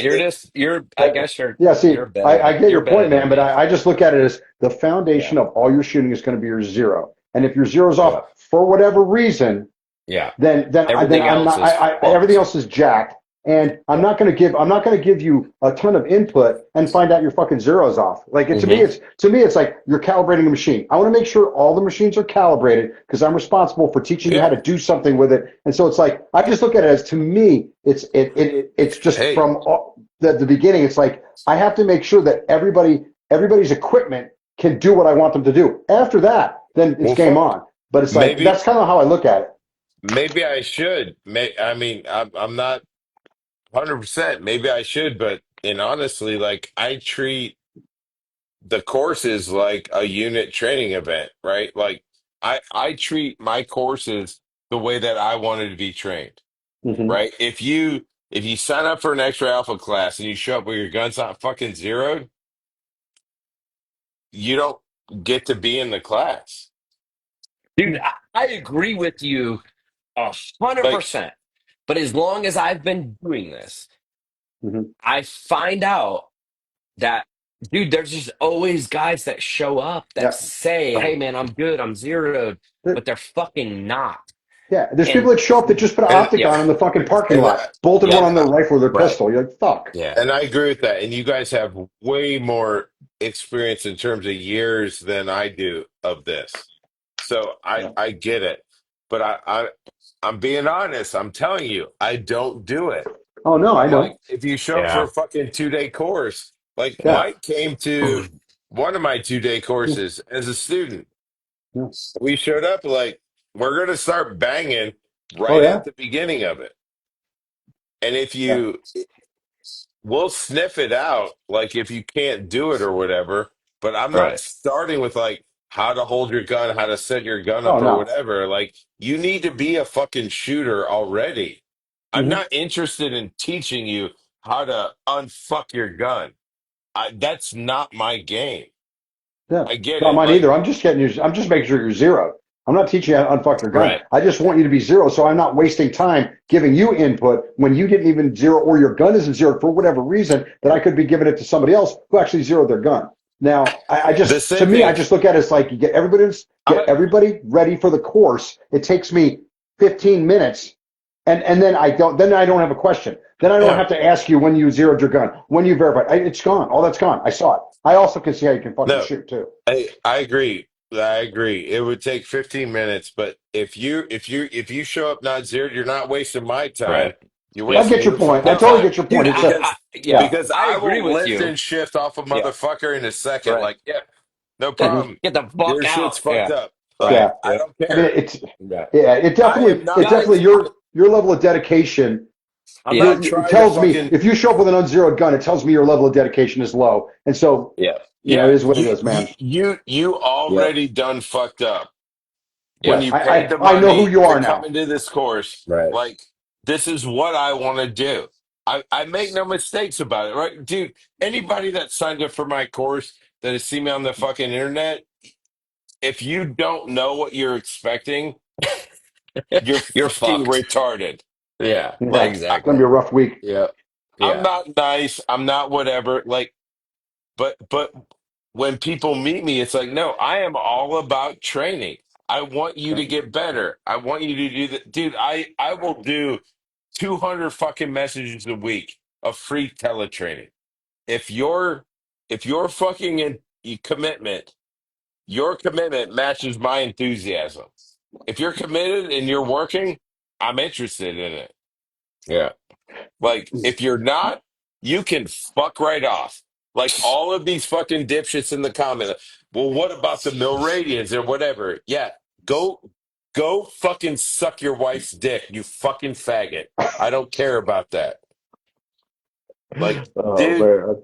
you're. I But guess you're yeah, see, you're better I than get you're your better point, than man, but me. I just look at it as the Yeah, foundation of all your shooting is going to be your zero. And if your zero's yeah, off for whatever reason, yeah. then Everything I'm else not is everything fucked. else is jacked. And Yeah. I'm not going to give you a ton of input and find out your fucking zeros off. Like Hmm. to me it's like you're calibrating a machine. I want to make sure all the machines are calibrated because I'm responsible for teaching you how yeah, to do something with it. And so it's like I just look at it as, to me it's just hey, from the beginning. It's like I have to make sure that everybody's equipment can do what I want them to do. After that, then it's well, game fuck. on. But it's like Maybe that's kind of how I look at it. maybe I should. I mean, I'm not 100%. Maybe I should, but and honestly, like I treat the courses like a unit training event, right? Like I treat my courses the way that I wanted to be trained, Hmm. right? If you sign up for an extra alpha class and you show up with your guns not fucking zeroed, you don't get to be in the class. Dude, I agree with you a hundred Like, percent. But as long as I've been doing this, Hmm. I find out that, dude, there's just always guys that show up that Yeah. say, "Hey, man, I'm good, I'm zeroed," but they're fucking not. Yeah. There's people And that show up that just put an And optic yep, on in the fucking parking and lot, bolted one yep, on their rifle or their right, pistol. You're like, fuck. yeah, and I agree with that. And you guys have way more experience in terms of years than I do of this. So Yeah. I get it. But I'm being honest. I'm telling you, I don't do it. Oh no, I I'm like, know. if you show up for a yeah, fucking 2 day course, like Yeah. Mike came to one of my 2 day Yeah. courses as a student. Yeah. We showed up like we're gonna start banging Oh right yeah. at the beginning of it. And if Yeah. you we'll sniff it out, like if you can't do it or whatever, but I'm not right, starting with like how to hold your gun, how to set your gun Oh up or no. whatever. Like you need to be a fucking shooter already. I'm Hmm. not interested in teaching you how to unfuck your gun. That's not my game. Yeah. I get Not it. mine Like, either. I'm just getting you. I'm just making sure you're zero. I'm not teaching you how to unfuck your gun. right. I just want you to be zero, so I'm not wasting time giving you input when you didn't even zero, or your gun isn't zeroed for whatever reason that I could be giving it to somebody else who actually zeroed their gun. Now, I the just, to same me, I thing. just look at it as like you I'm get a, everybody ready for the course. It takes me 15 minutes, and then I don't have a question. Then I don't yeah. have to ask you when you zeroed your gun, when you verified. It's gone. All that's gone. I saw it. I also can see how you can fucking No, shoot too. I agree. I agree. It would take 15 minutes, but if you show up not zeroed, you're not wasting my time. Right. You're I Yep. get wasting your your point. I fucking No, totally time get your dude, point. It's a, yeah, yeah, because I I agree will with lift you. and shift off a Yeah. motherfucker in a second. Right. Like, yeah, no hmm problem. Get the fuck Your shit's out. fucked Yeah. up. Right. yeah. Like, I Yep. don't I mean, care. Yeah. yeah, I am it not. definitely your level of dedication. I'm not It trying to tells me fucking. if you show up with an unzeroed gun, it tells me your level of dedication is low. And so, Yeah. it Yeah, is what it is, man. you Yep. already done fucked up. When Yep. Yes, you paid the I know who money you to are come now. into this course, Right. like this is what I want to do. I make no mistakes about it, right? Dude, anybody that signed up for my course that has seen me on the fucking internet, if you don't know what you're expecting, you're You're fucking fucked. retarded. Yeah. Yeah, Like it's gonna be Exactly. a rough week. Yep. I'm Yeah. not nice, I'm not whatever. Like, but when people meet me, it's like, no, I am all about training. I want you to get better. I want you to do that. Dude, I will do 200 fucking messages a week of free teletraining. If your fucking commitment, your commitment matches my enthusiasm. If you're committed and you're working, I'm interested in it. Yeah. Like, if you're not, you can fuck right off. Like all of these fucking dipshits in the comment. Well, what about the Milradians or whatever? Yeah, go fucking suck your wife's dick, you fucking faggot. I don't care about that. Like, Oh dude, man.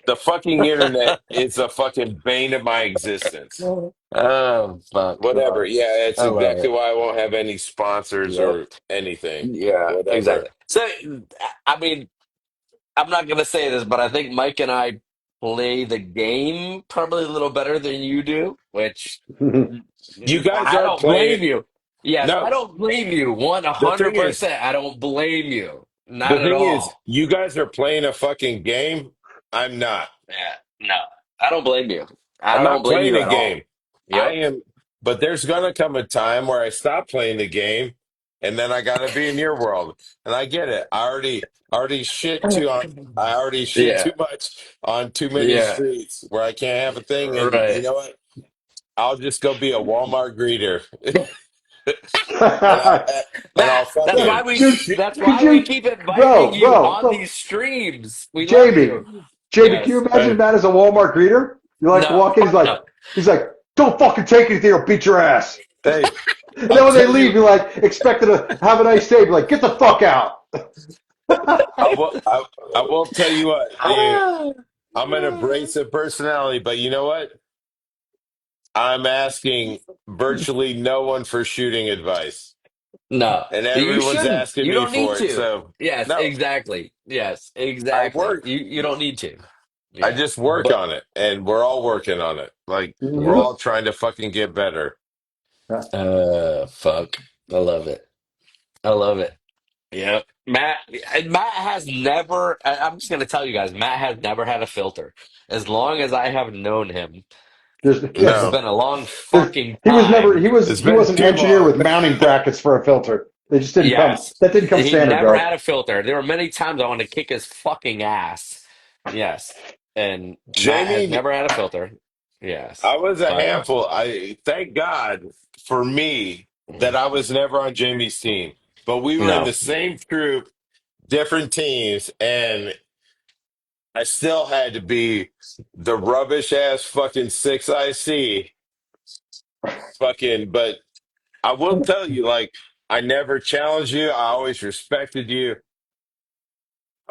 the fucking internet is a fucking bane of my existence. Oh fuck. Whatever. Yeah, it's I love exactly it. why I won't have any sponsors Yep. or anything. Yeah. Whatever. Exactly. So, I mean, I'm not gonna say this, but I think Mike and I play the game probably a little better than you do, which You guys I aren't don't playing blame it. you. Yes, I No, don't blame you the thing is, 100%. I don't blame you. the Not at thing is, all. you guys are playing a fucking game. I'm not. Yeah, no, I don't blame you. I I'm don't not blame playing you a at game. all. I Yep. am, but there's gonna come a time where I stop playing the game, and then I gotta be in your world. And I get it. I already shit too on. I already shit Yeah. too much on too many Yeah. streets where I can't have a thing. And you Right. know what? I'll just go be a Walmart greeter, and I'll and I'll That's Yeah, why fucking we dude, shit. that's could why we you, keep inviting you on bro, these streams. We love Jamie, you. Can you Yes. imagine Matt as a Walmart greeter? You like No, walk in, fuck no. he's like, don't fucking take anything, I'll beat your ass. Hey, And then I'll when they tell leave, you. you're like, expected to have a nice day, be like, get the fuck out. I will. I will tell you what. Ah. I'm an abrasive personality, but you know what? I'm asking virtually no one for shooting advice, No, and you everyone's shouldn't. asking You me don't need for it. to. So Yes, no, exactly. Yes, I exactly. work. You don't need to. I Yeah. just work But on it, and we're all working on it. Like we're yep. all trying to fucking get better. Yeah. Fuck. I love it. I love it. Yeah, Matt has never. I'm just gonna tell you guys, Matt has never had a filter. As long as I have known him, There's, which has No, been a long there's, fucking he was never, time. it's he been was an too engineer long. with mounting brackets for a filter. They just didn't come, Yes, that didn't come he standard, never bro. had a filter. There were many times I wanted to kick his fucking ass. Yes, and Matt has Jamie, never had a filter. Yes, I was a but handful. I thank God for me that I was never on Jamie's team, but we were in no. the same troop, different teams, and I still had to be the rubbish ass fucking 6IC fucking. But I will tell you, like, I never challenged you. I always respected you.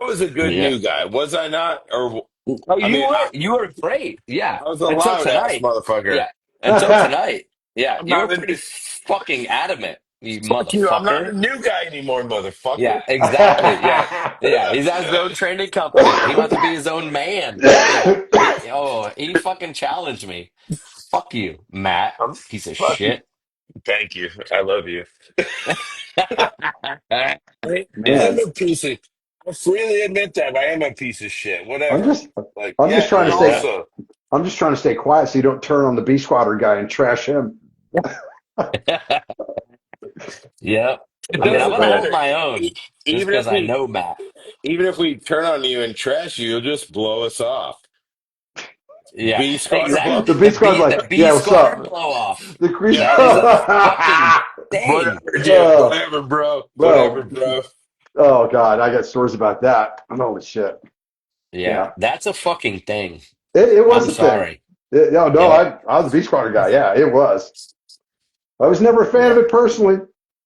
I was a good Yeah. new guy, was I not? Or Oh, I mean, you were great. Yeah. I was a Until loud ass tonight. motherfucker. Yeah. Until tonight. Yeah. I'm You were not a pretty fucking adamant, you fuck you. I'm not a motherfucker. new guy anymore, motherfucker. Yeah, exactly. Yeah. Yeah. He's at his own training company. He wants to be his own man. Yeah. He fucking challenged me. Fuck you, Matt. I'm Piece of fuck you. shit. Thank you. I love you. I am Man, a piece of. I freely admit that I am a piece of shit. I'm Whatever. just, Like, I'm yeah, just trying to you stay, Yeah. also. I'm just trying to stay quiet so you don't turn on the B squatter guy and trash him. Yeah. It I mean, I'm doesn't gonna hold matter. my own just Even because if I we, know Matt. even if we turn on you and trash you, you'll just blow us off. Yeah, B squad or blow. exactly. The B squad's The like, B yeah, what's squatter up? blow off. The Grease. Yeah. That is a fucking thing. Whatever, Jim. Oh, Whatever, bro. Whatever, bro. bro. Oh God, I got stories about that. Holy shit. Yeah, Yeah, that's a fucking thing. it was I'm a thing. sorry. No, no, Yep. I was a beach squatter guy. Yeah, it was. I was never a fan of Yeah. it personally,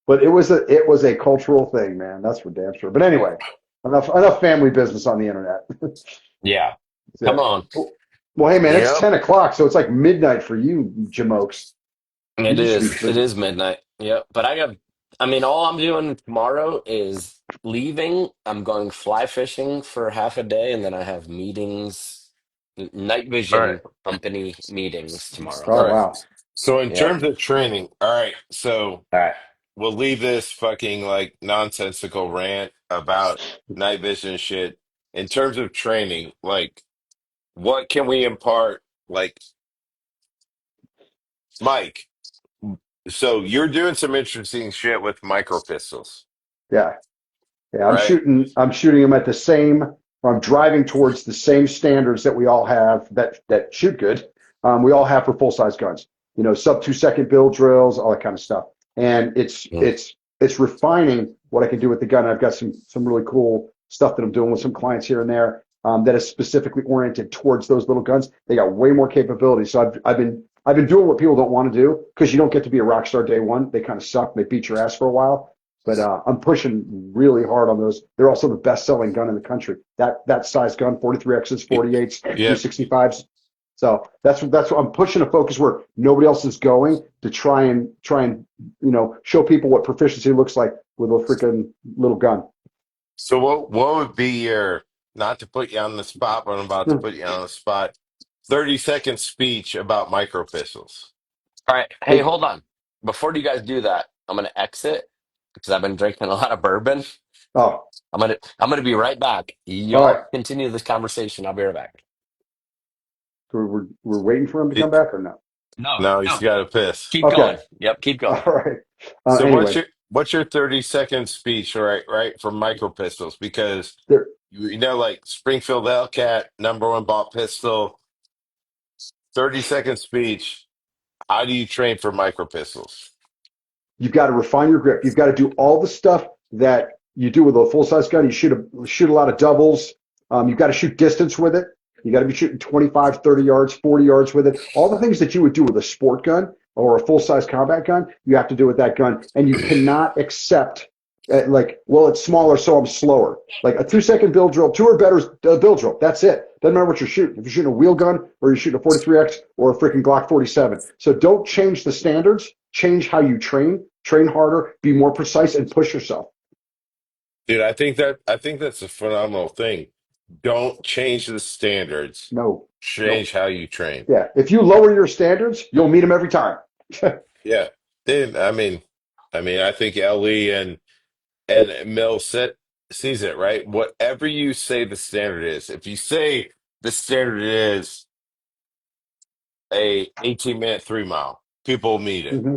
but it was a cultural thing, man. That's for damn sure. But anyway, enough family business on the internet. Yeah. That's Come it. on. Well, hey man, it's Yep. 10 o'clock, so it's like midnight for you, Jamokes. You It should be is. It sleeping. is midnight. Yep. But I mean, all I'm doing tomorrow is leaving. I'm going fly fishing for half a day, and then I have meetings, night All right. vision company meetings tomorrow. Oh All right. wow. So in Yep. terms of training, all right. So All right. we'll leave this fucking like nonsensical rant about night vision shit. In terms of training, like what can we impart? Like Mike, so you're doing some interesting shit with micro pistols, Yeah. Yeah, right? I'm shooting them at the same, I'm driving towards the same standards that we all have that shoot good. We all have for full size guns, sub 2 second build drills, all that kind of stuff. And Mm. it's refining what I can do with the gun. I've got some really cool stuff that I'm doing with some clients here and there, that is specifically oriented towards those little guns. They got way more capability. So I've been doing what people don't want to do because you don't get to be a rock star day one. They kind of suck. They beat your ass for a while. But I'm pushing really hard on those. They're also the best-selling gun in the country. That size gun, 43Xs, 48s, Yeah. 365s. So that's what I'm pushing a focus where nobody else is going to try and show people what proficiency looks like with a freaking little gun. So what would be your, not to put you on the spot, but I'm about to Hmm. put you on the spot, 30-second speech about micro pistols. All right. Hey, It, hold on. Before you guys do that, I'm gonna exit because I've been drinking a lot of bourbon. oh, I'm gonna be right back. all right. Y'all continue this conversation. I'll be right back. So we're waiting for him to come It- back or no? No, No, he's no. got to piss. Keep Okay. going. Yep, keep All going. right. So Anyway, what's your 30-second speech, right, for micro pistols? Because there. like Springfield Hellcat, number one bought pistol, 30-second speech. How do you train for micro pistols? You've got to refine your grip. You've got to do all the stuff that you do with a full size gun. You shoot a lot of doubles. You've got to shoot distance with it. You got to be shooting 25, 30 yards, 40 yards with it. All the things that you would do with a sport gun or a full size combat gun, you have to do with that gun. And you cannot accept well, it's smaller, so I'm slower. Like a 2 second build drill, two or better build drill. That's it. Doesn't matter what you're shooting. If you're shooting a wheel gun or you're shooting a 43X or a freaking Glock 47. So don't change the standards. Change how you train harder, be more precise, and push yourself. Dude, I think that's a phenomenal thing. Don't change the standards. No, no. Change how you train. Yeah. If you lower your standards, you'll meet them every time. Yeah. Dude, I mean, I think Ellie and and Mill sees it, right? Whatever you say the standard is, if you say the standard is a 18-minute 3 mile, people meet it. Hmm.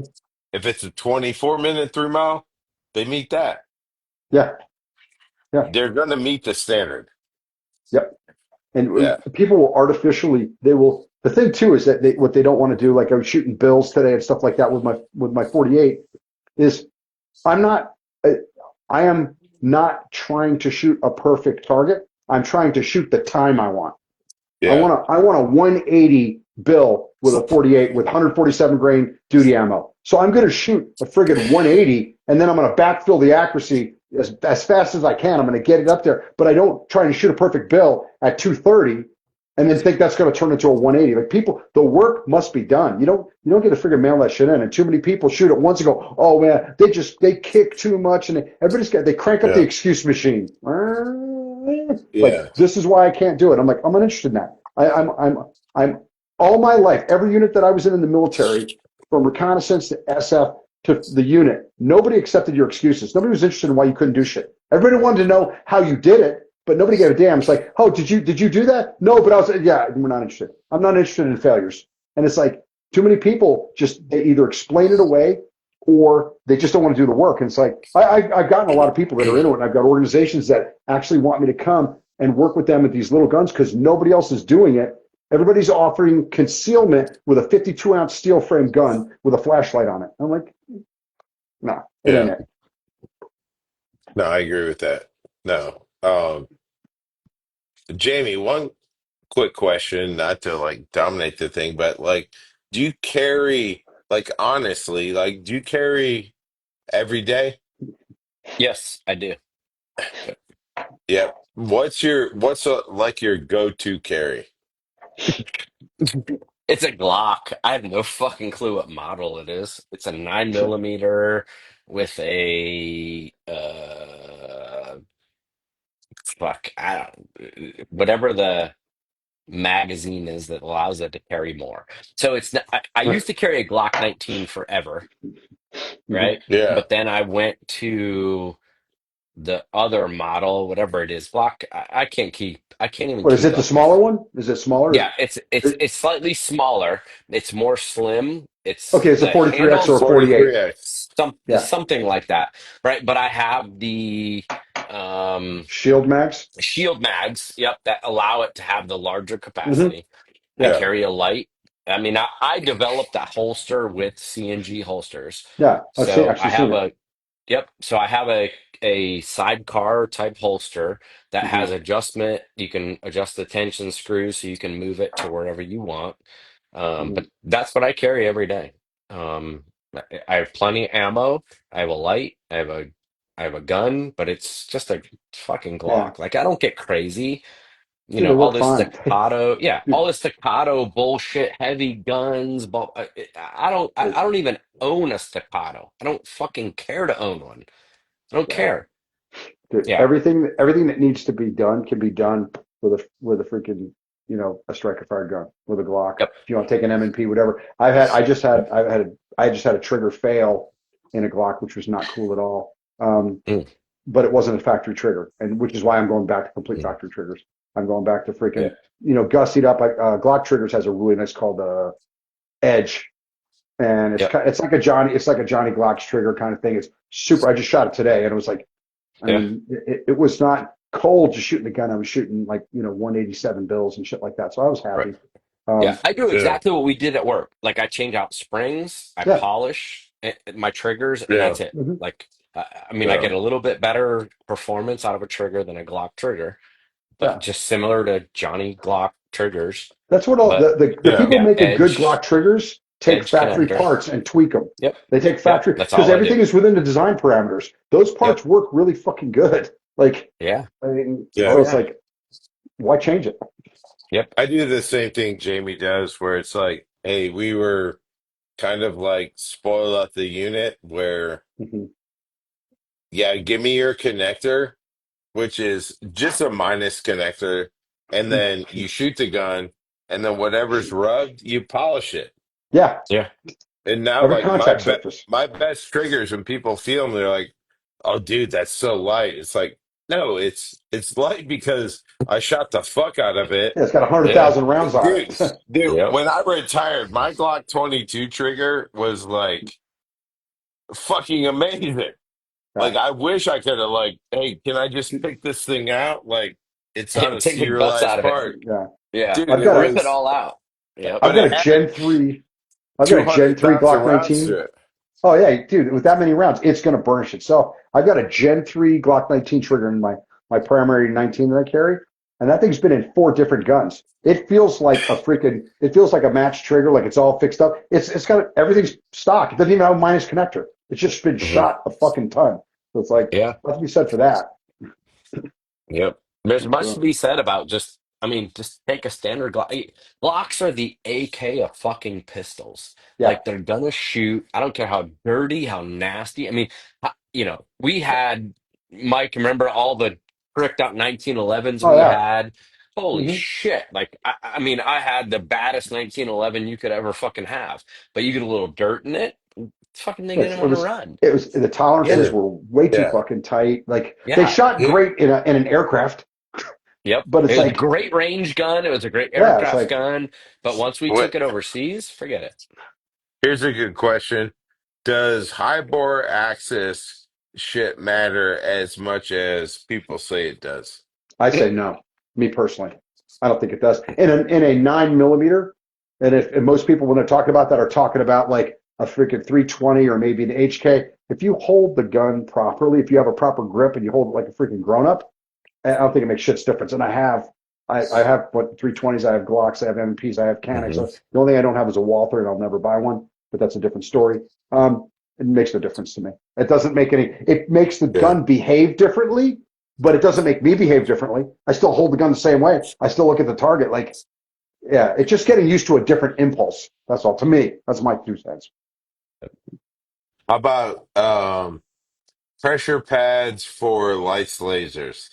If it's a 24-minute 3 mile, they meet that. Yeah. Yeah. They're going to meet the standard. Yep. And Yeah. people will artificially, the thing too is that what they don't want to do, like I was shooting bills today and stuff like that with my 48, is I'm not, I, I am not trying to shoot a perfect target. I'm trying to shoot the time I want. Yeah. I want a 180 bill with a 48 with 147 grain duty ammo. So I'm going to shoot a friggin' 180 and then I'm going to backfill the accuracy as fast as I can. I'm going to get it up there, but I don't try to shoot a perfect bill at 230 and then think that's going to turn into a 180. Like people, the work must be done. You don't get to friggin' mail that shit in. And too many people shoot it once and go, oh man, they kick too much and they crank up the Yeah. excuse machine. Like Yeah. this is why I can't do it. I'm like, I'm not interested in that. I'm all my life, every unit that I was in the military, from reconnaissance to SF to the unit, nobody accepted your excuses. Nobody was interested in why you couldn't do shit. Everybody wanted to know how you did it, but nobody gave a damn. It's like, oh, did you do that? No, but I was, yeah, we're not interested. I'm not interested in failures. And it's like too many people just they either explain it away or they just don't want to do the work. And it's like I've gotten a lot of people that are into it, and I've got organizations that actually want me to come and work with them at these little guns because nobody else is doing it. Everybody's offering concealment with a 52-ounce steel frame gun with a flashlight on it. I'm like, no, it ain't Yeah. it. No, I agree with that. No. Jamie, one quick question, not to like dominate the thing, but like, do you carry, like, honestly, like, do you carry every day? Yes, I do. Yep. Like your go-to carry? It's a Glock. I have no fucking clue what model it is. It's a 9 millimeter with a fuck, I don't, whatever the magazine is that allows it to carry more. So it's not, I used to carry a Glock 19 forever, Mhm. right? Yeah. But then I went to the other model, whatever it is. Glock, I can't even What is keep it? The up with. smaller one? Is it smaller? Yeah, it's slightly smaller. It's more slim. It's Okay, it's a the 43X or handles a 48. 43X. Yeah, something like that, right? But I have the um shield mags. shield mags, yep, that allow it to have the larger Hmm. capacity. I Yeah, Yeah. carry a light. I mean, I developed that holster with CNG holsters. yeah. So I Actually seen have it. a Yep. So I have a sidecar type holster that Hmm. has adjustment. You can adjust the tension screws so you can move it to wherever you want. Hmm. But that's what I carry every day. I have plenty of ammo. I have a light. I have a gun, but it's just a fucking Yeah, Glock. Like I don't get crazy. You dude, know, they all work this fine. staccato, yeah, Dude, all this staccato bullshit, heavy guns, but I don't even own a staccato. I don't fucking care to own one. I don't yeah. care. Dude, Yeah. everything that needs to be done can be done with a freaking a striker fired gun with a Glock. Yep. If you want to take an M&P, whatever. I just had a trigger fail in a Glock, which was not cool at all. Mm, But it wasn't a factory trigger, and which is why I'm going back to complete mm, factory triggers. I'm going back to yeah. freaking gussied up. Glock triggers has a really nice called Edge, and Yep. it's like a Johnny Glock's trigger kind of thing. It's super. I just shot it today, and it was like I Yeah. mean, it was not cold just shooting the gun. I was shooting like, 187 bills and shit like that. So I was Right. happy. Yeah. I do Yeah. exactly what we did at work. Like I change out springs, I Yeah. polish my triggers, and Yeah. that's it. Hmm. Like, I mean, I Yeah. get a little bit better performance out of a trigger than a Glock trigger, but Yeah. just similar to Johnny Glock triggers. That's what all But the Yeah. people yeah, making good Glock edge, triggers take edge factory connector. parts and tweak them. Yep. They take Yep. factory That's because all I do. everything is within the design parameters. Those Yep. parts work really fucking good. Like, Yeah. I mean, Oh Yeah. so it's yeah. like, why change it? Yep. I do the same thing Jamie does, where it's like, hey, we were kind of like spoiled at the unit where, Hmm. yeah, give me your connector, which is just a minus connector, and then you shoot the gun, and then whatever's rubbed, you polish it. Yeah. Yeah. And now, Every like contact surface. my best triggers when people feel them, they're like, oh, dude, that's so light. It's like, no, it's light because I shot the fuck out of it. Yeah, it's got Yeah. 100,000 rounds on Dude, it. dude, Yep. when I retired, my Glock 22 trigger was like fucking amazing. Like, Yeah. I wish I could have, like, hey, can I just pick this thing out? Like, it's on a Take the guts out serialized of it. part. Yeah. Yeah. Dude, I've it got Rip a it was, all out. Yep. I've but got it a had Gen 3. I've got a Gen 3 200,000 Glock rounds to 19. it. Oh yeah, dude, with that many rounds, it's going to burnish itself. I've got a Gen 3 Glock 19 trigger in my primary 19 that I carry, and that thing's been in 4 different guns. It feels like a match trigger, like it's all fixed up. It's got everything's stock. It doesn't even have a minus connector. It's just been Hmm. shot a fucking ton. So it's like Yeah. nothing to be said for that. Yep. There's much to So, be said about just, I mean, just take a standard Glock. Glocks are the AK of fucking pistols. yeah. Like they're gonna shoot. I don't care how dirty, how nasty. I mean, we had Mike. Remember all the tricked out 1911s Oh we yeah. had? Holy hmm shit! Like, I mean, I had the baddest 1911 you could ever fucking have, but you get a little dirt in it, fucking thing Yes, didn't it want to was. run. It was the Yeah, tolerances were way too Yeah. fucking tight. Like they yeah. shot Here, great in an aircraft, Yep. but It it's was a like great range gun. It was a great yeah, it's aircraft like gun. But once we what, took it overseas, forget it. here's a good question. Does high bore axis shit matter as much as people say it does? I say no, me personally. I don't think it does. In a 9 millimeter, and if most people when they're talking about that are talking about like a freaking 320 or maybe an HK. If you hold the gun properly, if you have a proper grip and you hold it like a freaking grown up, I don't think it makes shit's difference. And I have what 320s, I have Glocks, I have MPs, I have Canics. Hmm. So the only thing I don't have is a Walther, and I'll never buy one. But that's a different story. It makes no difference to me. It doesn't make any. It makes the Yeah. gun behave differently, but it doesn't make me behave differently. I still hold the gun the same way. I still look at the target. Like, yeah, it's just getting used to a different impulse. That's all. To me, that's my 2 cents. How about pressure pads for lights lasers?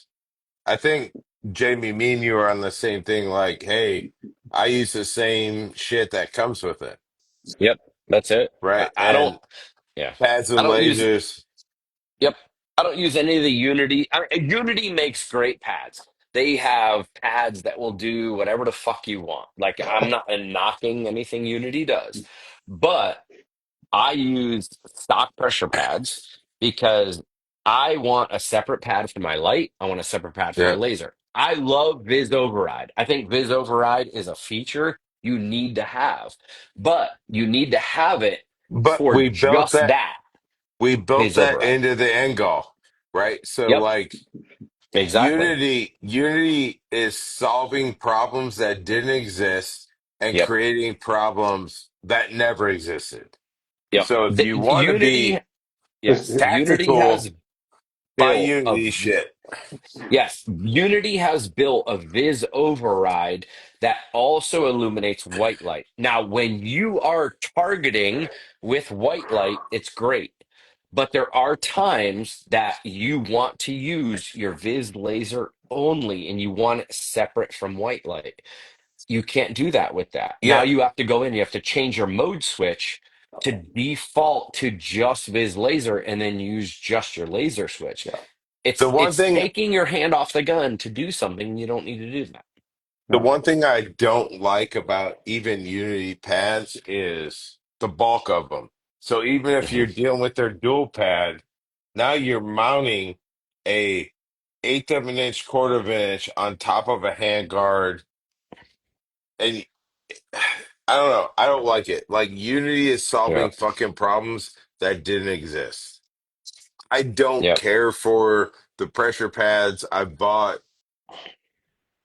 I think Jamie, me and you are on the same thing. Like, hey, I use the same shit that comes with it, Yep. That's it. right? I don't, And yeah. pads I and don't use, lasers. yep. I don't use any of the Unity. Unity makes great pads. They have pads that will do whatever the fuck you want. Like, I'm not knocking anything Unity does. But I use stock pressure pads because I want a separate pad for my light. I want a separate pad for my Yeah. laser. I love Viz Override. I think Viz Override is a feature you need to have, but you need to have it But for just that we built Viz that Override. into the end goal, right? So Yep, like exactly. Unity is solving problems that didn't exist and Yep, creating problems that never existed. yep. So if you want to Unity, be This, yes, Unity has tactical, buy built a Unity shit. Yes, Unity has built a Viz override that also illuminates white light. Now, when you are targeting with white light, it's great. But there are times that you want to use your Viz laser only and you want it separate from white light. You can't do that with that. Now Yeah. you have to go in, you have to change your mode switch to default to just Viz laser and then use just your laser switch. yeah, The one It's thing taking your hand off the gun to do something. You don't need to do that. the no, one thing I don't like about even Unity pads is the bulk of them. So even if Hmm. you're dealing with their dual pad, now you're mounting a eighth of an inch, quarter of an inch on top of a hand guard, and I don't know. I don't like it. Like Unity is Yeah. solving fucking problems that didn't exist. I don't Yep. care for the pressure pads. I bought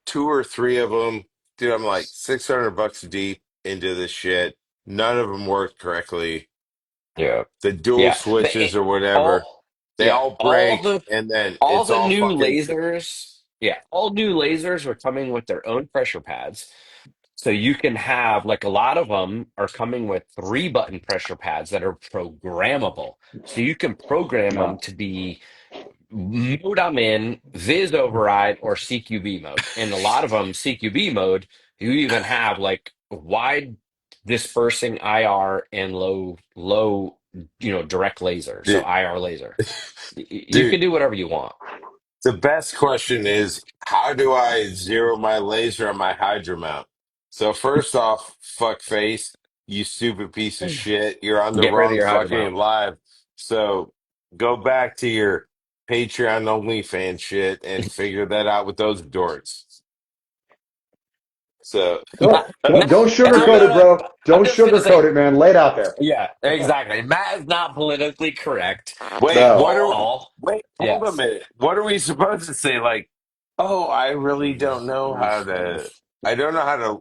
two or three of them. Dude, I'm like $600 deep into this shit. None of them work correctly. Yeah. The dual Yeah. But switches or whatever, all they yeah, all break, and then all it's the all new fucking lasers, yeah, all new lasers are coming with their own pressure pads. So you can have like a lot of them are coming with 3 button pressure pads that are programmable. So you can program them no, to be mode I'm in, Viz override, or CQB mode. And a lot of them, CQB mode, you even have like wide dispersing IR and low direct laser, so dude, IR laser. You can dude. do whatever you want. The best question is, how do I zero my laser on my Hydra mount? So first off, fuck face, you stupid piece of shit. You're on the Get rid of wrong your hydro mount. fucking live. So go back to your Patreon OnlyFans shit and figure that out with those dorks. So Don't Matt, don't and I'm sugarcoat it, gonna, bro. I'm Don't just gonna say, sugarcoat it, man. Lay it out there. yeah, exactly. Matt is not politically correct wait, at No. what are all. wait, hold a Yes. minute. What are we supposed to say? Like, oh, I really don't know how to I don't know how to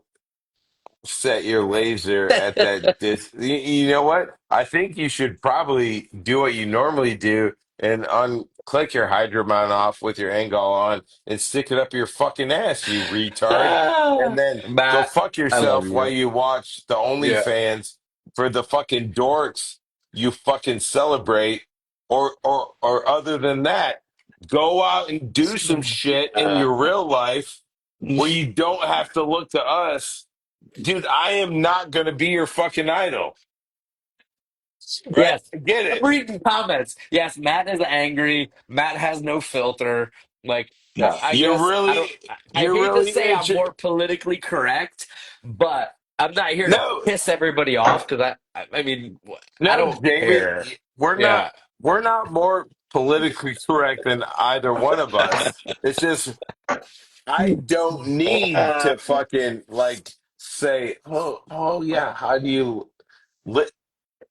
set your laser at that you know what? I think you should probably do what you normally do and unclick your hydro mount off with your angle on and stick it up your fucking ass, you retard. And then go Matt, fuck I love yourself while you. you watch the Yeah. OnlyFans for the fucking dorks you fucking celebrate. Or other than that, go out and do some shit in Uh, your real life where you don't have to look to us. Dude, I am not going to be your fucking idol, right? yes. I get I'm it. reading comments. Yes, Matt is angry. Matt has no filter. Like, Yeah. I You're guess I really, don't. I you're hate to really say I'm into. more politically correct, but I'm not here to No, piss everybody off because I mean, I no, don't Jamie, care. we're not, Yeah. we're not more politically correct than either one of us. It's just I don't need Uh, to fucking like say, oh yeah, how do you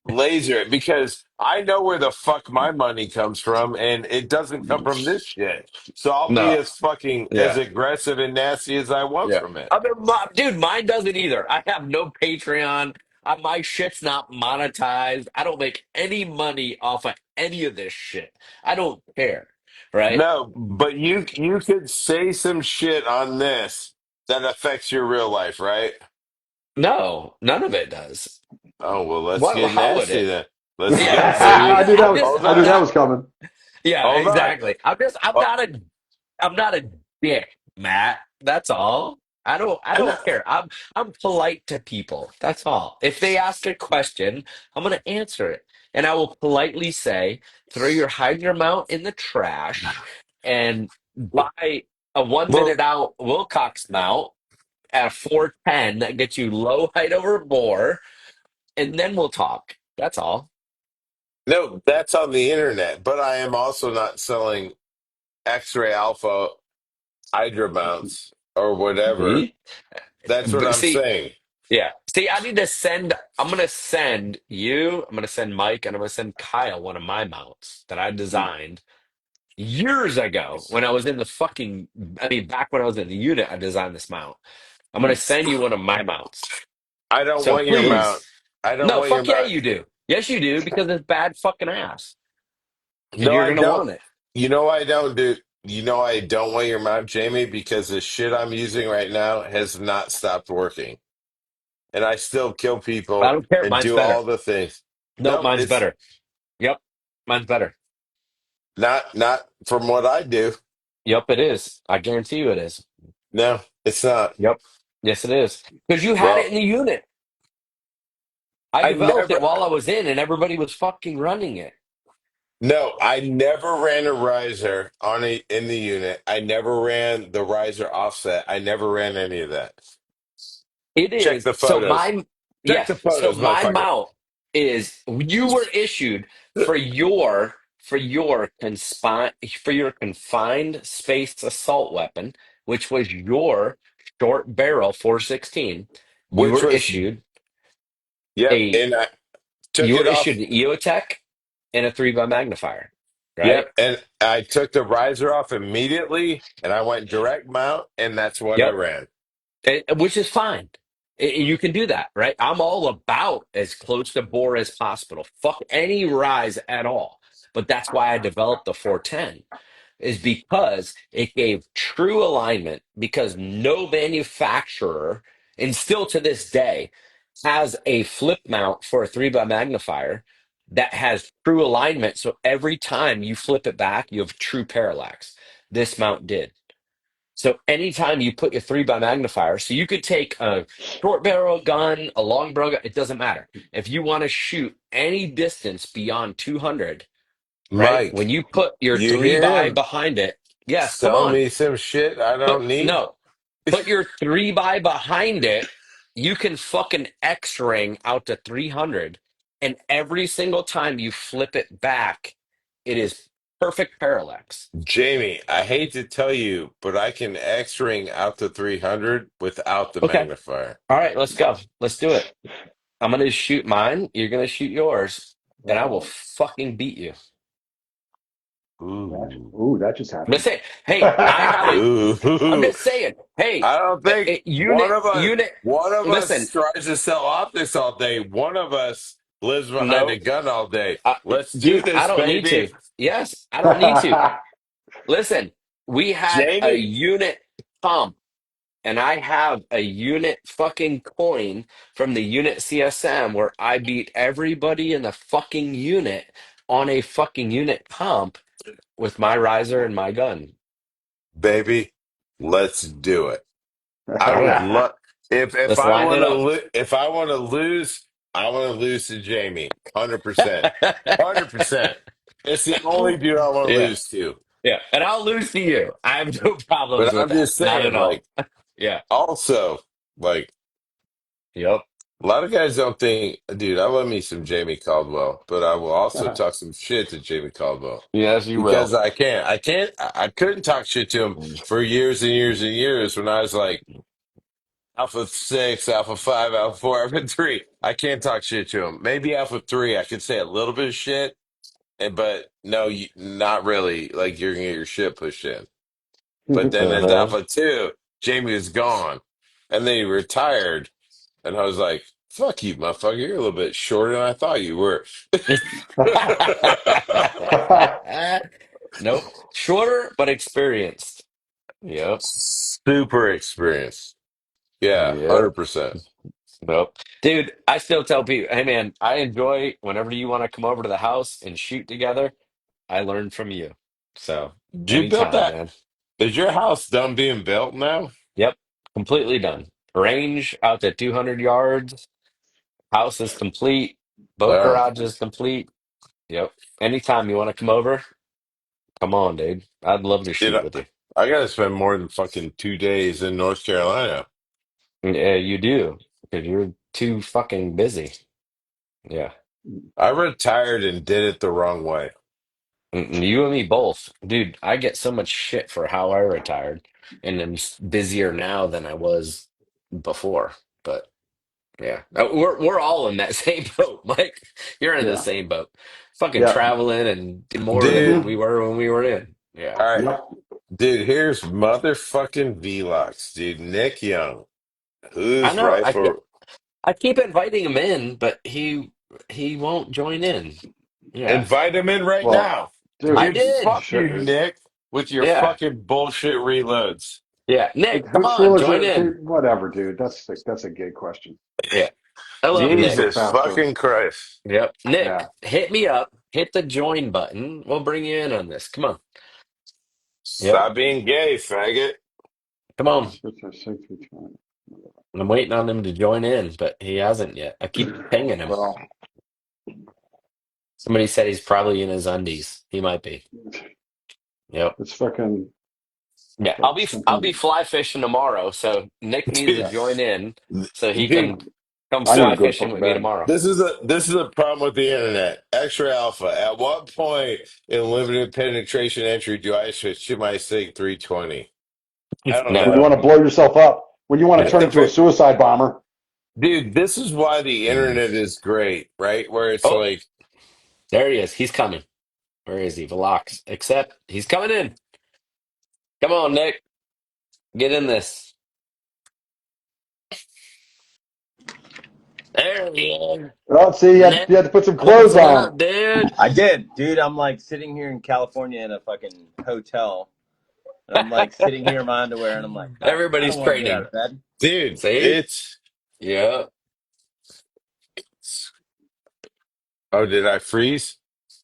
laser it? Because I know where the fuck my money comes from, and it doesn't come from this shit. So I'll be no. as fucking as Yeah. aggressive and nasty as I want Yeah. from it. I mean, dude, mine doesn't either. I have no Patreon. My shit's not monetized. I don't make any money off of any of this shit. I don't care. Right? No, but you could say some shit on this that affects your real life, right? No, none of it does. Oh well, let's What? get How would nasty it? then. Let's Yeah. go, See, I baby. knew that I'm was just, Hold I I'm knew on, that not. was coming. Yeah, hold on. exactly. I'm Oh, not a, I'm not a dick, Matt. That's all. I I know. don't care. I'm polite to people. That's all. If they ask a question, I'm gonna answer it, and I will politely say, throw your hydro mount in the trash, and buy a one Well, minute out Wilcox mount at a 410 that gets you low height over bore, and then we'll talk. That's all. no, that's on the internet, but I am also not selling X-ray alpha hydra mounts or whatever. See? That's what But I'm see, saying. yeah. See, I need to send, I'm going to send you, I'm going to send Mike, and I'm going to send Kyle one of my mounts that I designed years ago when I was in the fucking, I mean, back when I was in the unit, I designed this mount. I'm going to send you one of my mounts. I don't So want your mount. please, I don't no, want your fuck yeah, mount. you do. Yes, you do, because it's bad fucking ass. And No, you're I going to don't. want it. You know I don't do. You know I don't want your mount, Jamie, because the shit I'm using right now has not stopped working, and I still kill I people don't care. and Mine's do all better. the things. Nope, No, mine's it's better. Yep, mine's better. not from what I do. Yep, it is. I guarantee you it is. No, it's not. Yep. Yes, it is. Because you had it Well, in the unit. I I developed never. it while I was in, and everybody was fucking running it. No, I never ran a riser on in the unit. I never ran the riser offset. I never ran any of that. It Check is. the So photos. my, Check the yes. So photos, my motherfucker. mount is you were issued for your confined space assault weapon, which was your short barrel 416. You Which were was, issued yep, a and I took you were it issued off. an EOTech and a 3 by magnifier, right? Yep, and I took the riser off immediately, and I went direct mount, and that's what I Yep. ran. Which is fine. You can do that, right? I'm all about as close to bore as possible. Fuck any rise at all. But that's why I developed the 410 is because it gave true alignment because no manufacturer, and still to this day, has a flip mount for a 3 by magnifier that has true alignment. So every time you flip it back, you have true parallax. This mount did. So anytime you put your 3 by magnifier, so you could take a short barrel gun, a long barrel gun, it doesn't matter. If you want to shoot any distance beyond 200, right? When Mike, you put your you three hear by him behind it, yes, come sell on. me some shit I Put don't need? no, put your 3 by behind it. You can fucking X ring out to 300, and every single time you flip it back, it is perfect parallax. Jamie, I hate to tell you, but I can X ring out to 300 without the Okay. magnifier. All right, let's go. Let's do it. I'm gonna shoot mine. You're gonna shoot yours, and I will Oh, fucking beat you. Ooh. that just I'm just happened. saying. Hey, I have a. I'm Ooh. just saying. Hey, I don't think unit, unit. one of Listen, us tries to sell optics all day. One of us lives behind a no, gun all day. uh, Let's do dude, I this, don't need to. baby. Yes, I don't need to. Listen, we had a Jamie, unit pump, and I have a unit fucking coin from the unit CSM where I beat everybody in the fucking unit on a fucking unit pump with my riser and my gun. baby, let's do it. I would Okay, love if let's I line want it to up. if I want to lose, I want to lose to Jamie. 100%. 100%. It's the only dude I want to Yeah, lose to. yeah, and I'll lose to you. I have no problems But with I'm that. just Not saying, at like, all. Yeah. also, like, Yep. a lot of guys don't think, dude, I love me some Jamie Caldwell, but I will also talk some shit to Jamie Caldwell Yes, you because will. I can't. I couldn't talk shit to him for years and years and years when I was like Alpha 6, Alpha 5, Alpha 4, Alpha 3. I can't talk shit to him. Maybe Alpha 3, I could say a little bit of shit, but no, not really. Like, you're going to get your shit pushed in. But then as Uh-huh. Alpha 2, Jamie was gone. And then he retired. And I was like, fuck you, motherfucker. You're a little bit shorter than I thought you were. Nope. Shorter but experienced. Yep. Super experienced. Yeah, Yep. 100%. Nope. Dude, I still tell people, hey man, I enjoy whenever you want to come over to the house and shoot together. I learned from you. So You built anytime, that? man. Is your house done being built now? Yep. Completely done. Range out to 200 yards. House is complete. Boat All right. garage is complete. Yep. Anytime you want to come over, come on, dude. I'd love to Dude, shoot with you. I got to spend more than fucking 2 days in North Carolina. Yeah, you do. Because you're too fucking busy. Yeah. I retired and did it the wrong way. You and me both. Dude, I get so much shit for how I retired. And I'm busier now than I was before. But yeah. We're all in that same boat, Mike. You're in the Yeah. same boat. Fucking Yeah. traveling and did more than Dude, we Hmm. were when we were in. Yeah. all right. Yep. Dude, here's motherfucking Vlogs, dude. Nick Young, I whose know. rifle? I keep inviting him in, but he won't join in. Yeah. Invite him in right Well, now. I dude, Dude, did. fuck you, shit. Nick, with your Yeah. fucking bullshit reloads. Yeah. Nick, come Whose on, rule is join it, in. dude? Whatever, dude. That's a gay question. Yeah. I love Who's the Nick. Jesus faster? fucking Christ. Yep. Yeah. Nick, hit me up. Hit the join button. We'll bring you in on this. Come on. Yep. Stop being gay, faggot. Come on. Well, I'm waiting on him to join in, but he hasn't yet. I keep pinging him. Somebody said he's probably in his undies. He might be. Yep. it's fucking Yeah. like I'll be something. fly fishing tomorrow, so Nick needs to Dude, Yeah. join in so he dude, can come I need to fly so go to fishing fucking with me bed. tomorrow. this is a problem with the internet. Extra alpha. At what point in limited penetration entry do I switch to my SIG 320? I don't When you Never. want know. to blow yourself up, when you want to Yeah. turn into a suicide bomber. Dude, this is why the Mm. internet is great, right? Where it's Oh, like, there he is. He's coming. Where is he? Velox. Except he's coming in. Come on, Nick. Get in this. There he is. Well, see, Nick, you had to put some clothes what's up, on. dude? I did, dude. I'm like sitting here in California in a fucking hotel, and I'm like sitting here in my underwear, and I'm like, fuck, I Everybody's don't want to get out training. of bed. dude, See? it's Yeah. oh, did I freeze?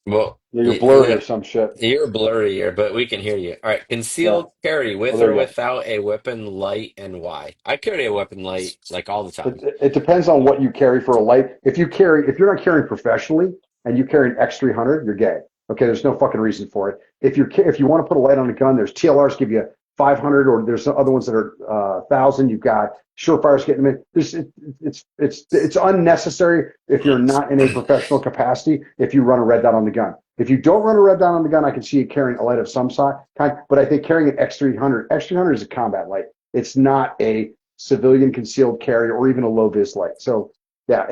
Well, Yeah, you're blurry or yeah, some shit. you're blurry here, but we can hear you. All right. Yeah. Concealed carry Oh, with there or you go. without a weapon light and why? I carry a weapon light like all the time. It depends on what you carry for a light. If you're not carrying professionally and you carry an X300, you're gay. Okay, there's no fucking reason for it. If you want to put a light on a gun, there's TLRs give you 500, or there's some other ones that are 1,000. You've got Surefire's getting them in. It's unnecessary if you're not in a professional capacity. If you run a red dot on the gun, if you don't run a red dot on the gun, I can see you carrying a light of some kind. But I think carrying an X300 is a combat light. It's not a civilian concealed carry or even a low vis light. So yeah,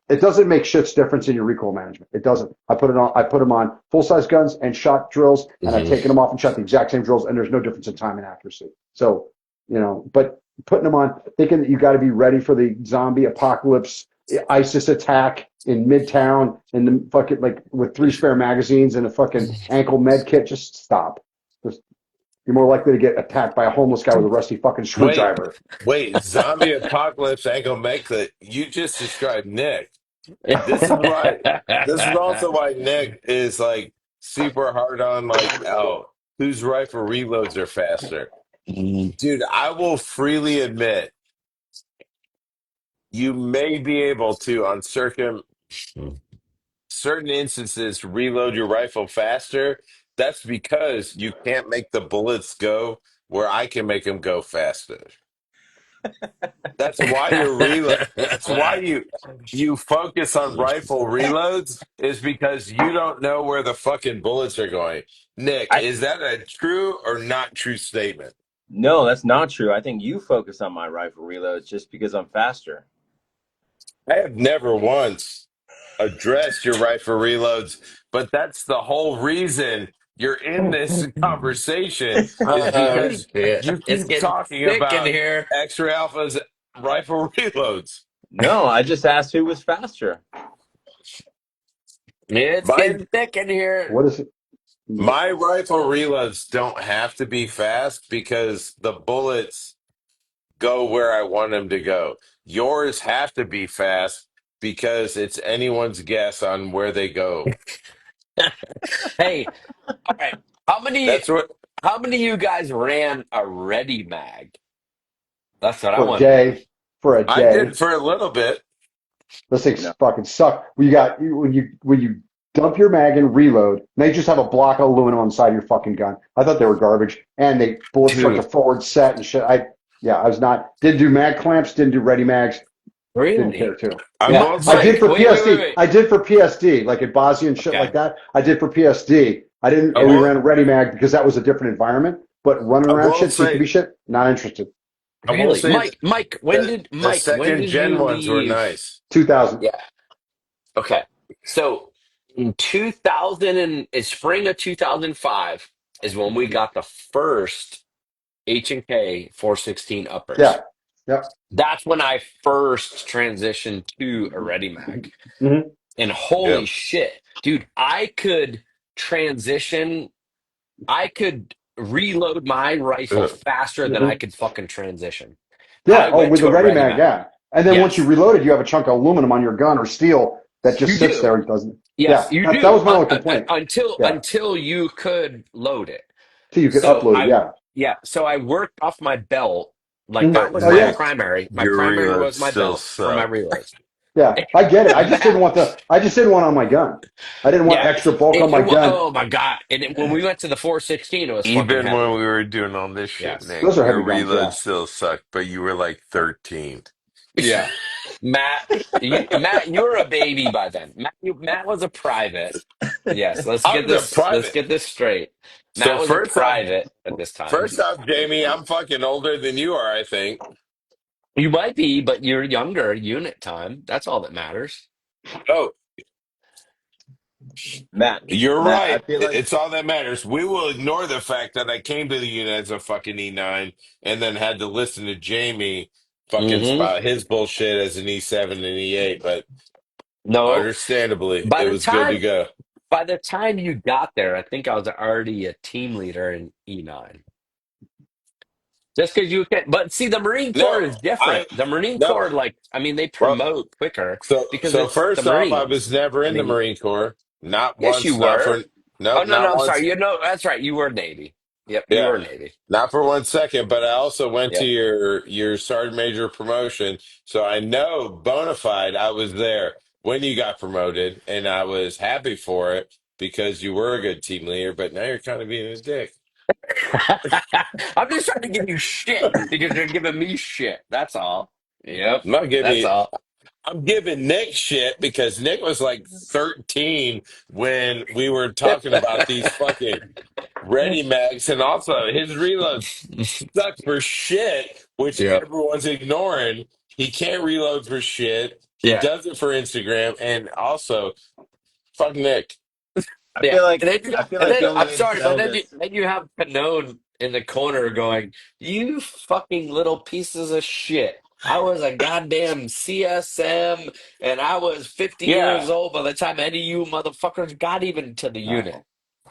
it doesn't make shit's difference in your recoil management. It doesn't. I put them on full size guns and shot drills, and I've Hmm. taken them off and shot the exact same drills, and there's no difference in time and accuracy. So but putting them on, thinking that you got to be ready for the zombie apocalypse, ISIS attack in Midtown, and the fucking like with 3 spare magazines and a fucking ankle med kit, just stop. Just, you're more likely to get attacked by a homeless guy with a rusty fucking Wait, screwdriver. zombie apocalypse angle make that you just described Nick. This is why this is also why Nick is like super hard on like, oh, whose rifle reloads are faster. Dude, I will freely admit you may be able to on certain instances reload your rifle faster. That's because you can't make the bullets go where I can make them go faster. That's why you're reload. That's why you focus on rifle reloads is because you don't know where the fucking bullets are going. Nick, I is that a true or not true statement? No, that's not true. I think you focus on my rifle reloads just because I'm faster. I have never once addressed your rifle reloads, but that's the whole reason you're in this conversation is Oh because shit! you It's keep getting talking thick in about here. X-Ray Alpha's rifle reloads. No, I just asked who was faster. It's My getting thick in here. What is it? my rifle reloads don't have to be fast because the bullets go where I want them to go. Yours have to be fast because it's anyone's guess on where they go. Hey, all right. How many? That's what How many of you guys ran a ready mag? That's what I For a wanted to know. day, for a I day. did for a little bit. Those things No. fucking suck. When you dump your mag and reload, they just have a block of aluminum on the side of your fucking gun. I thought they were garbage, and they bullet structure Dude, forward set and shit. I was not didn't do mag clamps, didn't do ready mags, didn't care really? to. I Yeah, will I did say, Mike, for wait, PSD. wait. I did for PSD, like at Bosnia and shit like Okay. that. I did for PSD. I didn't. I We Okay. will, ran a ready mag because that was a different environment. But running I around will shit, say, CQB shit, not interested. I will Really? say Mike, that the When second did gen you ones were leave? nice. 2000. Yeah. Okay. So in 2000 and it's spring of 2005 is when we got the first H&K 416 uppers. Yeah. Yep. That's when I first transitioned to a Ready Mag. Hmm. And holy Yep. shit, dude, I could reload my rifle Ugh. faster than I could fucking transition. Yeah. I Oh, went with to the a ready Ready mag, Mag. yeah. And then once you Yes, reload it, you have a chunk of aluminum on your gun or steel that you just sits do. there and doesn't. Yes, Yeah. you That do. was my only complaint. Yeah. Until you could load it. Till you could So upload it. I Yeah. yeah, so I worked off my belt. Like that Mhm. But was Oh my yeah. Nick, primary. My your primary reloads was my still belt for my suck. reloads. Yeah. I get it. Matt, I just didn't want it on my gun. I didn't want yeah. extra bulk on my gun. Oh my god! When we went to the 416, it was fucking Even when heavy. we were doing all this shit, Yes. Nick, Those are your heavy guns. reloads Yeah. still suck, but you were like 13. Yeah. Matt, Matt, you were a baby by then. Matt was a private. Yes, I was a let's private. get this straight. So Matt was a private at this time. first off, Jamie, I'm fucking older than you are, I think. You might be, but you're younger unit time. That's all that matters. Oh, Matt, you're Matt, I right. feel like It's all that matters. We will ignore the fact that I came to the unit as a fucking E9 and then had to listen to Jamie fucking Hmm. spout his bullshit as an E7 and E8, but No, understandably, by it the was good to time go. by the time you got there, I think I was already a team leader in E9. Just because you can, but see, the Marine Corps No, is different. I The Marine no. Corps, like, I mean, they Well, promote quicker so because so it's the first off, I was Marines. never I in the mean, Marine Corps. Not Yes, you once, not were. for Oh nope, no, not no, I'm once. sorry. That's right. You were Navy. Yep, you Yeah. were Navy. Not for 1 second, but I also went to Yep. your sergeant major promotion. So I know bona fide I was there when you got promoted and I was happy for it because you were a good team leader, but now you're kind of being a dick. I'm just trying to give you shit because you're giving me shit. That's all. Yep. I'm not That's giving all. I'm giving Nick shit because Nick was like 13 when we were talking about these fucking Ready Max, and also his reloads suck for shit, which Yep. everyone's ignoring. He can't reload for shit. He Yeah. does it for Instagram, and also fuck Nick. I Yeah, feel like and I feel and like then the only I'm way to sorry, but settle then you this. then you have Canone in the corner going, "You fucking little pieces of shit! I was a goddamn CSM, and I was 50 Yeah, years old by the time any of you motherfuckers got even to the unit." No,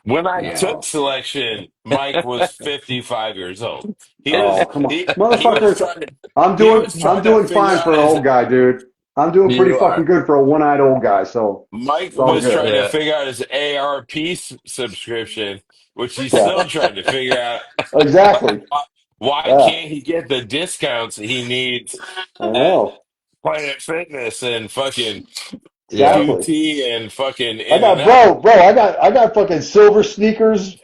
when I Yeah, took no. selection, Mike was 55 years old. He Oh, was come on, he was motherfuckers. trying to he was I'm trying to doing figure fine out for an his old guy, dude. I'm doing pretty you fucking are. good for a one-eyed old guy, so Mike it's all was good. trying to Yeah, figure out his ARP subscription, which he's Yeah, still trying to figure out. Like, exactly. why Yeah, can't he get the discounts he needs I at know. Planet Fitness and fucking yeah, Exactly. QT and fucking I In and got, Out? bro, I got fucking silver sneakers,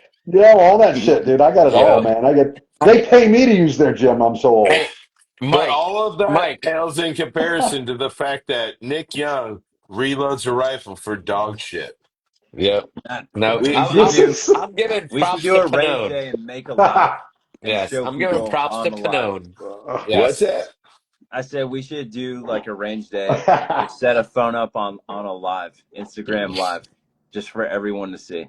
all that shit, dude. I got it all, yeah. man. They pay me to use their gym. I'm so old. Hey, But Mike, all of that Mike. pales in comparison to the fact that Nick Young reloads a rifle for dog shit. Yep. Matt, No, we I'm should I'm This do is, I'm giving we should props do to a range Canone. day and make a live and Yes, show I'm giving people props on to the live. Canone. What's Yes. that? I said we should do like a range day. Just set a phone up on a live Instagram live, just for everyone to see.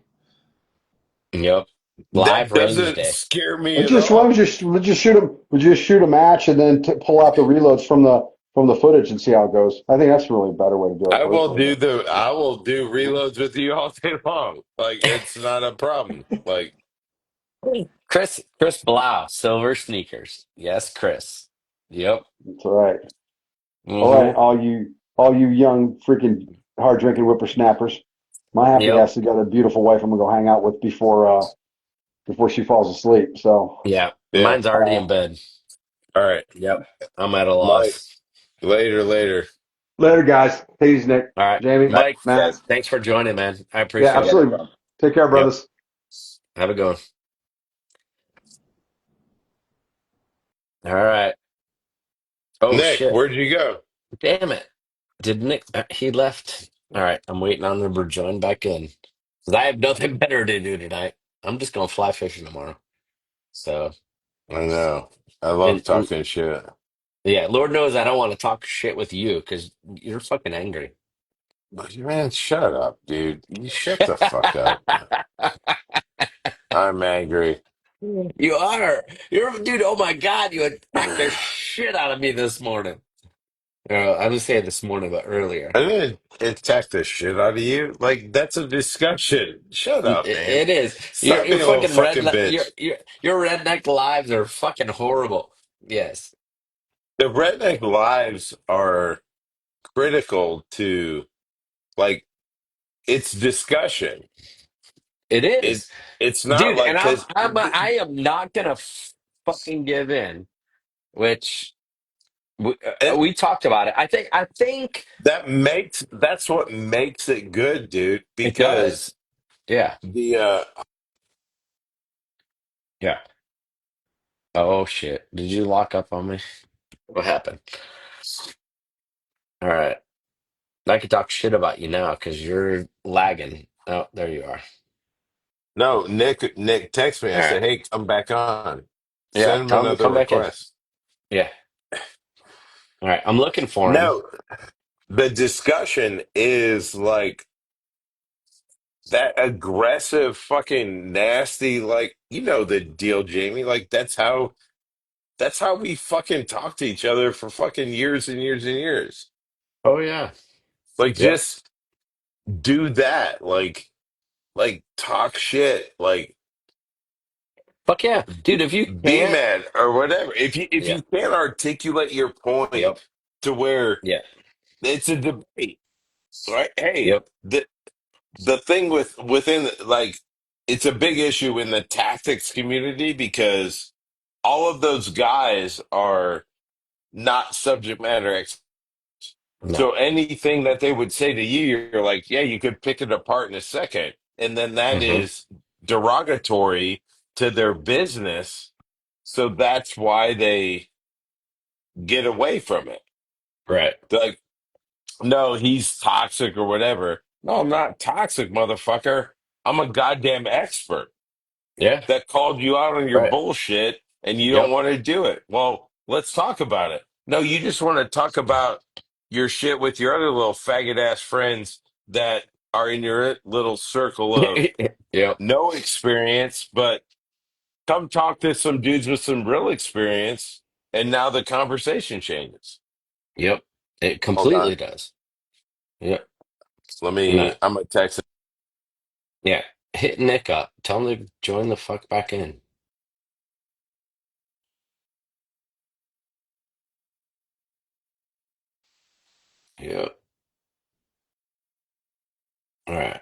Yep. Live That range doesn't day. scare me Let's at just, why don't all. we just shoot a, would you just shoot a match and then pull out the reloads from the footage and see how it goes? I think that's really a better way to do it personally, but I will do reloads with you all day long. Like it's not a problem. Like Chris Blau, silver sneakers. Yes, Chris. Yep. it's all right. All right, Mm-hmm. all you young freaking hard drinking whippersnappers. My happy Yep. ass has got a beautiful wife I'm gonna go hang out with before she falls asleep. So Yeah. yeah. Mine's already uh, in bed. All right. Yep. I'm at a Mike, loss. later. later, guys. Take it easy, Nick, All right. Jamie, All right, Mike, Matt. guys. thanks for joining, man. I Yeah, appreciate Yeah, it. no absolutely. problem. Take care, Yep. brothers. Have a good one. All right. Oh Nick, shit. where'd you go? Damn it. Did Nick he left. All right. I'm waiting on him to join back in. 'Cause I have nothing better to do tonight. I'm just gonna fly fishing tomorrow. So I know. I love and talking shit. yeah, Lord knows I don't want to talk shit with you because you're fucking angry. Man, shut up, dude. You shut the fuck up. I'm angry. You are. You're dude, oh my God, you attacked the shit out of me this morning. I was saying this morning, but earlier. I didn't attack the shit out of you. Like, that's a discussion. Shut up, man. It is. Stop Your being a little fucking fucking bitch. your redneck lives are fucking horrible. Yes, The redneck lives are critical to, like, it's discussion. it It is, it's not dude. like And because I am not gonna fucking give in. Which we talked about it. I think that's what makes it good, dude. it Because does. Yeah. the Yeah. Oh shit! Did you lock up on me? What happened? All right. I could talk shit about you now because you're lagging. Oh, there you are. no, Nick texted me. I All right. said, "Hey, come back on. Yeah. Send him Come another come back in. request." Yeah. All right. I'm looking for him. No, the discussion is like that aggressive, fucking nasty. Like you know the deal, Jamie. Like that's how we fucking talk to each other for fucking years and years and years. Oh yeah. Like Yep. just do that. Like talk shit. Like Fuck yeah, dude. If you be can't. mad or whatever. If Yeah. you can't articulate your point Yep. to where Yeah. it's a debate, right? Hey, Yep. the thing within like it's a big issue in the tactics community because all of those guys are not subject matter experts. No. So anything that they would say to you, you're like, yeah, you could pick it apart in a second. And then that Hmm. is derogatory to their business. So that's why they get away from it. Right. They're like, no, he's toxic or whatever. No, I'm not toxic, motherfucker. I'm a goddamn expert Yeah. that called you out on your Right. bullshit and you don't Yep. want to do it. Well, let's talk about it. No, you just want to talk about your shit with your other little faggot ass friends that are in your little circle of Yep. no experience, but come talk to some dudes with some real experience. And now the conversation changes. Yep. It Hold on. completely does. Yep. No. I'm going to text. Yeah. Hit Nick up. Tell him to join the fuck back in. Yep. All right.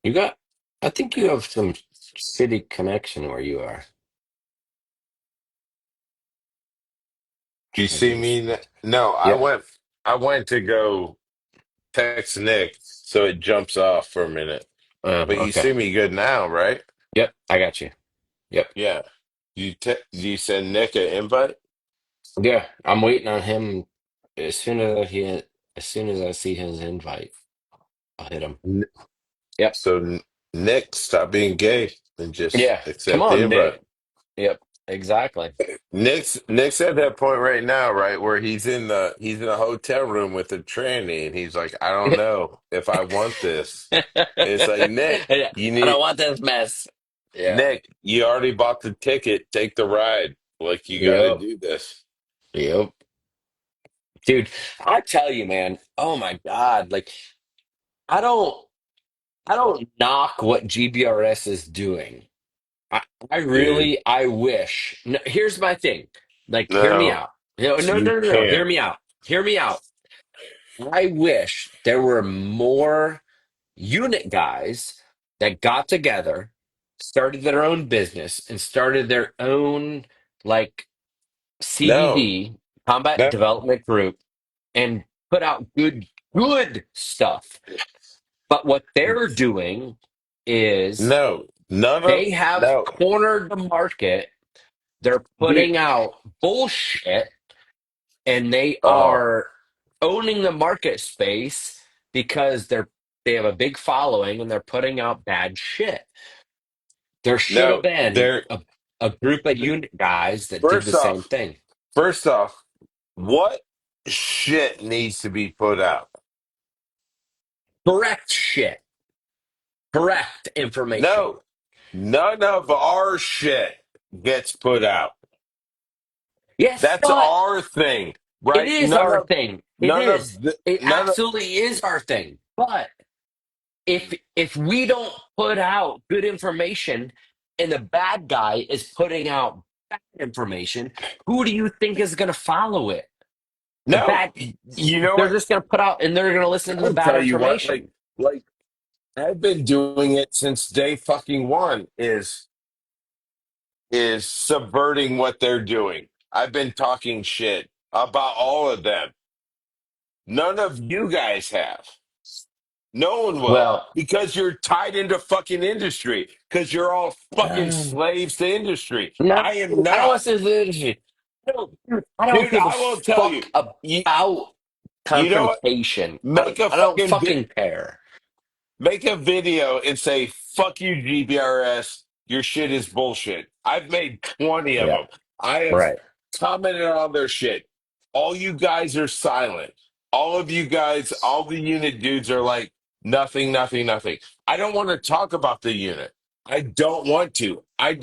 You got, I think you have some shitty connection where you are. Do you see Maybe it's, me? No, yep. I went to go text Nick so it jumps off for a minute. But you Okay. see me good now, right? Yep. I got you. Yep. Yeah. Do you send Nick an invite? Yeah. I'm waiting on him. As soon as I see his invite, I'll hit him. N- Yep. So Nick, stop being gay and just Yeah. Come accept the on, invite. Nick. Yep. Exactly. Nick's at that point right now, right, where he's in a hotel room with a tranny, and he's like, I don't know if I want this. And it's like Yeah, I don't want this mess. Yeah. Nick, you already bought the ticket. Take the ride. Like you got to Yep. do this. Yep. Dude, I tell you, man, oh my God. Like, I don't I don't knock what GBRS is doing. I, Dude. I wish. No, here's my thing. Like, hear me No, out. No, no, you no, no, no. Hear can't. me out. Hear me out. I wish there were more unit guys that got together, started their own business, and started their own like No, CDD, combat no, development group, and put out good stuff. But what they're doing is no, none of they have no, cornered the market. They're dude. putting out bullshit and they Oh are owning the market space because they have a big following and they're putting out bad shit. There should have no, been there. a group of unit guys that did the First same off, thing. first off, what shit needs to be put out? Correct shit. Correct information. No, none of our shit gets put out. Yes, That's but our thing, it right? is our thing. It None is. of the, It none of. absolutely is our thing. But if we don't put out good information and the bad guy is putting out bad information, who do you think is going to follow it? The No, bad you know they're what? just going to put out and they're going to listen to the I'll bad tell you what. information. Like I've been doing it since day fucking one. Is subverting what they're doing. I've been talking shit about all of them. None of you guys have. No one will Well, because you're tied into fucking industry because you're all fucking no, slaves to industry. I I am don't not. want to say this. I don't Dude, give a I will tell you. fuck You, about you know what? confrontation. Make a I don't fucking fucking care. make a video and say, fuck you, GBRS. Your shit is bullshit. I've made 20 of Yeah, them. I have right. commented on their shit. All you guys are silent. All of you guys, all the unit dudes are like, nothing, nothing, nothing. I don't want to talk about the unit. I don't want to. I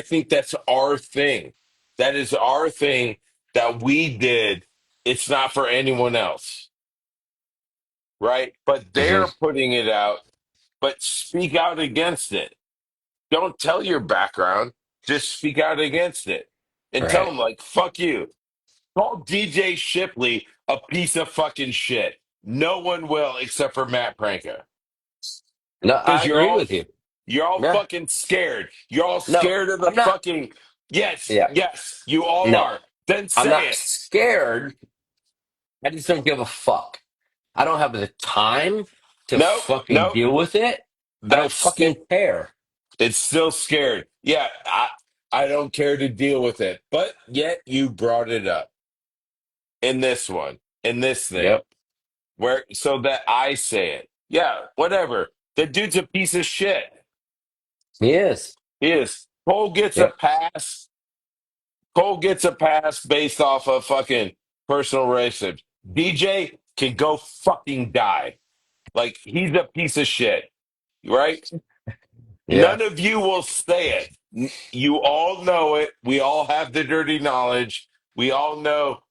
think that's our thing. That is our thing that we did. It's not for anyone else, right? But Hmm. they're putting it out, but speak out against it. Don't tell your background. Just speak out against it and tell Right. them like, fuck you. Call DJ Shipley a piece of fucking shit. No one will except for Matt Pranka. No, because I agree with you. you're all Yeah. fucking scared. You're all No, scared of the I'm not. fucking yes, Yeah. yes, you all No, are. Then I'm say not it. scared. I just don't give a fuck. I don't have the time to Nope, fucking nope. deal with it. I don't That's fucking care. it's still scared. Yeah, I don't care to deal with it. But yet you brought it up in this one, in this thing. Yep. Where so that I say it. Yeah, whatever. The dude's a piece of shit. He is. He is. Cole gets a Yep. pass. Cole gets a pass based off of fucking personal relationship. DJ can go fucking die. Like he's a piece of shit, right? Yeah. None of you will say it. You all know it. We all have the dirty knowledge. We all know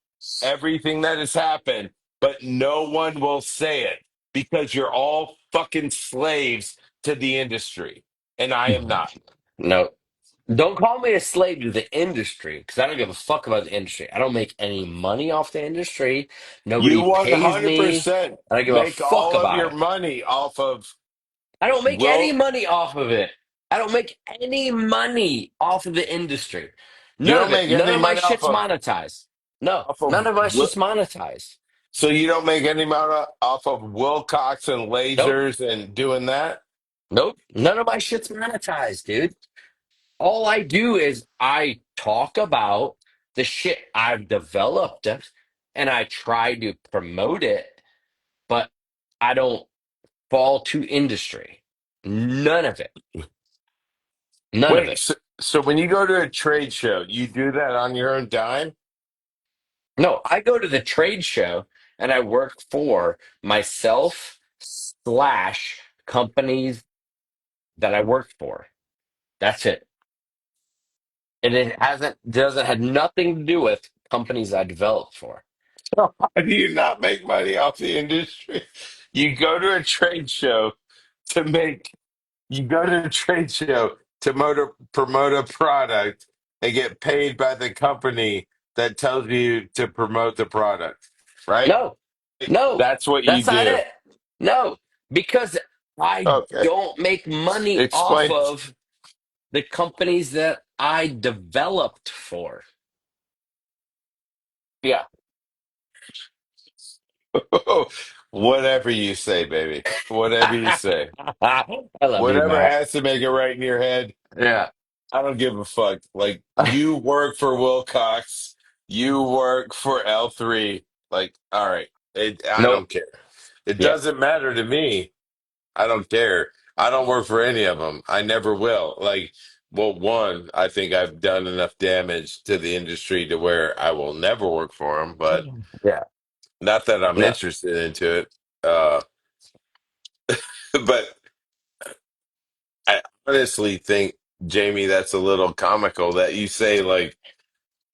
everything that has happened, but no one will say it because you're all fucking slaves to the industry. And I am not. No. Don't call me a slave to the industry because I don't give a fuck about the industry. I don't make any money off the industry. You Nobody pays me. 100% I don't give a make fuck all of about your it. money off of I don't make any Will. money off of it. I don't make any money off of the industry. You None don't of it. make None any of my money shit's monetized. No, off of none of my Will. shit's monetized. So you don't make any money off of Wilcox and Nope. lasers and doing that? Nope. None of my shit's monetized, dude. All I do is I talk about the shit I've developed and I try to promote it, but I don't fall to industry. None of it. None of Wait, it. so when you go to a trade show, you do that on your own dime? No, I go to the trade show and I work for myself slash companies that I work for. That's it. And it hasn't doesn't have nothing to do with companies I developed for. How do you not make money off the industry? You go to a trade show to make, you go to a trade show to promote a product and get paid by the company that tells you to promote the product, right? No, no, That's what you that's not do. it. No, because I Okay. don't make money off Explain. of the companies that I developed for. Yeah. Whatever you say, baby. Whatever you say. I love you, Whatever Matt. has to make it right in your head. Yeah. I don't give a fuck. Like you work for Wilcox, you work for L3. Like, all right, I Nope. don't care. It Yeah. doesn't matter to me. I don't care. I don't work for any of them. I never will. Like, well, one, I think I've done enough damage to the industry to where I will never work for them. But Yeah. not that I'm No. interested into it. Uh, but I honestly think, Jamie, that's a little comical that you say like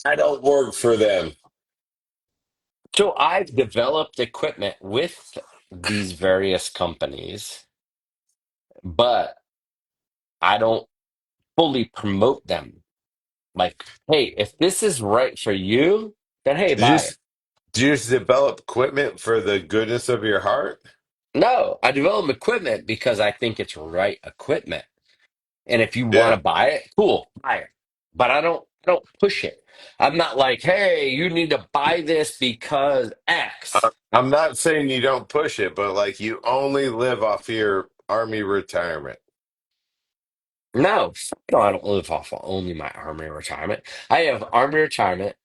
I don't work for them. So I've developed equipment with these various companies, but I don't fully promote them. Like, hey, if this is right for you, then hey, Do you buy it. just do you just develop equipment for the goodness of your heart? No, I develop equipment because I think it's right equipment. And if you want Yeah. to buy it, cool, buy it. But I don't push it. I'm not like, hey, you need to buy this because X. I'm not saying you don't push it, but like you only live off your army retirement. No, no, I don't live off of only my army retirement. I have army retirement.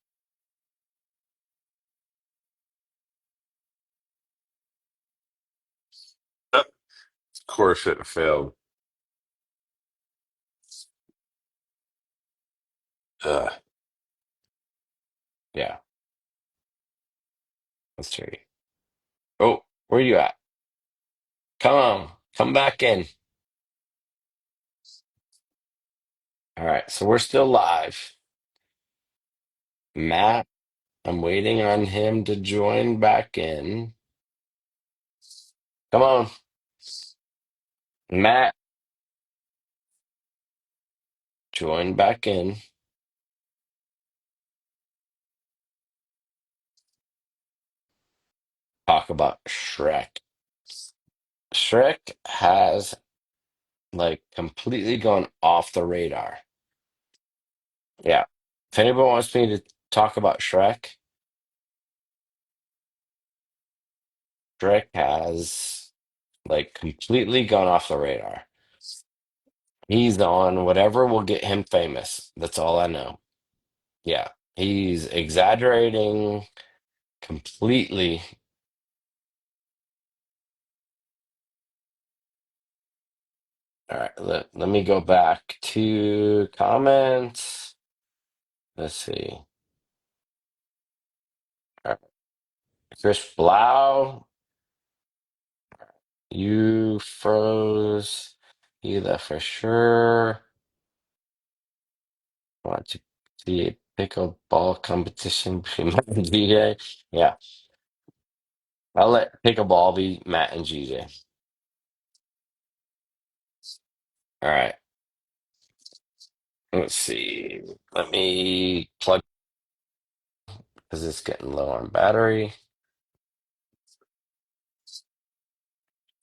Of course it failed. Ugh. Yeah, let's see. Oh, where you at? Come on, come back in. All right, so we're still live. Matt, I'm waiting on him to join back in. Come on, Matt, join back in. Talk about Shrek. Shrek has like completely gone off the radar. Yeah. If anybody wants me to talk about Shrek, Shrek has like completely gone off the radar. He's on whatever will get him famous. That's all I know. Yeah. He's exaggerating completely. All right, let me go back to comments. Let's see. All right. Chris Blau, you froze. You left for sure. Want to see a pickleball competition between Matt and GJ? Yeah, I'll let pickleball be Matt and GJ. All right, let's see. Let me plug because it's getting low on battery.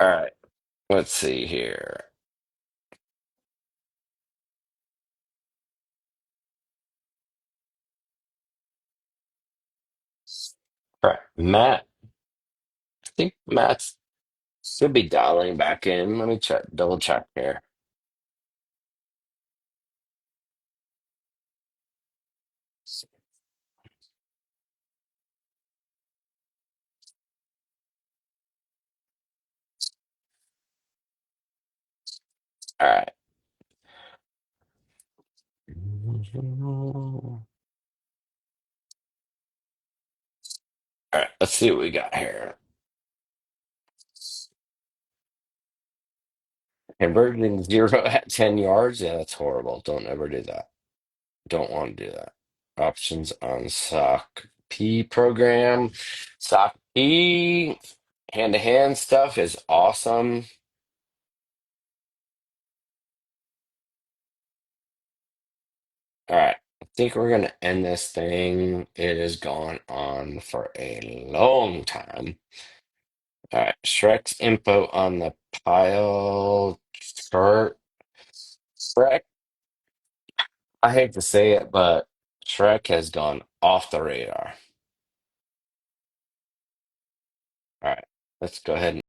All right, let's see here. All right, Matt. I think Matt's should be dialing back in. Let me check, double check here. All right. All right, let's see what we got here. Converting zero at 10 yards. Yeah, that's horrible. Don't ever do that. Don't want to do that. Options on sock P program. Sock P hand to hand stuff is awesome. All right. I think we're going to end this thing. It has gone on for a long time. All right. Shrek's info on the pile chart. Shrek, I hate to say it, but Shrek has gone off the radar. All right. Let's go ahead and